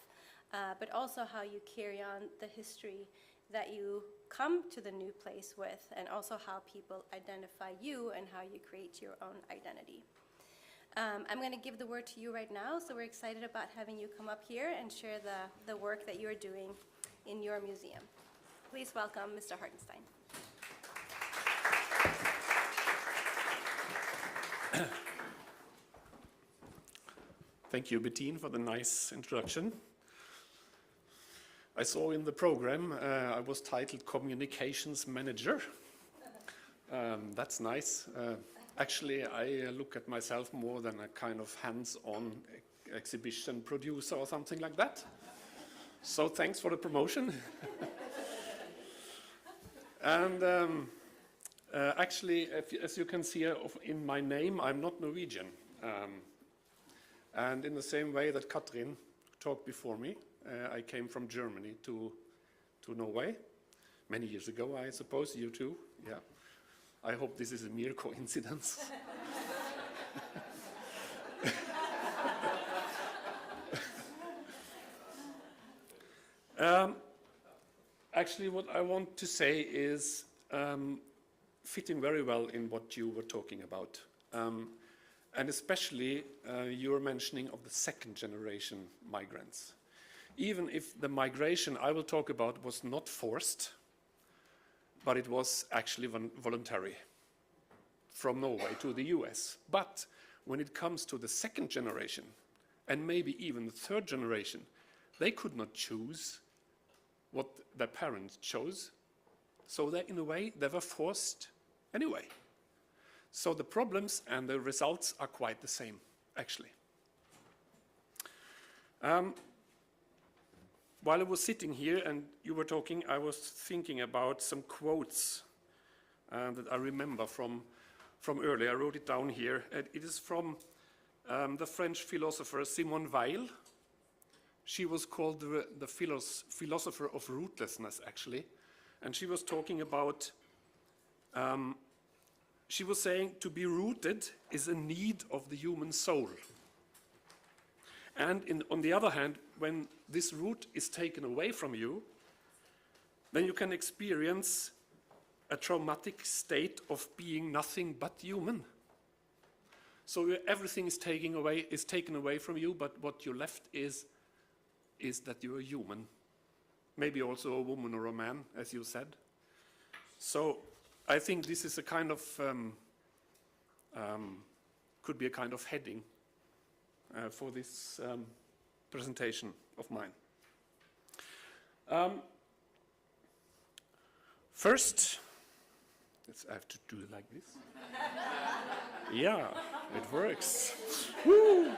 but also how you carry on the history that you come to the new place with, and also how people identify you and how you create your own identity. I'm going to give the word to you right now, so we're excited about having you come up here and share the work that you're doing in your museum. Please welcome Mr. Hartenstein. Thank you, Bettine, for the nice introduction. I saw in the program I was titled Communications Manager. That's nice. Actually, I look at myself more than a kind of hands-on exhibition producer or something like that. So thanks for the promotion. And actually, as you can see in my name, I'm not Norwegian. And in the same way that Katrin talked before me, I came from Germany to Norway many years ago, I suppose. You too? Yeah. I hope this is a mere coincidence. Actually, what I want to say is fitting very well in what you were talking about. And especially your mentioning of the second generation migrants. Even if the migration I will talk about was not forced, but it was actually voluntary from Norway to the US. But when it comes to the second generation, and maybe even the third generation, they could not choose what their parents chose. So that in a way, they were forced anyway. So the problems and the results are quite the same, actually. While I was sitting here and you were talking, I was thinking about some quotes that I remember from earlier. I wrote it down here. It is from the French philosopher Simone Weil. She was called the philosopher of rootlessness, actually. And she was talking about, she was saying to be rooted is a need of the human soul. And on the other hand, when this root is taken away from you, then you can experience a traumatic state of being nothing but human. So everything is taken away from you, but what you're left is that you're a human. Maybe also a woman or a man, as you said. So I think this is a kind of, could be a kind of heading for this presentation of mine. First, I have to do it like this. Yeah, it works. Woo!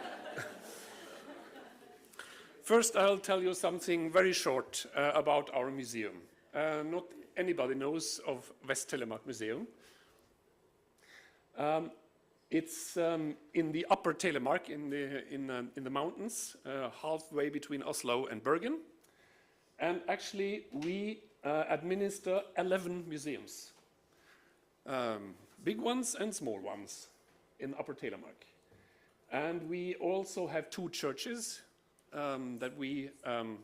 First, I'll tell you something very short about our museum. Not anybody knows of West Telemark Museum. It's in the upper Telemark, in the mountains, halfway between Oslo and Bergen. And actually, we administer 11 museums, big ones and small ones, in upper Telemark. And we also have 2 churches that we have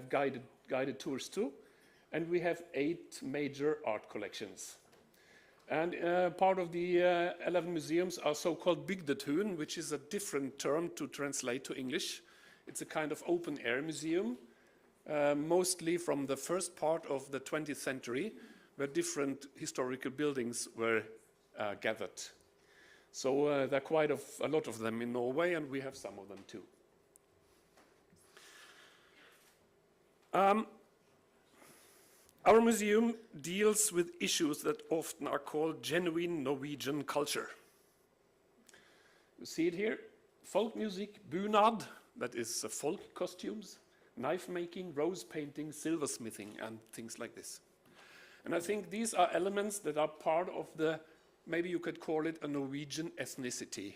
guided tours to. And we have 8 major art collections. And part of the 11 museums are so-called bygdetun, which is a different term to translate to English. It's a kind of open-air museum, mostly from the first part of the 20th century, where different historical buildings were gathered. So there are quite a lot of them in Norway, and we have some of them too. Our museum deals with issues that often are called genuine Norwegian culture. You see it here, folk music, bunad, that is folk costumes, knife making, rose painting, silversmithing, and things like this. And I think these are elements that are part of the, maybe you could call it a Norwegian ethnicity,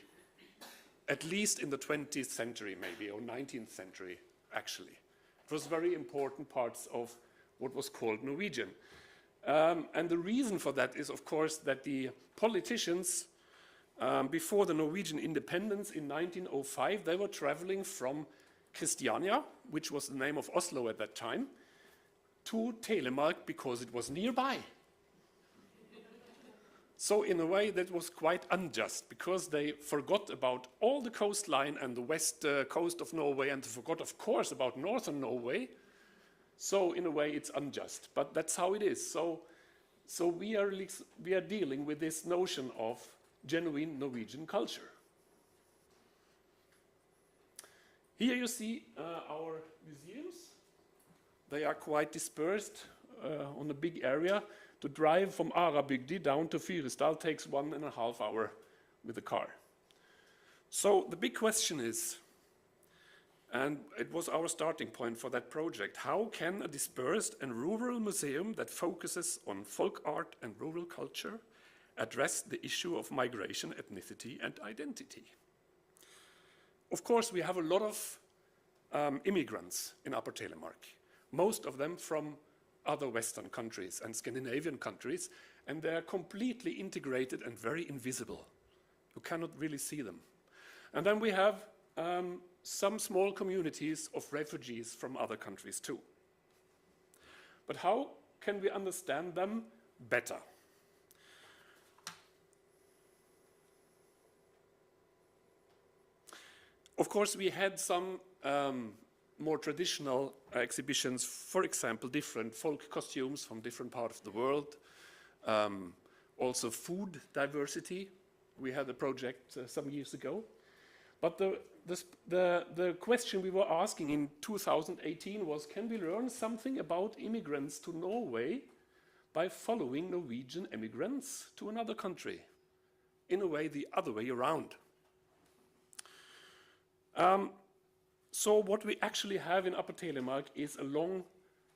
at least in the 20th century maybe, or 19th century actually. It was very important parts of what was called Norwegian. And the reason for that is, of course, that the politicians, before the Norwegian independence in 1905, they were traveling from Christiania, which was the name of Oslo at that time, to Telemark because it was nearby. So in a way that was quite unjust, because they forgot about all the coastline and the west coast of Norway, and they forgot, of course, about northern Norway. So in a way it's unjust, but that's how it is. So we are dealing with this notion of genuine Norwegian culture. Here you see our museums. They are quite dispersed on a big area. To drive from Arabygdi down to Fyresdal takes 1.5 hours with a car. So the big question is, and it was our starting point for that project, how can a dispersed and rural museum that focuses on folk art and rural culture address the issue of migration, ethnicity, and identity? Of course, we have a lot of immigrants in Upper Telemark, most of them from other Western countries and Scandinavian countries, and they are completely integrated and very invisible. You cannot really see them. And then we have some small communities of refugees from other countries too. But how can we understand them better? Of course, we had some more traditional exhibitions, for example, different folk costumes from different parts of the world, also food diversity. We had a project some years ago. But the question we were asking in 2018 was, can we learn something about immigrants to Norway by following Norwegian immigrants to another country? In a way, the other way around. So what we actually have in Upper Telemark is a long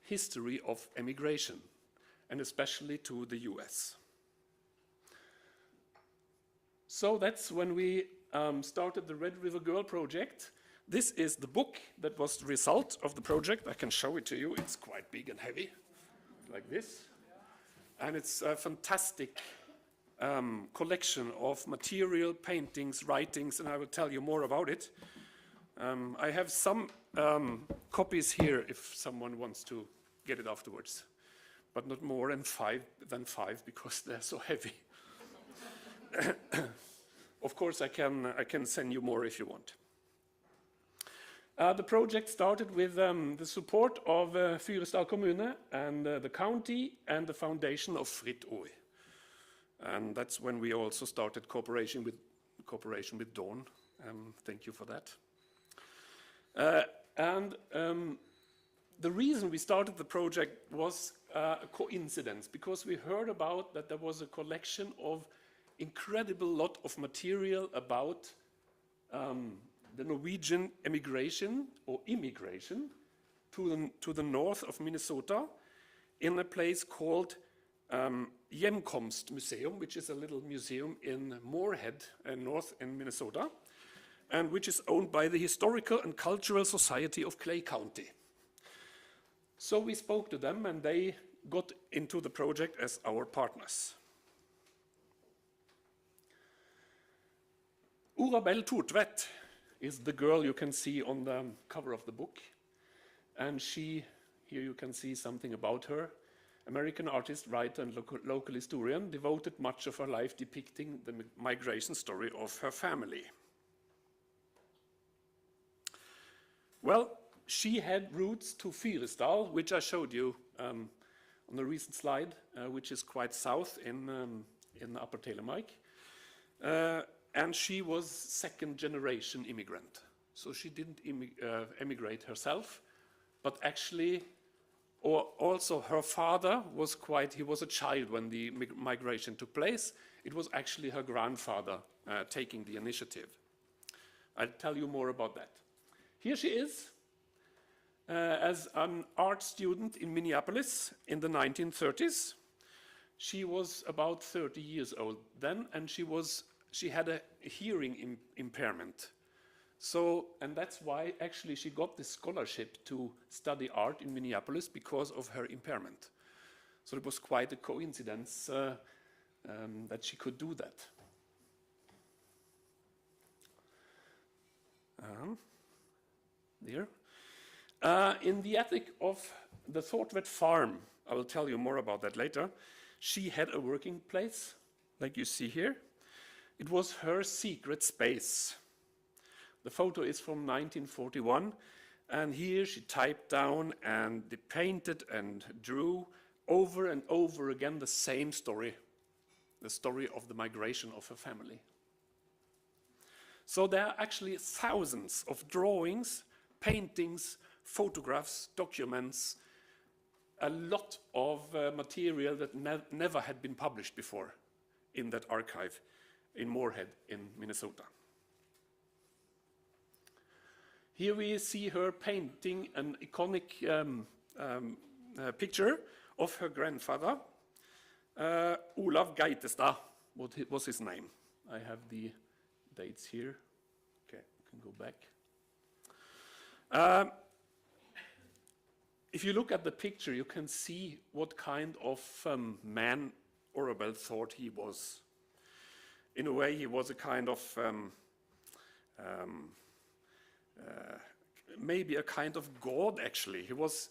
history of emigration, and especially to the US. So that's when we started the Red River Girl project. This is the book that was the result of the project. I can show it to you. It's quite big and heavy, like this. And it's a fantastic collection of material, paintings, writings, and I will tell you more about it. I have some copies here if someone wants to get it afterwards, but not more than five because they're so heavy. Of course, I can send you more if you want. The project started with the support of Fyresdal kommune and the county and the foundation of Fritt Ord. And that's when we also started cooperation with Dawn. Thank you for that. The reason we started the project was a coincidence, because we heard about that there was a collection of incredible lot of material about the Norwegian emigration or immigration to the north of Minnesota in a place called Hjemkomst Museum, which is a little museum in Moorhead, north in Minnesota, and which is owned by the Historical and Cultural Society of Clay County. So we spoke to them and they got into the project as our partners. Urabel Tortvedt is the girl you can see on the cover of the book. And she, here you can see something about her. American artist, writer, and local historian, devoted much of her life depicting the migration story of her family. Well, she had roots to Fyresdal, which I showed you on the recent slide, which is quite south in Upper Telemark. And she was second-generation immigrant. So she didn't emigrate herself, but actually, or also her father was he was a child when the migration took place. It was actually her grandfather taking the initiative. I'll tell you more about that. Here she is. as an art student in Minneapolis in the 1930s. She was about 30 years old then, and she had a hearing impairment. So, and that's why actually she got this scholarship to study art in Minneapolis, because of her impairment. So it was quite a coincidence that she could do that. There. In the attic of the Thortvedt farm, I will tell you more about that later, she had a working place, like you see here. It was her secret space. The photo is from 1941, and here she typed down and painted and drew over and over again the same story, the story of the migration of her family. So there are actually thousands of drawings, paintings, photographs, documents, a lot of material that never had been published before in that archive in Moorhead in Minnesota. Here we see her painting an iconic picture of her grandfather, Olav Geitestad, what was his name. I have the dates here. Okay, you can go back. If you look at the picture, you can see what kind of man Orabel thought he was. In a way, he was a kind of, maybe a kind of god, actually. He was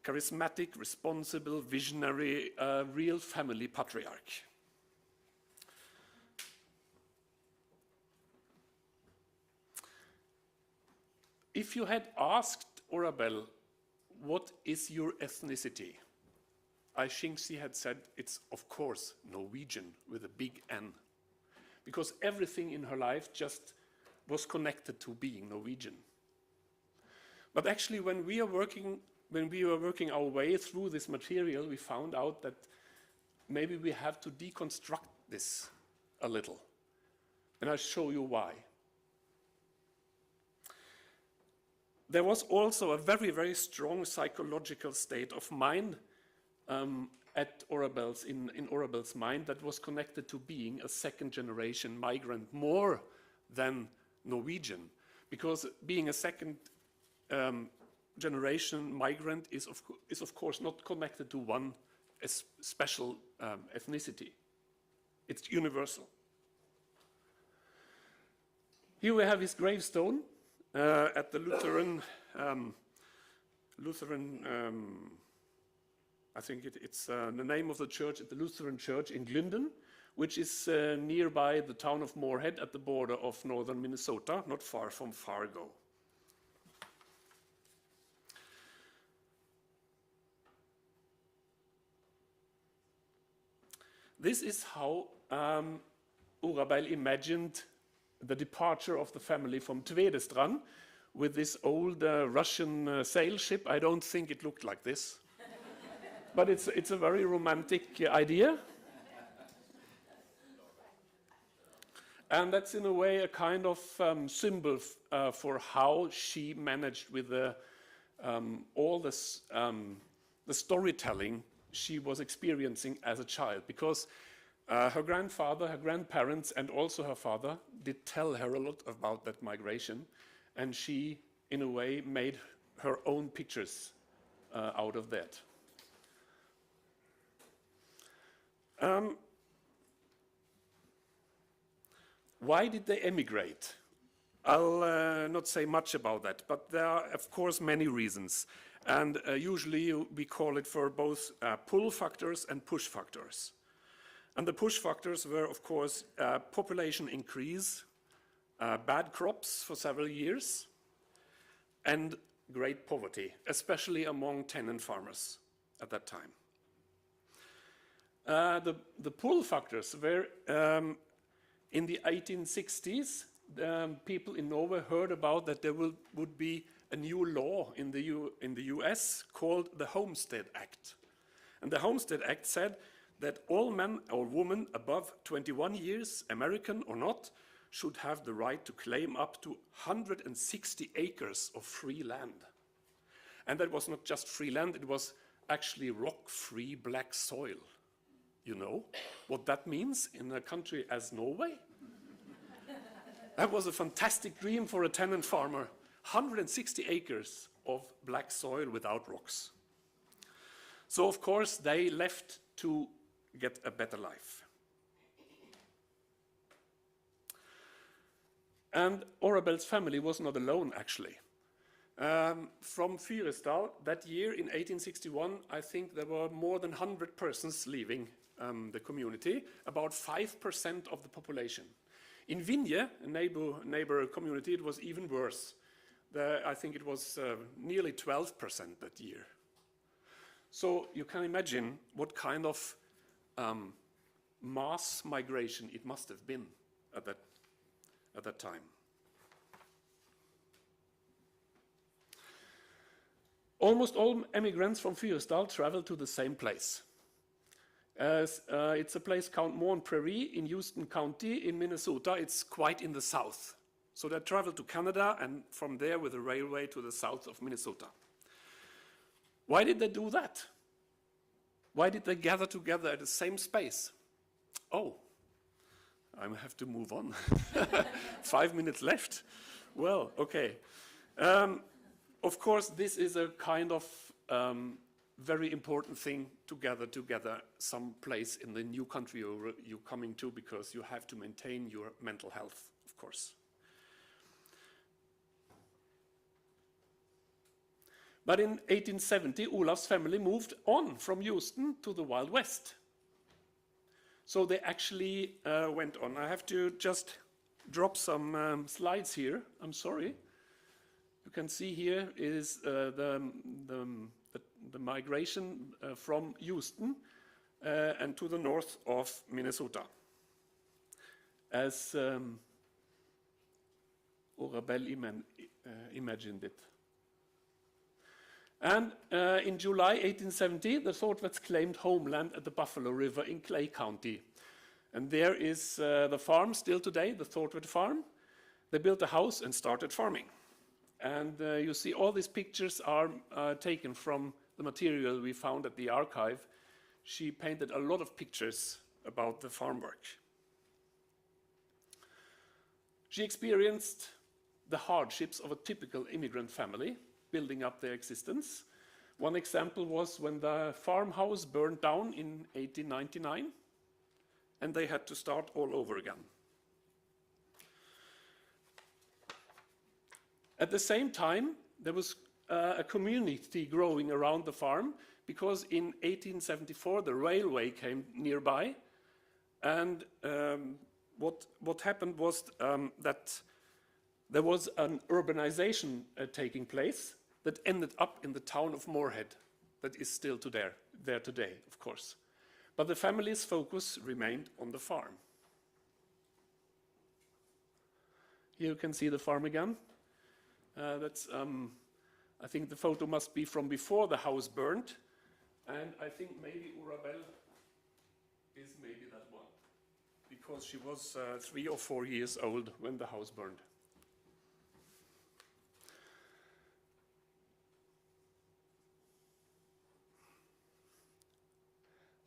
charismatic, responsible, visionary, real family patriarch. If you had asked Orabel, what is your ethnicity? I think she had said it's, of course, Norwegian with a big N. Because everything in her life just was connected to being Norwegian. But actually, when we were working our way through this material, we found out that maybe we have to deconstruct this a little. And I'll show you why. There was also a very, very strong psychological state of mind at Orabel's, in Orabel's mind, that was connected to being a second-generation migrant more than Norwegian. Because being a second-generation migrant is of course not connected to one special ethnicity. It's universal. Here we have his gravestone. At the Lutheran, I think it's the name of the church, at the Lutheran church in Glyndon, which is nearby the town of Moorhead at the border of northern Minnesota, not far from Fargo. This is how Orabel imagined the departure of the family from Tvedestrand with this old Russian sail ship. I don't think it looked like this, but it's a very romantic idea. And that's in a way a kind of symbol for how she managed with all this, the storytelling she was experiencing as a child, because her grandfather, her grandparents, and also her father did tell her a lot about that migration, and she, in a way, made her own pictures out of that. Why did they emigrate? I'll not say much about that, but there are, of course, many reasons. And usually we call it for both pull factors and push factors. And the push factors were, of course, population increase, bad crops for several years, and great poverty, especially among tenant farmers at that time. The pull factors were, in the 1860s, people in Norway heard about that there would be a new law in the US called the Homestead Act. And the Homestead Act said that all men or women above 21 years, American or not, should have the right to claim up to 160 acres of free land. And that was not just free land, it was actually rock-free black soil. You know what that means in a country as Norway? That was a fantastic dream for a tenant farmer. 160 acres of black soil without rocks. So of course they left to get a better life. And Orabel's family was not alone, actually. From Heyerdahl, that year in 1861, I think there were more than 100 persons leaving the community, about 5% of the population. In Vinje, a neighbor community, it was even worse. I think it was nearly 12% that year. So you can imagine what kind of mass migration it must have been at that time. Almost all emigrants from Heyerdahl traveled to the same place. It's a place called Mon Prairie in Houston County in Minnesota. It's quite in the south. So they traveled to Canada and from there with a railway to the south of Minnesota. Why did they do that? Why did they gather together at the same space? Oh, I have to move on. 5 minutes left. Well, okay. Of course, this is a kind of very important thing to gather together some place in the new country you're coming to, because you have to maintain your mental health, of course. But in 1870, Olaf's family moved on from Houston to the Wild West. So they actually went on. I have to just drop some slides here. I'm sorry. You can see here is the migration from Houston and to the north of Minnesota, as Orabel imagined it. And in July 1870, the Thortwets claimed homeland at the Buffalo River in Clay County. And there is the farm still today, the Thortwet farm. They built a house and started farming. And you see all these pictures are taken from the material we found at the archive. She painted a lot of pictures about the farm work. She experienced the hardships of a typical immigrant family, building up their existence. One example was when the farmhouse burned down in 1899, and they had to start all over again. At the same time, there was a community growing around the farm, because in 1874 the railway came nearby, and what happened was that there was an urbanization taking place that ended up in the town of Moorhead, that is still there today, of course. But the family's focus remained on the farm. Here you can see the farm again. I think the photo must be from before the house burned, and I think maybe Orabel is maybe that one, because she was 3 or 4 years old when the house burned.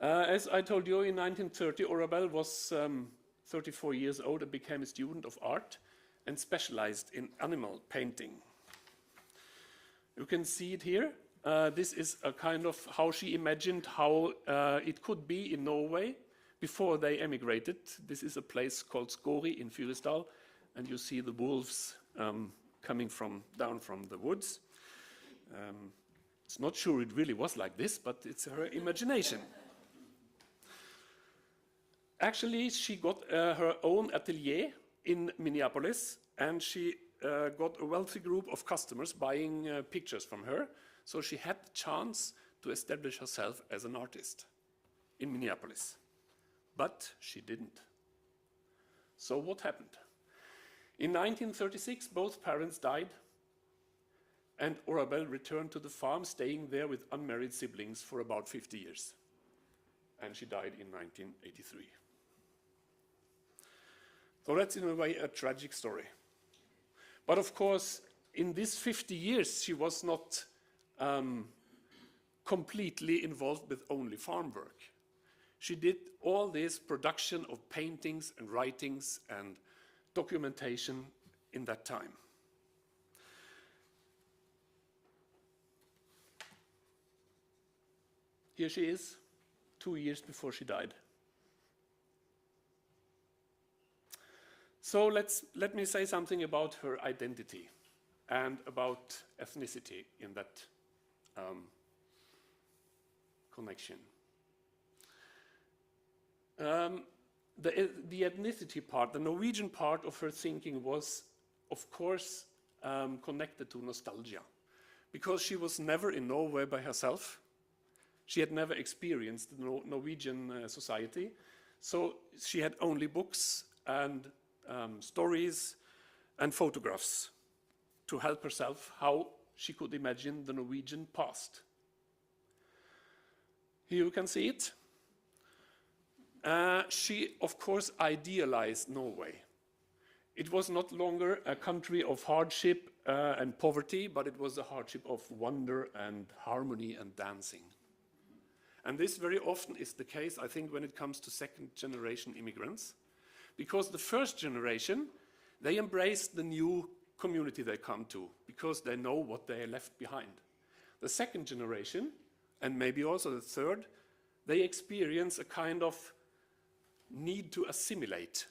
As I told you, in 1930, Orabel was 34 years old and became a student of art and specialized in animal painting. You can see it here. This is a kind of how she imagined how it could be in Norway before they emigrated. This is a place called Skåri in Heyerdahl, and you see the wolves coming down from the woods. It's not sure it really was like this, but it's her imagination. Actually, she got her own atelier in Minneapolis, and she got a wealthy group of customers buying pictures from her, so she had the chance to establish herself as an artist in Minneapolis. But she didn't. So what happened? In 1936, both parents died, and Orabel returned to the farm, staying there with unmarried siblings for about 50 years. And she died in 1983. So that's in a way a tragic story. But of course, in these 50 years, she was not completely involved with only farm work. She did all this production of paintings and writings and documentation in that time. Here she is, 2 years before she died. So let me say something about her identity and about ethnicity in that connection. The ethnicity part, the Norwegian part of her thinking was, of course, connected to nostalgia, because she was never in Norway by herself. She had never experienced the Norwegian society, so she had only books and stories and photographs to help herself how she could imagine the Norwegian past. Here you can see it. She, of course, idealized Norway. It was not longer a country of hardship and poverty, but it was a hardship of wonder and harmony and dancing. And this very often is the case, I think, when it comes to second-generation immigrants, because the first generation, they embrace the new community they come to, because they know what they left behind. The second generation, and maybe also the third, they experience a kind of need to assimilate.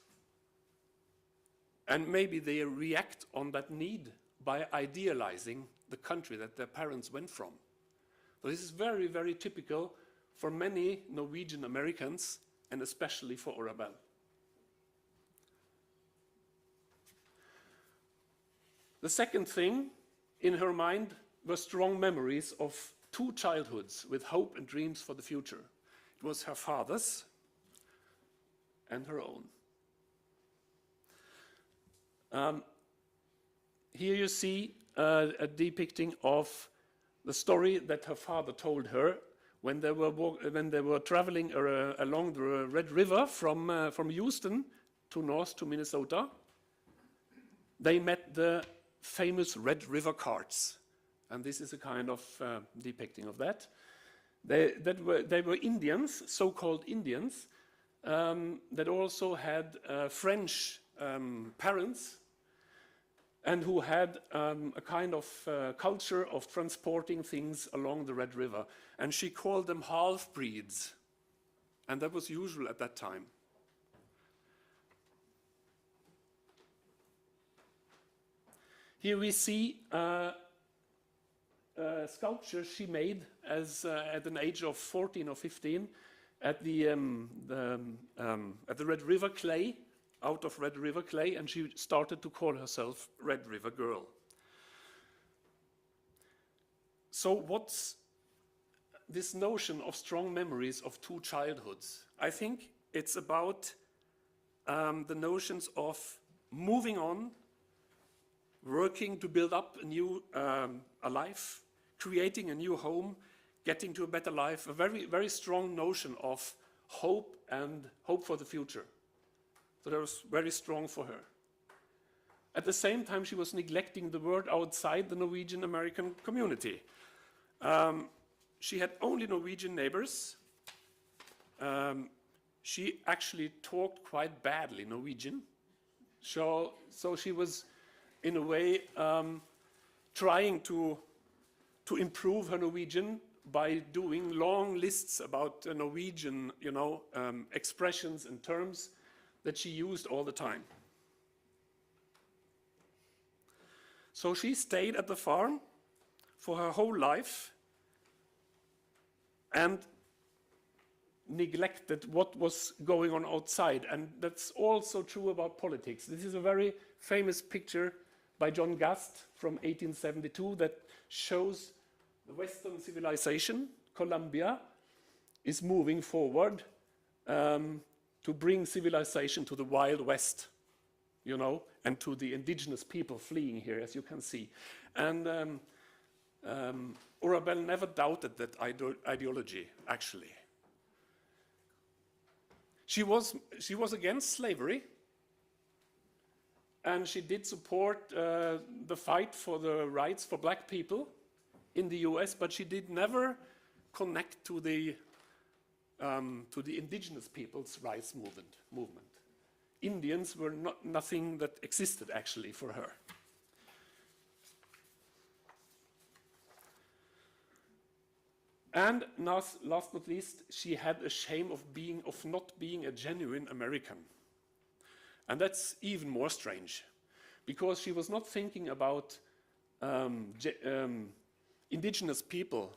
And maybe they react on that need by idealizing the country that their parents went from. So this is very, very typical for many Norwegian Americans, and especially for Orabel. The second thing in her mind were strong memories of two childhoods with hope and dreams for the future. It was her father's and her own. Here you see a depicting of the story that her father told her when they were traveling along the Red River from Houston to north to Minnesota. They met the famous Red River carts, and this is a kind of depicting of that. They were Indians, so-called Indians, that also had French parents and who had a kind of culture of transporting things along the Red River. And she called them half-breeds, and that was usual at that time. Here we see a sculpture she made at an age of 14 or 15 at the Red River clay, out of Red River clay, and she started to call herself Red River Girl. So what's this notion of strong memories of two childhoods? I think it's about the notions of moving on, working to build up a life, creating a new home, getting to a better life, a very, very strong notion of hope and hope for the future. So that was very strong for her. At the same time, she was neglecting the world outside the Norwegian American community. She had only Norwegian neighbors. She actually talked quite badly Norwegian. So she was, in a way, trying to improve her Norwegian by doing long lists about Norwegian, expressions and terms that she used all the time. So she stayed at the farm for her whole life and neglected what was going on outside. And that's also true about politics. This is a very famous picture by John Gast from 1872 that shows the Western civilization, Colombia, is moving forward to bring civilization to the Wild West, and to the indigenous people fleeing here, as you can see. And Orabel never doubted that ideology, actually. She was against slavery, and she did support the fight for the rights for black people in the US, but she did never connect to the indigenous people's rights movement. Indians were nothing that existed actually for her. And last not least, she had a shame of not being a genuine American. And that's even more strange, because she was not thinking about indigenous people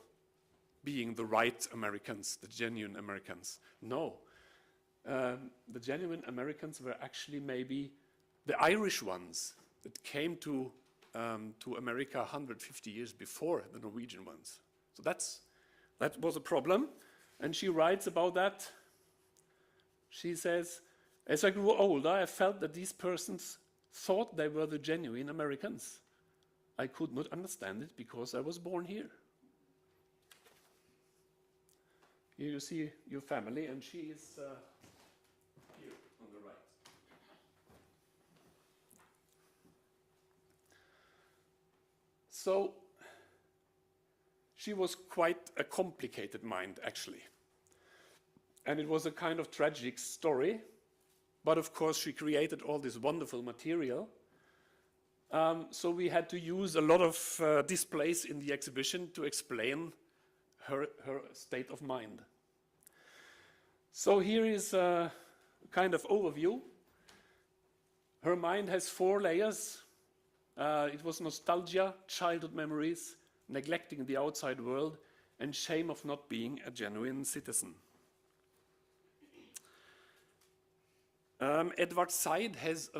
being the right Americans, the genuine Americans. No, the genuine Americans were actually maybe the Irish ones that came to America 150 years before the Norwegian ones. So that was a problem, and she writes about that. She says, as I grew older, I felt that these persons thought they were the genuine Americans. I could not understand it because I was born here. Here you see your family, and she is here on the right. So she was quite a complicated mind, actually. And it was a kind of tragic story, but of course she created all this wonderful material. So we had to use a lot of displays in the exhibition to explain her state of mind. So here is a kind of overview. Her mind has 4 layers. It was nostalgia, childhood memories, neglecting the outside world, and shame of not being a genuine citizen. Edward Said has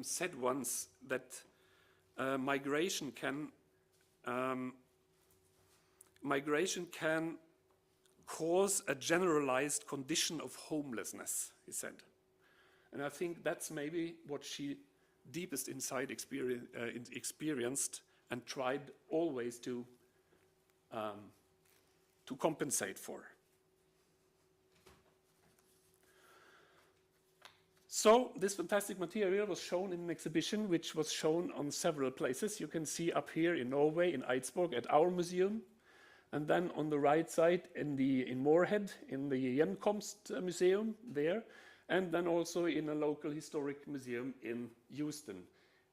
said once that migration can cause a generalized condition of homelessness, he said. And I think that's maybe what she deepest inside experienced and tried always to compensate for. So this fantastic material was shown in an exhibition which was shown on several places. You can see up here in Norway, in Eidsborg, at our museum, and then on the right side in Moorhead, in the Gjenkomst Museum there, and then also in a local historic museum in Houston,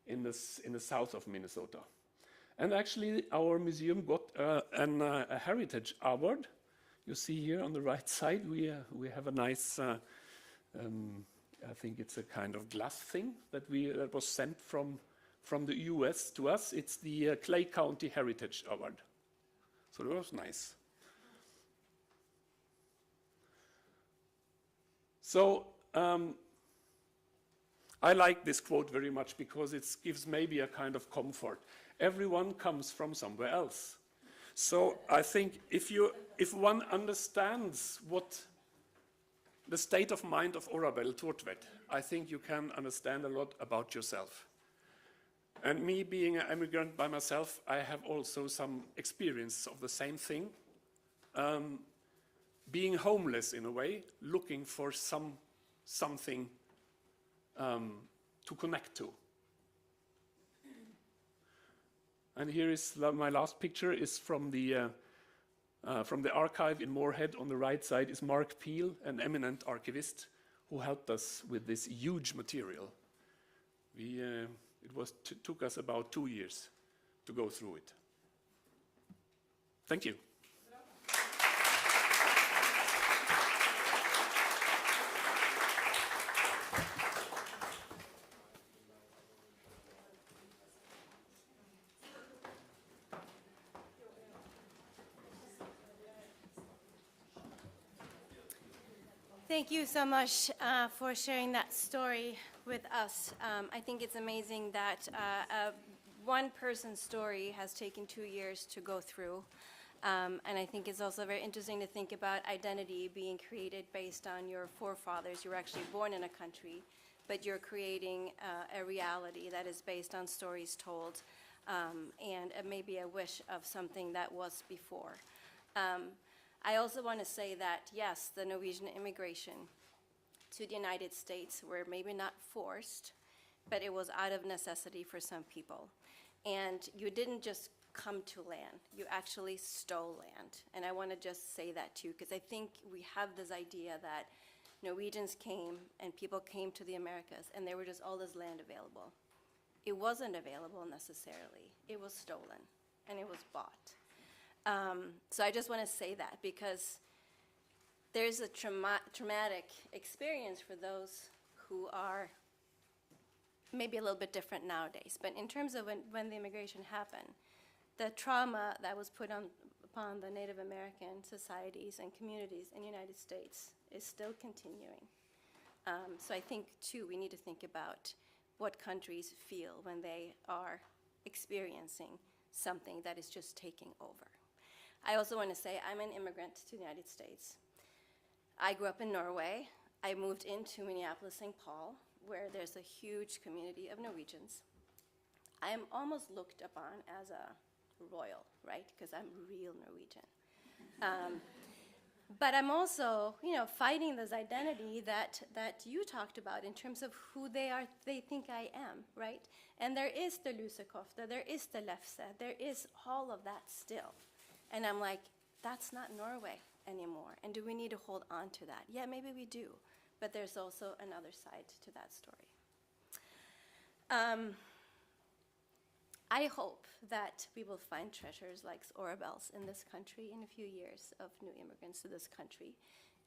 in the south of Minnesota. And actually, our museum got a Heritage Award. You see here on the right side, we have a nice, I think it's a kind of glass thing that was sent from the US to us. It's the Clay County Heritage Award. So it was nice. So I like this quote very much because it gives maybe a kind of comfort. Everyone comes from somewhere else. So I think if one understands what the state of mind of Orabel Thortvedt, I think you can understand a lot about yourself. And me being an immigrant by myself, I have also some experience of the same thing. Being homeless in a way, looking for something to connect to. And here is my last picture is from the archive in Moorhead. On the right side is Mark Peel, an eminent archivist who helped us with this huge material. It took us about 2 years to go through it. Thank you. Thank you so much for sharing that story with us. I think it's amazing that one person's story has taken 2 years to go through. And I think it's also very interesting to think about identity being created based on your forefathers. You were actually born in a country, but you're creating a reality that is based on stories told and maybe a wish of something that was before. I also want to say that, yes, the Norwegian immigration to the United States were maybe not forced, but it was out of necessity for some people. And you didn't just come to land. You actually stole land. And I want to just say that too, because I think we have this idea that Norwegians came and people came to the Americas and there were just all this land available. It wasn't available necessarily. It was stolen and it was bought. So I just want to say that because there's a traumatic experience for those who are maybe a little bit different nowadays. But in terms of when the immigration happened, the trauma that was put upon the Native American societies and communities in the United States is still continuing. So I think, too, we need to think about what countries feel when they are experiencing something that is just taking over. I also want to say I'm an immigrant to the United States. I grew up in Norway. I moved into Minneapolis, St. Paul, where there's a huge community of Norwegians. I am almost looked upon as a royal, right? Because I'm real Norwegian. But I'm also, fighting this identity that you talked about in terms of who they think I am, right? And there is the lusekofte, there is the lefse, there is all of that still. And I'm like, that's not Norway anymore. And do we need to hold on to that? Yeah, maybe we do. But there's also another side to that story. I hope that we will find treasures like Orabells in this country in a few years of new immigrants to this country,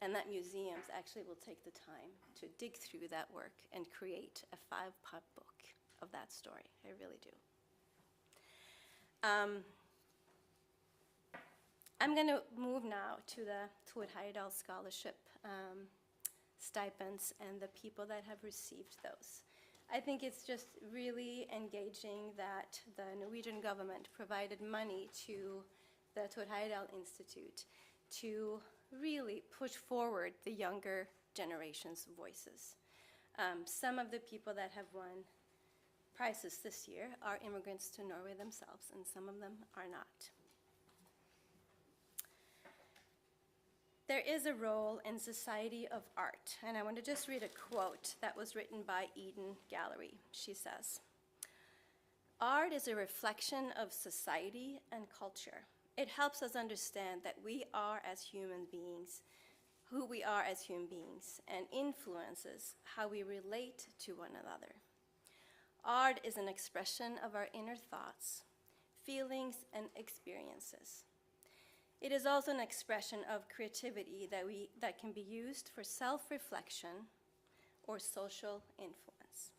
and that museums actually will take the time to dig through that work and create a 5-part book of that story. I really do. I'm going to move now to the Thor Heyerdahl Scholarship stipends and the people that have received those. I think it's just really engaging that the Norwegian government provided money to the Thor Heyerdahl Institute to really push forward the younger generation's voices. Some of the people that have won prizes this year are immigrants to Norway themselves, and some of them are not. There is a role in society of art, and I want to just read a quote that was written by Eden Gallery. She says, "Art is a reflection of society and culture. It helps us understand that we are as human beings, who we are as human beings, and influences how we relate to one another. Art is an expression of our inner thoughts, feelings, and experiences. It is also an expression of creativity that can be used for self-reflection or social influence."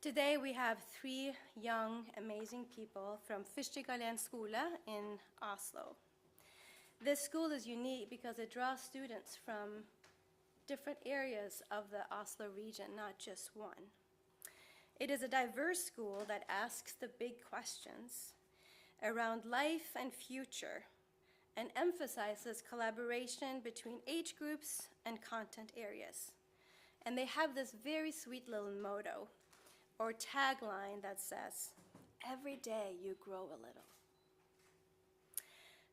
Today we have 3 young, amazing people from Fyrstigalén skole in Oslo. This school is unique because it draws students from different areas of the Oslo region, not just one. It is a diverse school that asks the big questions around life and future, and emphasizes collaboration between age groups and content areas. And they have this very sweet little motto or tagline that says, "Every day you grow a little."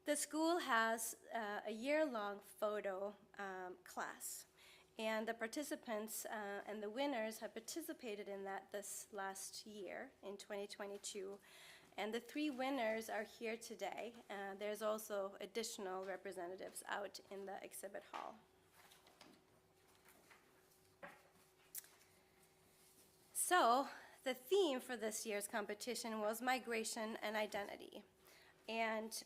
The school has a year-long photo class, and the participants and the winners have participated in that this last year in 2022. And the 3 winners are here today. There's also additional representatives out in the exhibit hall. So the theme for this year's competition was migration and identity. And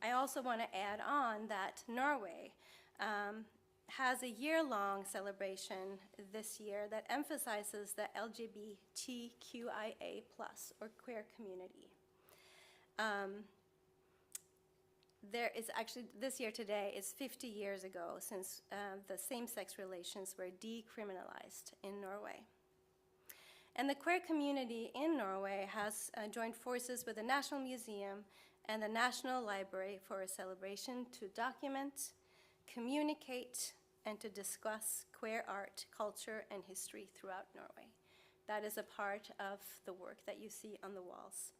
I also want to add on that Norway has a year-long celebration this year that emphasizes the LGBTQIA+ or queer community. There is actually, this year today is 50 years ago since the same-sex relations were decriminalized in Norway. And the queer community in Norway has joined forces with the National Museum and the National Library for a celebration to document, communicate, and to discuss queer art, culture, and history throughout Norway. That is a part of the work that you see on the walls.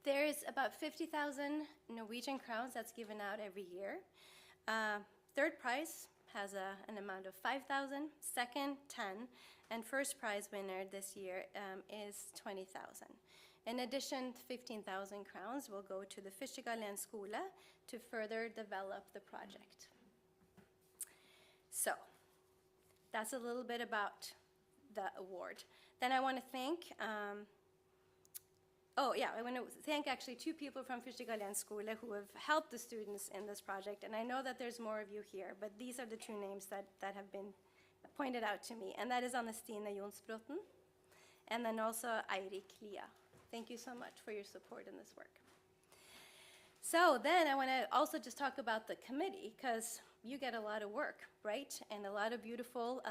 There is about 50,000 Norwegian crowns that's given out every year. Third prize has an amount of 5,000, second 10, and first prize winner this year is 20,000. In addition, 15,000 crowns will go to the Fishegalen Skole to further develop the project. So, that's a little bit about the award. Then I want to thank, I want to thank actually 2 people from Fishegalen Skole who have helped the students in this project. And I know that there's more of you here, but these are the 2 names that have been pointed out to me. And that is Anne-Stine Jonsbrotten, and then also Eirik Lia. Thank you so much for your support in this work. So then I want to also just talk about the committee, because you get a lot of work, right? And a lot of beautiful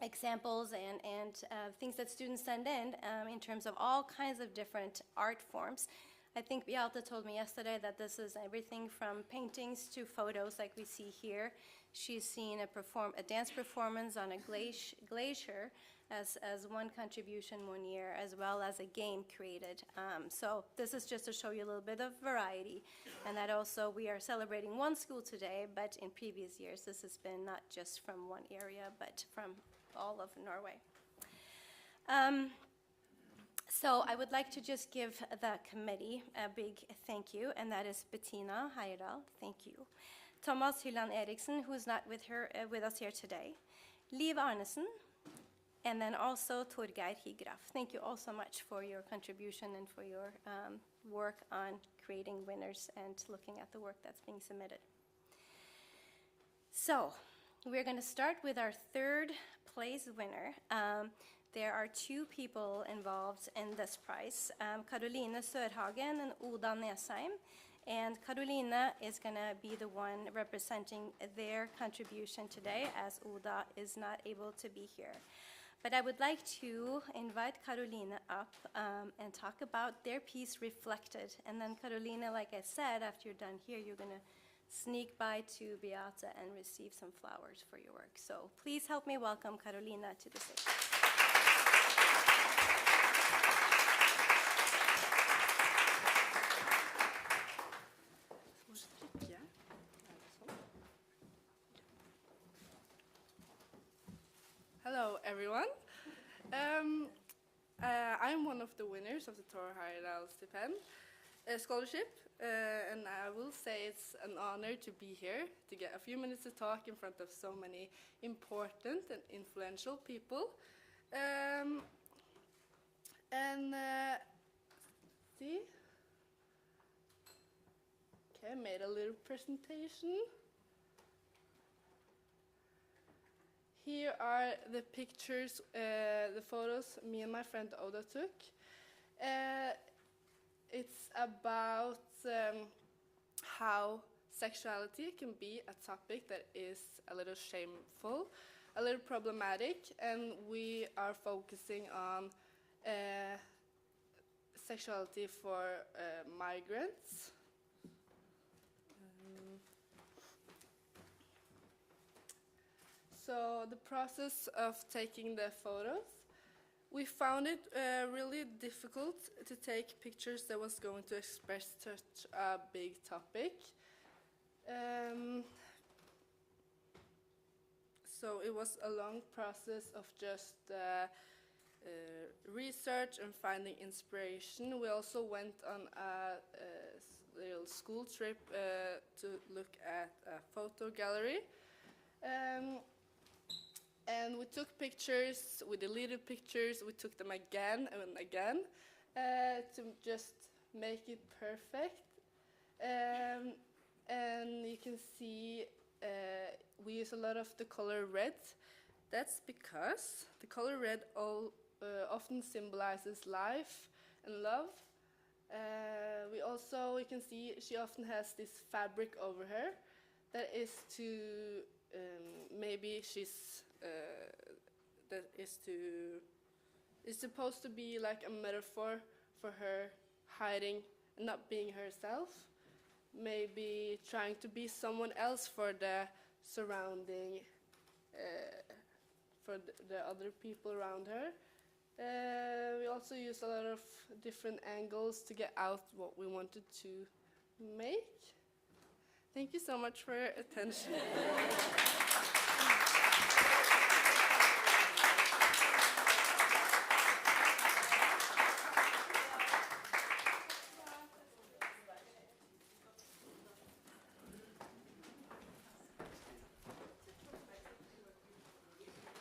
examples and things that students send in terms of all kinds of different art forms. I think Beata told me yesterday that this is everything from paintings to photos like we see here. She's seen a dance performance on a glacier as one contribution one year, as well as a game created. So this is just to show you a little bit of variety, and that also we are celebrating one school today, but in previous years this has been not just from one area, but from all of Norway. So I would like to just give the committee a big thank you, and that is Bettina Heyerdahl, thank you. Thomas Hylland Eriksen, who is not with us here today. Liv Arnesen, and then also Torgeir Higraf. Thank you all so much for your contribution and for your work on creating winners and looking at the work that's being submitted. So we're going to start with our 3rd place winner. There are 2 people involved in this prize, Caroline Sørhagen and Oda Nesheim. And Carolina is going to be the one representing their contribution today, as Oda is not able to be here. But I would like to invite Carolina up and talk about their piece, Reflected. And then Carolina, like I said, after you're done here, you're going to sneak by to Beata and receive some flowers for your work. So please help me welcome Carolina to the stage. Hello, everyone. I'm one of the winners of the Thor Heyerdahl scholarship, and I will say it's an honor to be here, to get a few minutes to talk in front of so many important and influential people. See? Okay, I made a little presentation. Here are the pictures, the photos me and my friend Oda took. It's about how sexuality can be a topic that is a little shameful, a little problematic, and we are focusing on sexuality for migrants. So the process of taking the photos, we found it really difficult to take pictures that was going to express such a big topic. So it was a long process of just research and finding inspiration. We also went on a little school trip to look at a photo gallery. And we took pictures, we deleted pictures, we took them again and again to just make it perfect. And you can see we use a lot of the color red. That's because the color red often symbolizes life and love. We also, you can see she often has this fabric over her. That is to, maybe she's, that is supposed to be like a metaphor for her hiding and not being herself. Maybe trying to be someone else for the surrounding, for the other people around her. We also use a lot of different angles to get out what we wanted to make. Thank you so much for your attention.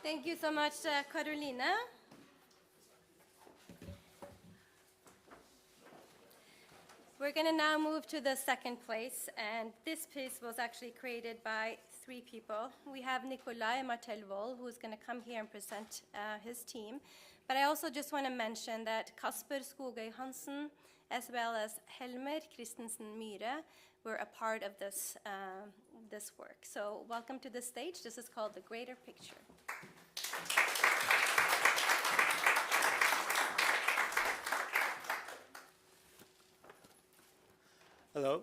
Thank you so much, Carolina. We're going to now move to the second place, and this piece was actually created by 3 people. We have Nikolai Martelvold, who's going to come here and present his team. But I also just want to mention that Kasper Skogøy Hansen, as well as Helmer Christensen Myhre, were a part of this, this work. So welcome to the stage. This is called The Greater Picture. Hello.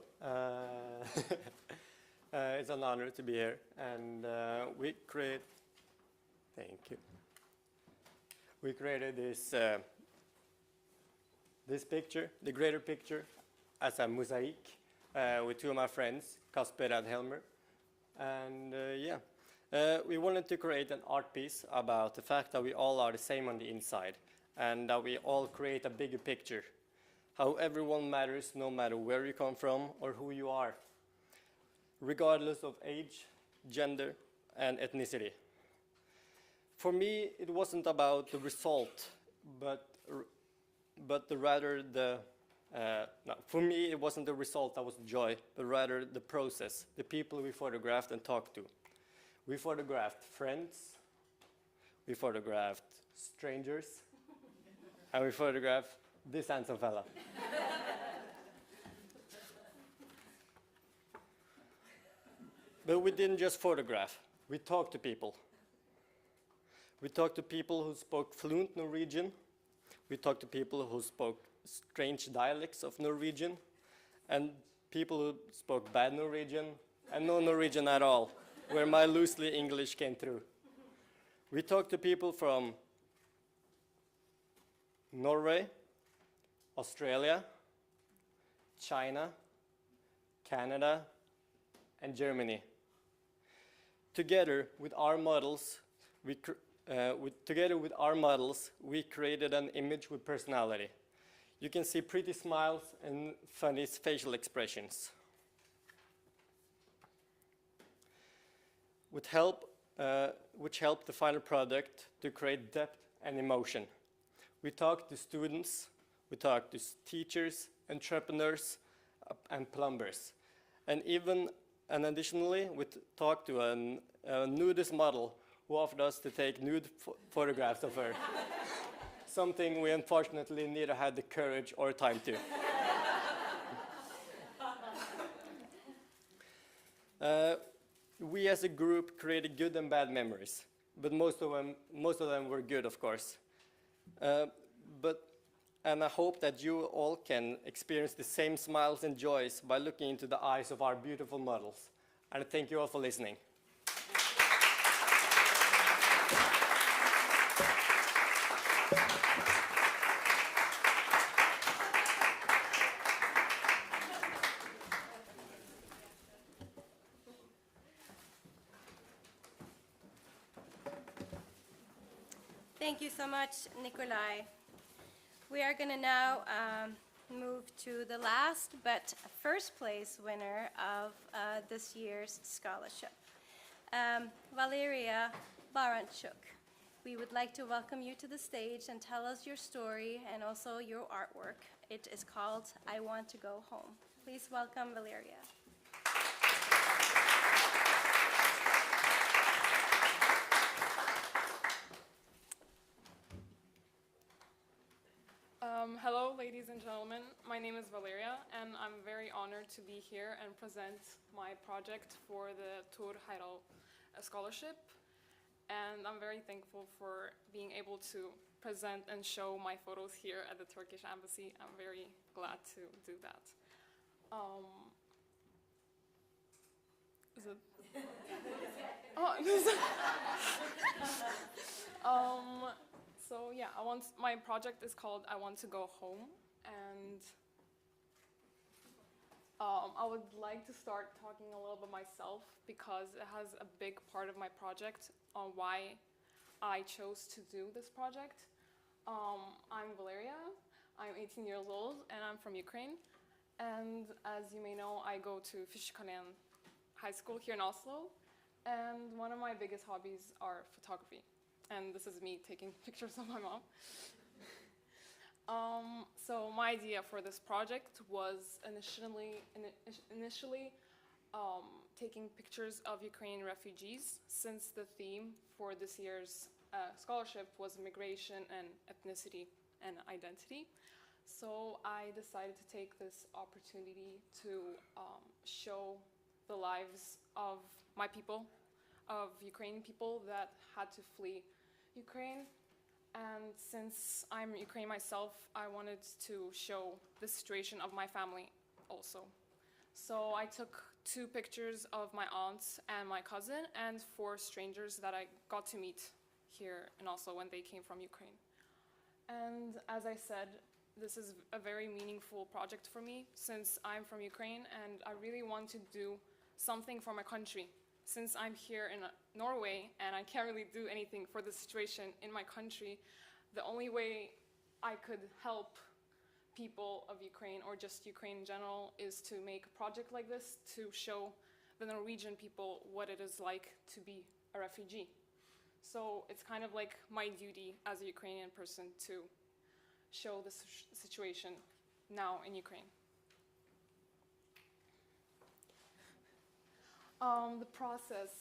It's an honor to be here, and thank you. We created this picture, the greater picture, as a mosaic with 2 of my friends, Kasper and Helmer. And we wanted to create an art piece about the fact that we all are the same on the inside, and that we all create a bigger picture. How everyone matters, no matter where you come from or who you are, regardless of age, gender, and ethnicity. For me, it wasn't about the result, for me, it wasn't the result that was the joy, but rather the process, the people we photographed and talked to. We photographed friends, we photographed strangers, and we photographed this handsome fella. But we didn't just photograph, we talked to people. We talked to people who spoke fluent Norwegian. We talked to people who spoke strange dialects of Norwegian, and people who spoke bad Norwegian and no Norwegian at all, where my loosely English came through. We talked to people from Norway, Australia, China, Canada, and Germany. Together with our models, we created an image with personality. You can see pretty smiles and funny facial expressions. Which helped the final product to create depth and emotion. We talked to students, we talked to teachers, entrepreneurs, and plumbers. And additionally, we talked to a nudist model who offered us to take nude photographs of her. Something we unfortunately neither had the courage or time to. We as a group created good and bad memories, but most of them were good, of course. And I hope that you all can experience the same smiles and joys by looking into the eyes of our beautiful models. And thank you all for listening. Thank you so much, Nikolai. We are going to now move to the last but first place winner of this year's scholarship, Valeria Baranchuk. We would like to welcome you to the stage and tell us your story and also your artwork. It is called I Want to Go Home. Please welcome Valeria. Hello, ladies and gentlemen. My name is Valeria, and I'm very honored to be here and present my project for the Thor Heyerdahl Scholarship. And I'm very thankful for being able to present and show my photos here at the Turkish Embassy. I'm very glad to do that. Is it? So yeah, my project is called I Want to Go Home, and I would like to start talking a little bit myself because it has a big part of my project on why I chose to do this project. I'm Valeria, I'm 18 years old, and I'm from Ukraine. And as you may know, I go to High School here in Oslo, and one of my biggest hobbies are photography. and this is me taking pictures of my mom. So my idea for this project was initially taking pictures of Ukrainian refugees, since the theme for this year's scholarship was migration and ethnicity and identity. So I decided to take this opportunity to show the lives of my people, of Ukrainian people that had to flee Ukraine. And since I'm Ukrainian myself, I wanted to show the situation of my family also. So I took 2 pictures of my aunts and my cousin and 4 strangers that I got to meet here and also when they came from Ukraine. And as I said, this is a very meaningful project for me since I'm from Ukraine and I really want to do something for my country. Since I'm here in Norway and I can't really do anything for the situation in my country, the only way I could help people of Ukraine or just Ukraine in general is to make a project like this to show the Norwegian people what it is like to be a refugee. So it's kind of like my duty as a Ukrainian person to show the situation now in Ukraine. The process.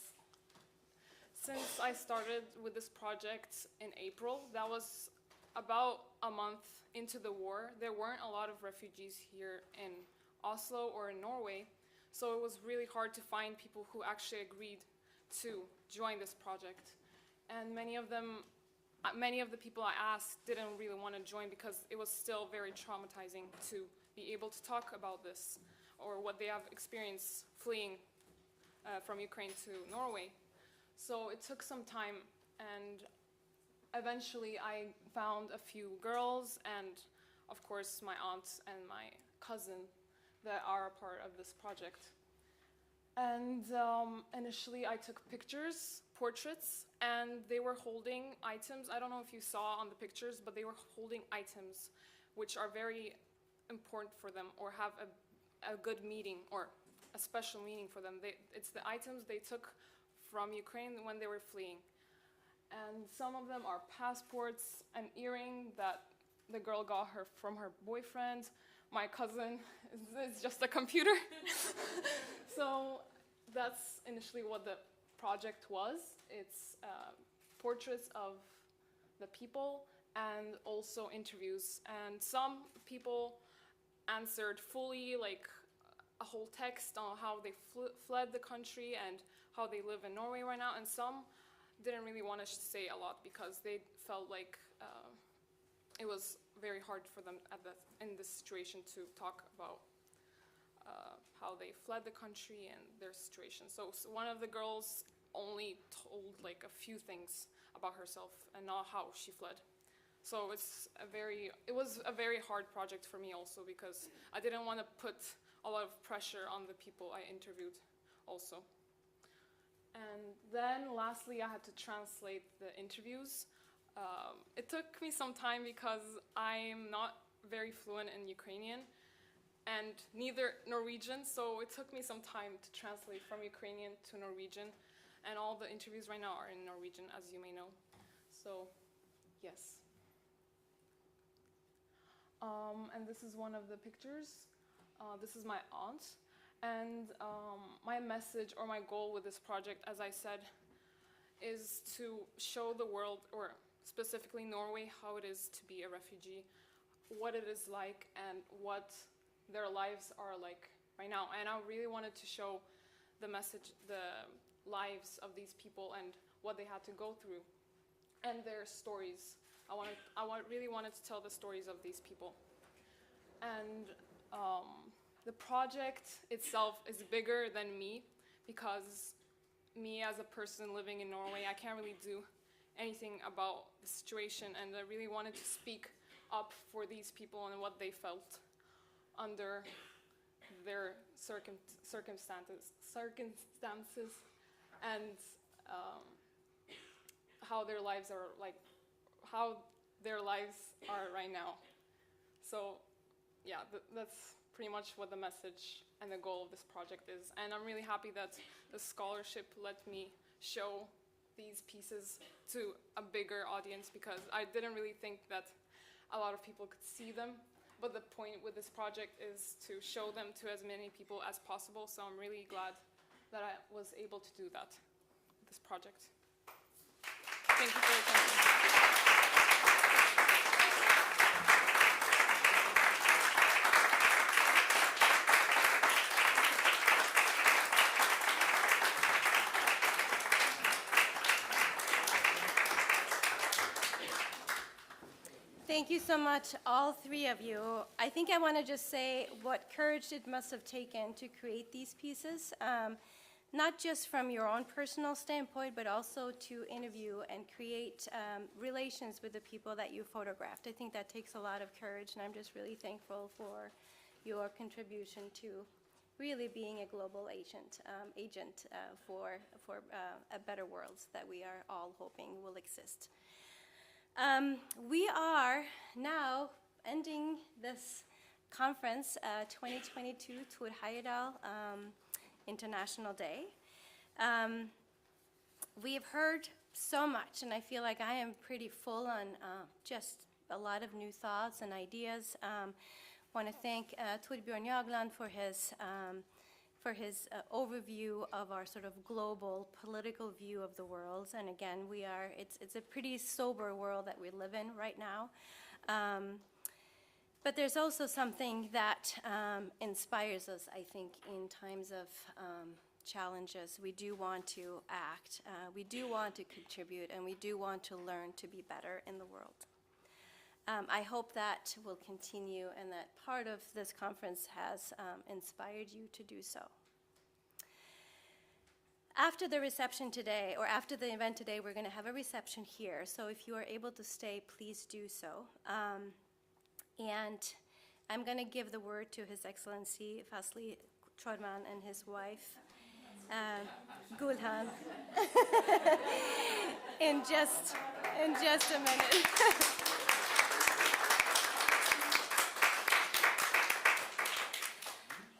Since I started with this project in April, that was about a month into the war. There weren't a lot of refugees here in Oslo or in Norway, so it was really hard to find people who actually agreed to join this project. And many of the people I asked didn't really want to join because it was still very traumatizing to be able to talk about this or what they have experienced fleeing from Ukraine to Norway. So it took some time, and eventually I found a few girls and of course my aunt and my cousin that are a part of this project. And initially I took pictures, portraits, and they were holding items. I don't know if you saw on the pictures, but they were holding items which are very important for them or have a good meaning or a special meaning for them. It's the items they took from Ukraine when they were fleeing. And some of them are passports, an earring that the girl got her from her boyfriend. My cousin is just a computer. So that's initially what the project was. It's portraits of the people and also interviews. And some people answered fully, like a whole text on how they fled the country and how they live in Norway right now, and some didn't really want to say a lot because they felt like it was very hard for them in this situation to talk about how they fled the country and their situation. So one of the girls only told like a few things about herself and not how she fled. So it was a very hard project for me also because I didn't want to put a lot of pressure on the people I interviewed also. And then lastly, I had to translate the interviews. It took me some time because I'm not very fluent in Ukrainian and neither Norwegian, so it took me some time to translate from Ukrainian to Norwegian, and all the interviews right now are in Norwegian, as you may know. So, yes. And this is one of the pictures. This is my aunt. And my message or my goal with this project, as I said, is to show the world, or specifically Norway, how it is to be a refugee, what it is like, and what their lives are like right now. And I really wanted to show the message, the lives of these people and what they had to go through, and their stories. I really wanted to tell the stories of these people. And the project itself is bigger than me because me as a person living in Norway, I can't really do anything about the situation, and I really wanted to speak up for these people and what they felt under their circumstances and how their lives are right now. So yeah, that's pretty much what the message and the goal of this project is. And I'm really happy that the scholarship let me show these pieces to a bigger audience, because I didn't really think that a lot of people could see them. But the point with this project is to show them to as many people as possible. So I'm really glad that I was able to do that with this project. Thank you for your attention. Thank you so much, all three of you. I think I want to just say what courage it must have taken to create these pieces, not just from your own personal standpoint, but also to interview and create relations with the people that you photographed. I think that takes a lot of courage, and I'm just really thankful for your contribution to really being a global agent for a better world that we are all hoping will exist. We are now ending this conference, 2022 Thor Heyerdahl International Day. We have heard so much, and I feel like I am pretty full on just a lot of new thoughts and ideas. Want to thank Torbjörn Jagland for his overview of our sort of global political view of the world. And again, it's a pretty sober world that we live in right now. But there's also something that inspires us, I think, in times of challenges. We do want to act, we do want to contribute, and we do want to learn to be better in the world. I hope that will continue and that part of this conference has inspired you to do so. After the reception today, or after the event today, we're going to have a reception here. So if you are able to stay, please do so. And I'm going to give the word to His Excellency Fasli Chodman and his wife, Gulhan, in just a minute.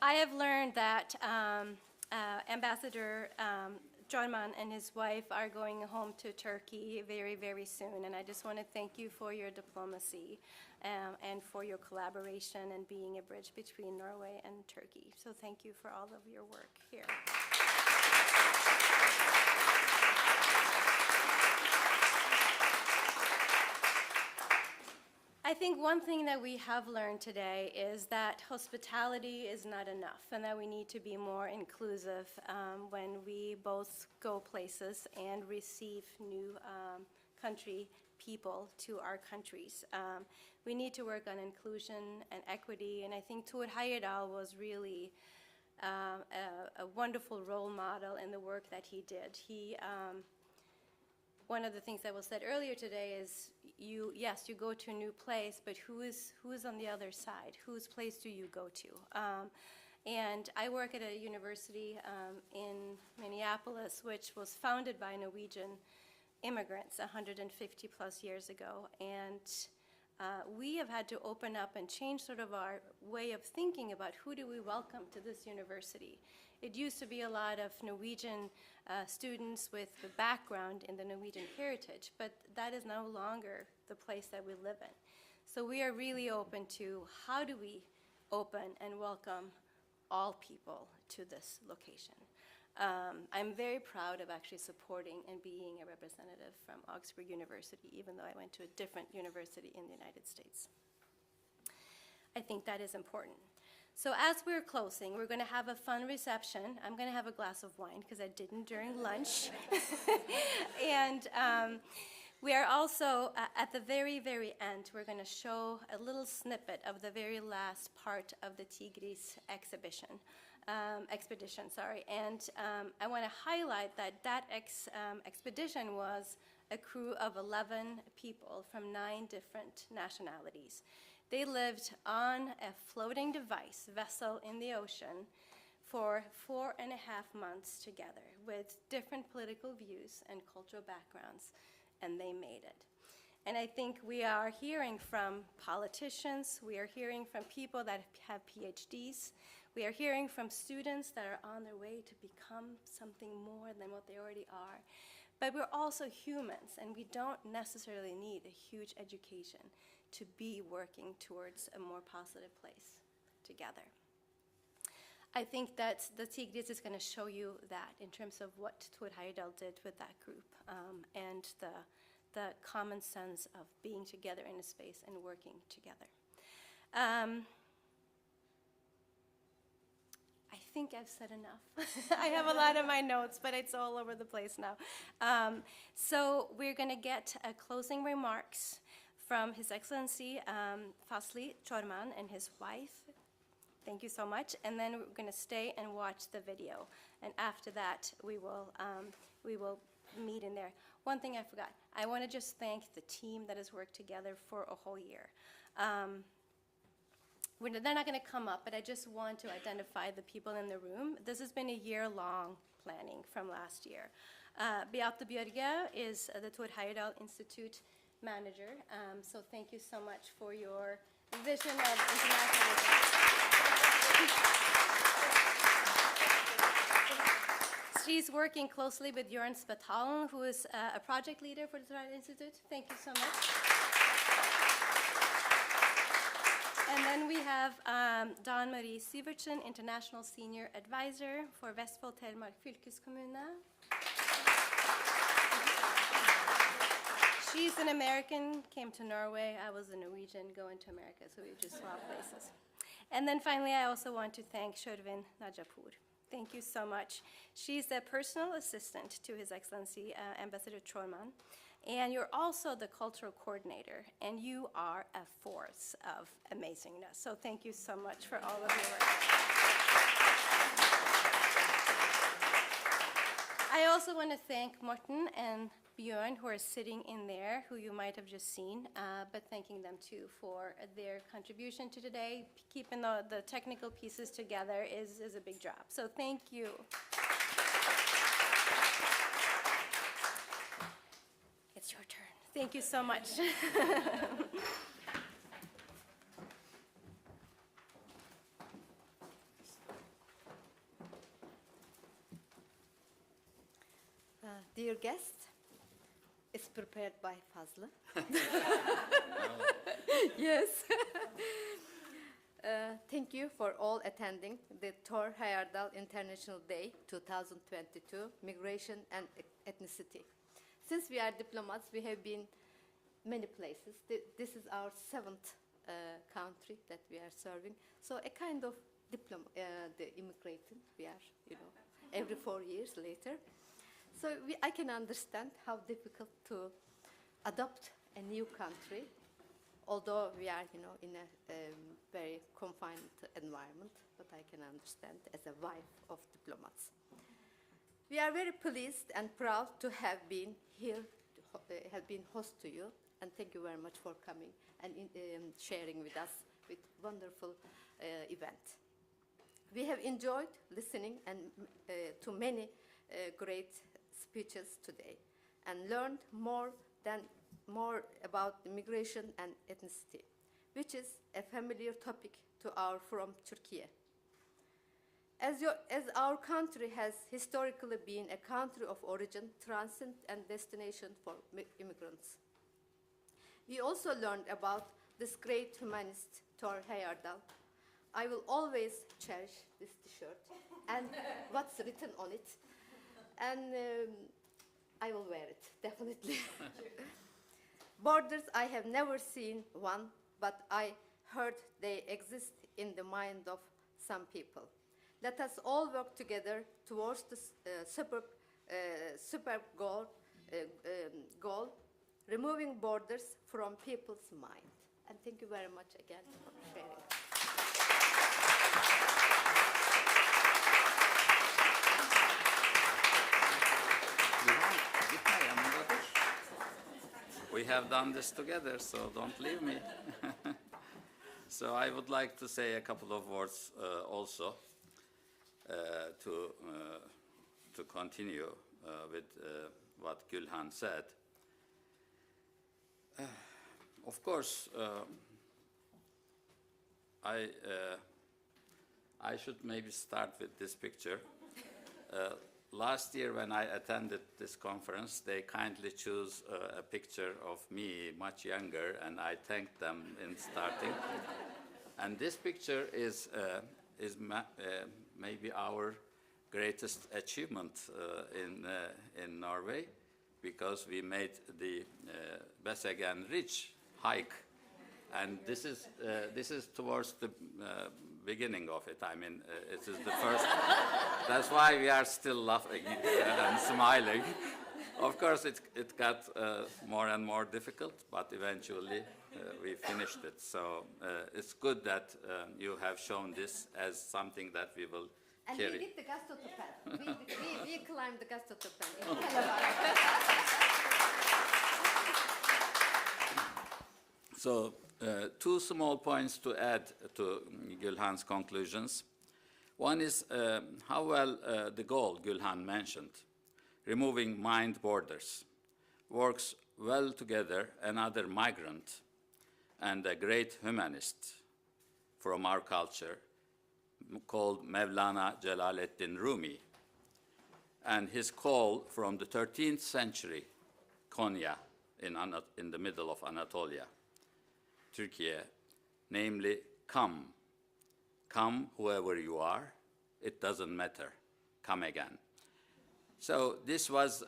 I have learned that Ambassador Chodman and his wife are going home to Turkey very, very soon, and I just want to thank you for your diplomacy and for your collaboration and being a bridge between Norway and Turkey. So thank you for all of your work here. I think one thing that we have learned today is that hospitality is not enough, and that we need to be more inclusive when we both go places and receive new country people to our countries. We need to work on inclusion and equity, and I think Thor Heyerdahl was really a wonderful role model in the work that he did. One of the things that was said earlier today is, you go to a new place, but who is on the other side? Whose place do you go to? And I work at a university in Minneapolis, which was founded by Norwegian immigrants 150 plus years ago. And we have had to open up and change sort of our way of thinking about who do we welcome to this university. It used to be a lot of Norwegian students with the background in the Norwegian heritage, but that is no longer the place that we live in. So we are really open to how do we open and welcome all people to this location. I'm very proud of actually supporting and being a representative from Augsburg University, even though I went to a different university in the United States. I think that is important. So as we're closing, we're going to have a fun reception. I'm going to have a glass of wine because I didn't during lunch. And we are also, at the very, very end, we're going to show a little snippet of the very last part of the Tigris expedition. And I want to highlight that expedition was a crew of 11 people from 9 different nationalities. They lived on a floating vessel in the ocean for 4.5 months together with different political views and cultural backgrounds, and they made it. And I think we are hearing from politicians, we are hearing from people that have PhDs, we are hearing from students that are on their way to become something more than what they already are. But we're also humans, and we don't necessarily need a huge education to be working towards a more positive place together. I think that the Tigris is going to show you that in terms of what Thor Heyerdahl did with that group, and the common sense of being together in a space and working together. I think I've said enough. I have a lot of my notes, but it's all over the place now. So we're going to get closing remarks from His Excellency Fazli Çorman and his wife. Thank you so much. And then we're going to stay and watch the video. And after that, we will meet in there. One thing I forgot. I want to just thank the team that has worked together for a whole year. They're not going to come up, but I just want to identify the people in the room. This has been a year-long planning from last year. Beate Bjørge is the Thor Heyerdahl Institute manager. So thank you so much for your vision of international results. She's working closely with Jørn Spetalen, who is a project leader for the Thor Heyerdahl Institute. Thank you so much. And then we have Dawn Marie Syvertsen, International Senior Advisor for Vestfold Telemark fylkeskommune. She's an American, came to Norway. I was a Norwegian, going to America, so we just swapped places. And then finally, I also want to thank Shervin Najapour. Thank you so much. She's the personal assistant to His Excellency Ambassador Çorman. And you're also the cultural coordinator, and you are a force of amazingness. So thank you so much for all of your work. I also want to thank Morten and Bjørn, who are sitting in there, who you might have just seen, but thanking them too for their contribution to today. Keeping the technical pieces together is a big job. So thank you. It's your turn. Thank you so much. Dear guest, it's prepared by Fazla. Yes. Thank you for all attending the Thor Heyerdahl International Day 2022, Migration and Ethnicity. Since we are diplomats, we have been many places. This is our 7th country that we are serving. So a kind of the immigrating, we are, every 4 years later. So I can understand how difficult to adopt a new country, although we are, in a very confined environment, but I can understand as a wife of diplomats. We are very pleased and proud to have been here, have been host to you, and thank you very much for coming and sharing with us with wonderful event. We have enjoyed listening and to many great speeches today, and learned more about immigration and ethnicity, which is a familiar topic to our from Turkey. As our country has historically been a country of origin, transit, and destination for immigrants. We also learned about this great humanist, Thor Heyerdahl. I will always cherish this T-shirt and what's written on it. And I will wear it, definitely. Borders, I have never seen one, but I heard they exist in the mind of some people. Let us all work together towards the super goal, removing borders from people's mind. And thank you very much again for sharing. We have done this together, so don't leave me. So I would like to say a couple of words also to continue with what Gülhan said. Of course, I should maybe start with this picture. last year when I attended this conference, they kindly chose a picture of me much younger, and I thanked them in starting. And this picture is maybe our greatest achievement in Norway, because we made the Besseggen Ridge hike, and this is towards the beginning of it. I mean, it is the first. That's why we are still laughing and smiling. Of course, it got more and more difficult, but eventually we finished it. So it's good that you have shown this as something that we will and carry. we did the Gastotupen. we climbed the Gastotupen in So, two small points to add to Gülhan's conclusions. One is how well the goal Gülhan mentioned, removing mind borders, works well together. Another migrant and a great humanist from our culture called Mevlana Celaleddin Rumi, and his call from the 13th century, Konya in the middle of Anatolia, Turkey, namely, come whoever you are, it doesn't matter, come again. So this was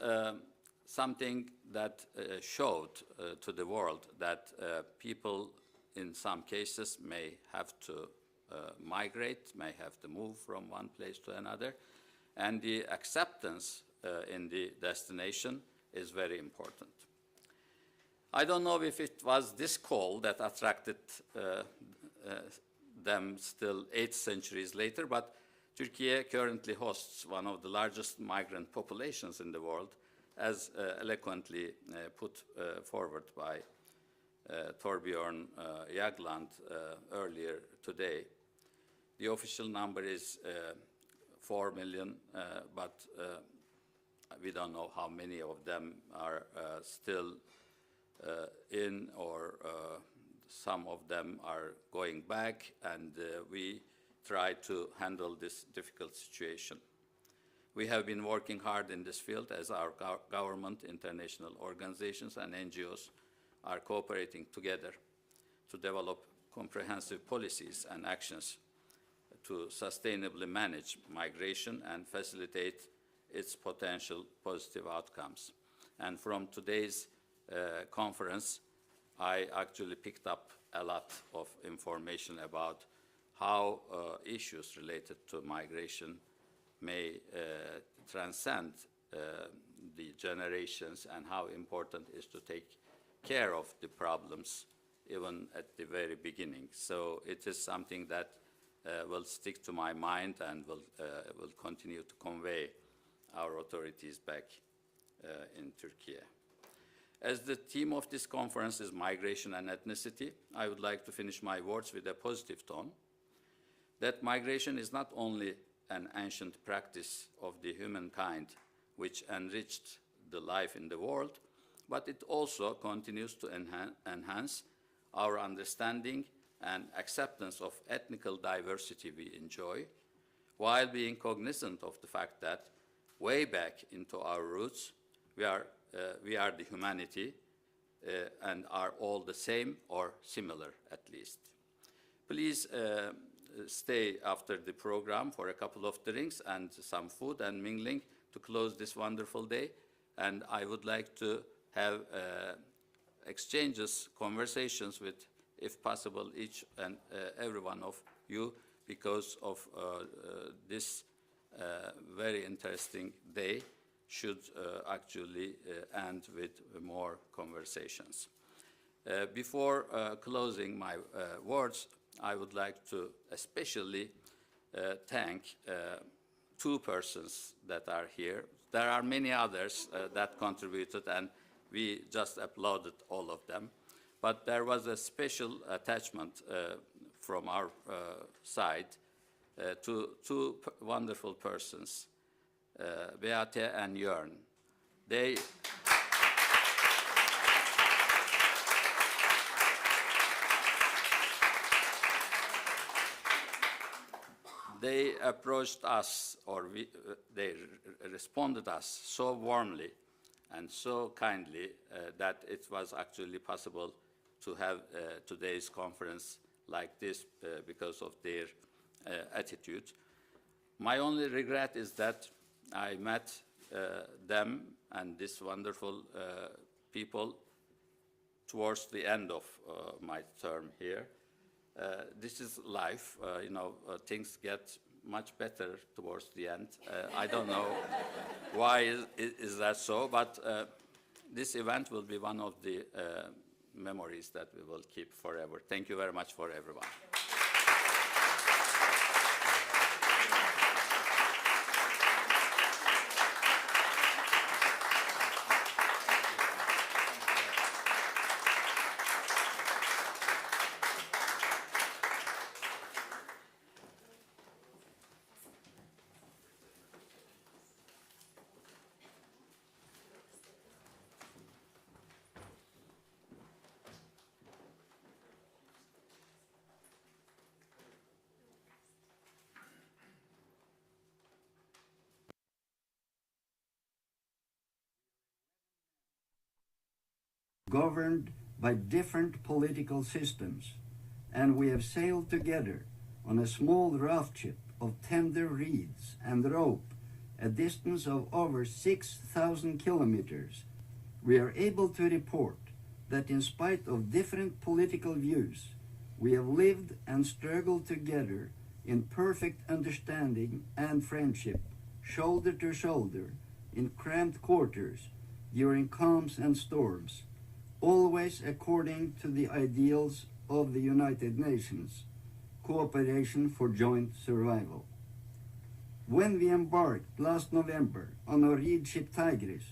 something that showed to the world that people in some cases may have to migrate, may have to move from one place to another, and the acceptance in the destination is very important. I don't know if it was this call that attracted them still 8 centuries later, but Turkey currently hosts one of the largest migrant populations in the world, as eloquently put forward by Torbjörn Jagland earlier today. The official number is 4 million, but we don't know how many of them are still in, or some of them are going back, and we try to handle this difficult situation. We have been working hard in this field as our government, international organizations, and NGOs are cooperating together to develop comprehensive policies and actions to sustainably manage migration and facilitate its potential positive outcomes. And from today's conference, I actually picked up a lot of information about how issues related to migration may transcend the generations, and how important it is to take care of the problems even at the very beginning. So it is something that will stick to my mind and will continue to convey our authorities back in Turkey. As the theme of this conference is migration and ethnicity, I would like to finish my words with a positive tone, that migration is not only an ancient practice of the humankind which enriched the life in the world, but it also continues to enhance our understanding and acceptance of ethnical diversity we enjoy, while being cognizant of the fact that way back into our roots, we are the humanity and are all the same or similar at least. Please stay after the program for a couple of drinks and some food and mingling to close this wonderful day. And I would like to have exchanges, conversations with, if possible, each and every one of you, because of this very interesting day should actually end with more conversations. Before closing my words, I would like to especially thank 2 persons that are here. There are many others that contributed, and we just applauded all of them. But there was a special attachment from our side to 2 wonderful persons, Beate and Jörn. they approached us, or they responded us so warmly and so kindly that it was actually possible to have today's conference like this because of their attitude. My only regret is that I met them and these wonderful people towards the end of my term here. This is life, things get much better towards the end. I don't know why is that so, but this event will be one of the memories that we will keep forever. Thank you very much for everyone. Governed by different political systems, and we have sailed together on a small raft ship of tender reeds and rope, a distance of over 6,000 kilometers. We are able to report that in spite of different political views, we have lived and struggled together in perfect understanding and friendship, shoulder to shoulder, in cramped quarters, during calms and storms, always according to the ideals of the United Nations, cooperation for joint survival. When we embarked last November on our reed ship Tigris,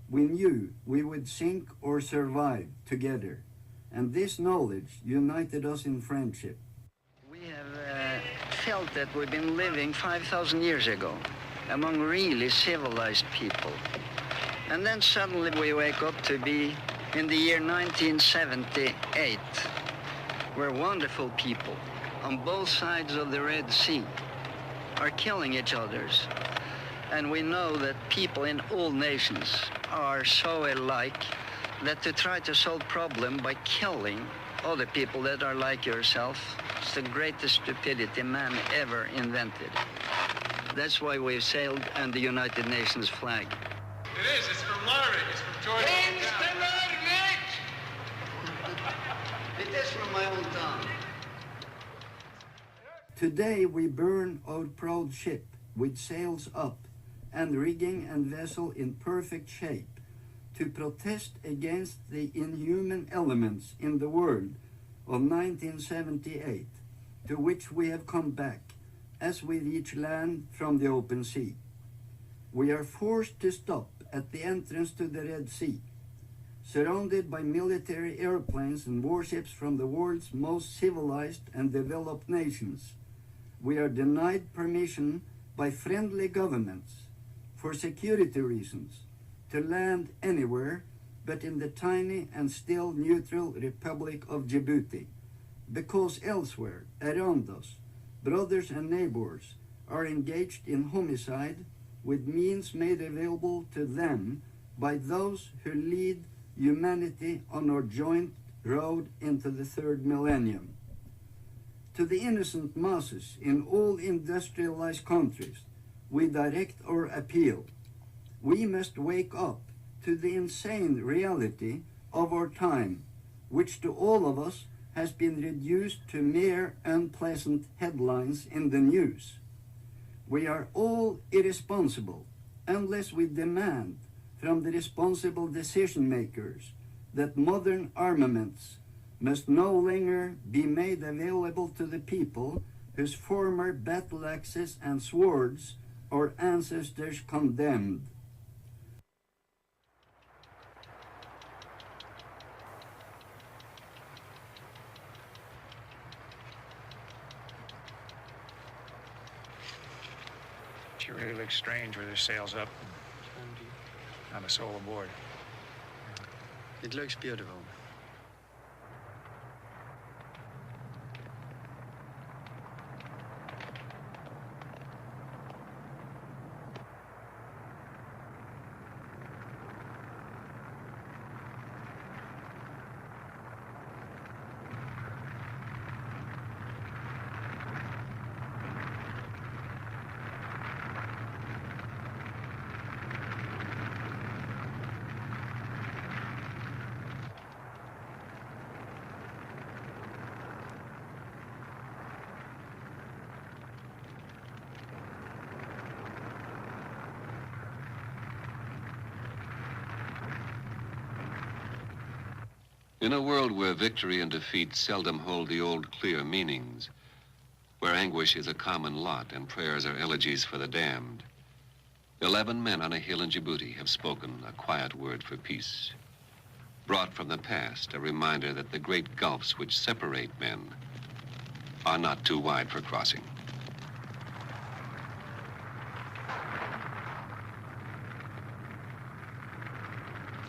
we knew we would sink or survive together, and this knowledge united us in friendship. We have felt that we've been living 5,000 years ago among really civilized people. And then suddenly we wake up to be in the year 1978, where wonderful people on both sides of the Red Sea are killing each other. And we know that people in all nations are so alike that to try to solve problem by killing other people that are like yourself is the greatest stupidity man ever invented. That's why we've sailed under the United Nations flag. It is. It's from Larvik. It's from Georgia. It is from my own town. Today we burn our proud ship with sails up and rigging and vessel in perfect shape to protest against the inhuman elements in the world of 1978, to which we have come back as we reach land from the open sea. We are forced to stop at the entrance to the Red Sea, surrounded by military airplanes and warships from the world's most civilized and developed nations. We are denied permission by friendly governments for security reasons to land anywhere but in the tiny and still neutral Republic of Djibouti, because elsewhere around us, brothers and neighbors are engaged in homicide with means made available to them by those who lead humanity on our joint road into the third millennium. To the innocent masses in all industrialized countries, we direct our appeal. We must wake up to the insane reality of our time, which to all of us has been reduced to mere unpleasant headlines in the news. We are all irresponsible unless we demand from the responsible decision makers that modern armaments must no longer be made available to the people whose former battle axes and swords our ancestors condemned. She really looks strange with her sails up and not a soul aboard. It looks beautiful. In a world where victory and defeat seldom hold the old clear meanings, where anguish is a common lot and prayers are elegies for the damned, 11 men on a hill in Djibouti have spoken a quiet word for peace, brought from the past a reminder that the great gulfs which separate men are not too wide for crossing.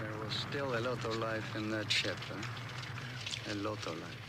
There was still a lot of life in that ship, huh? A lot of life.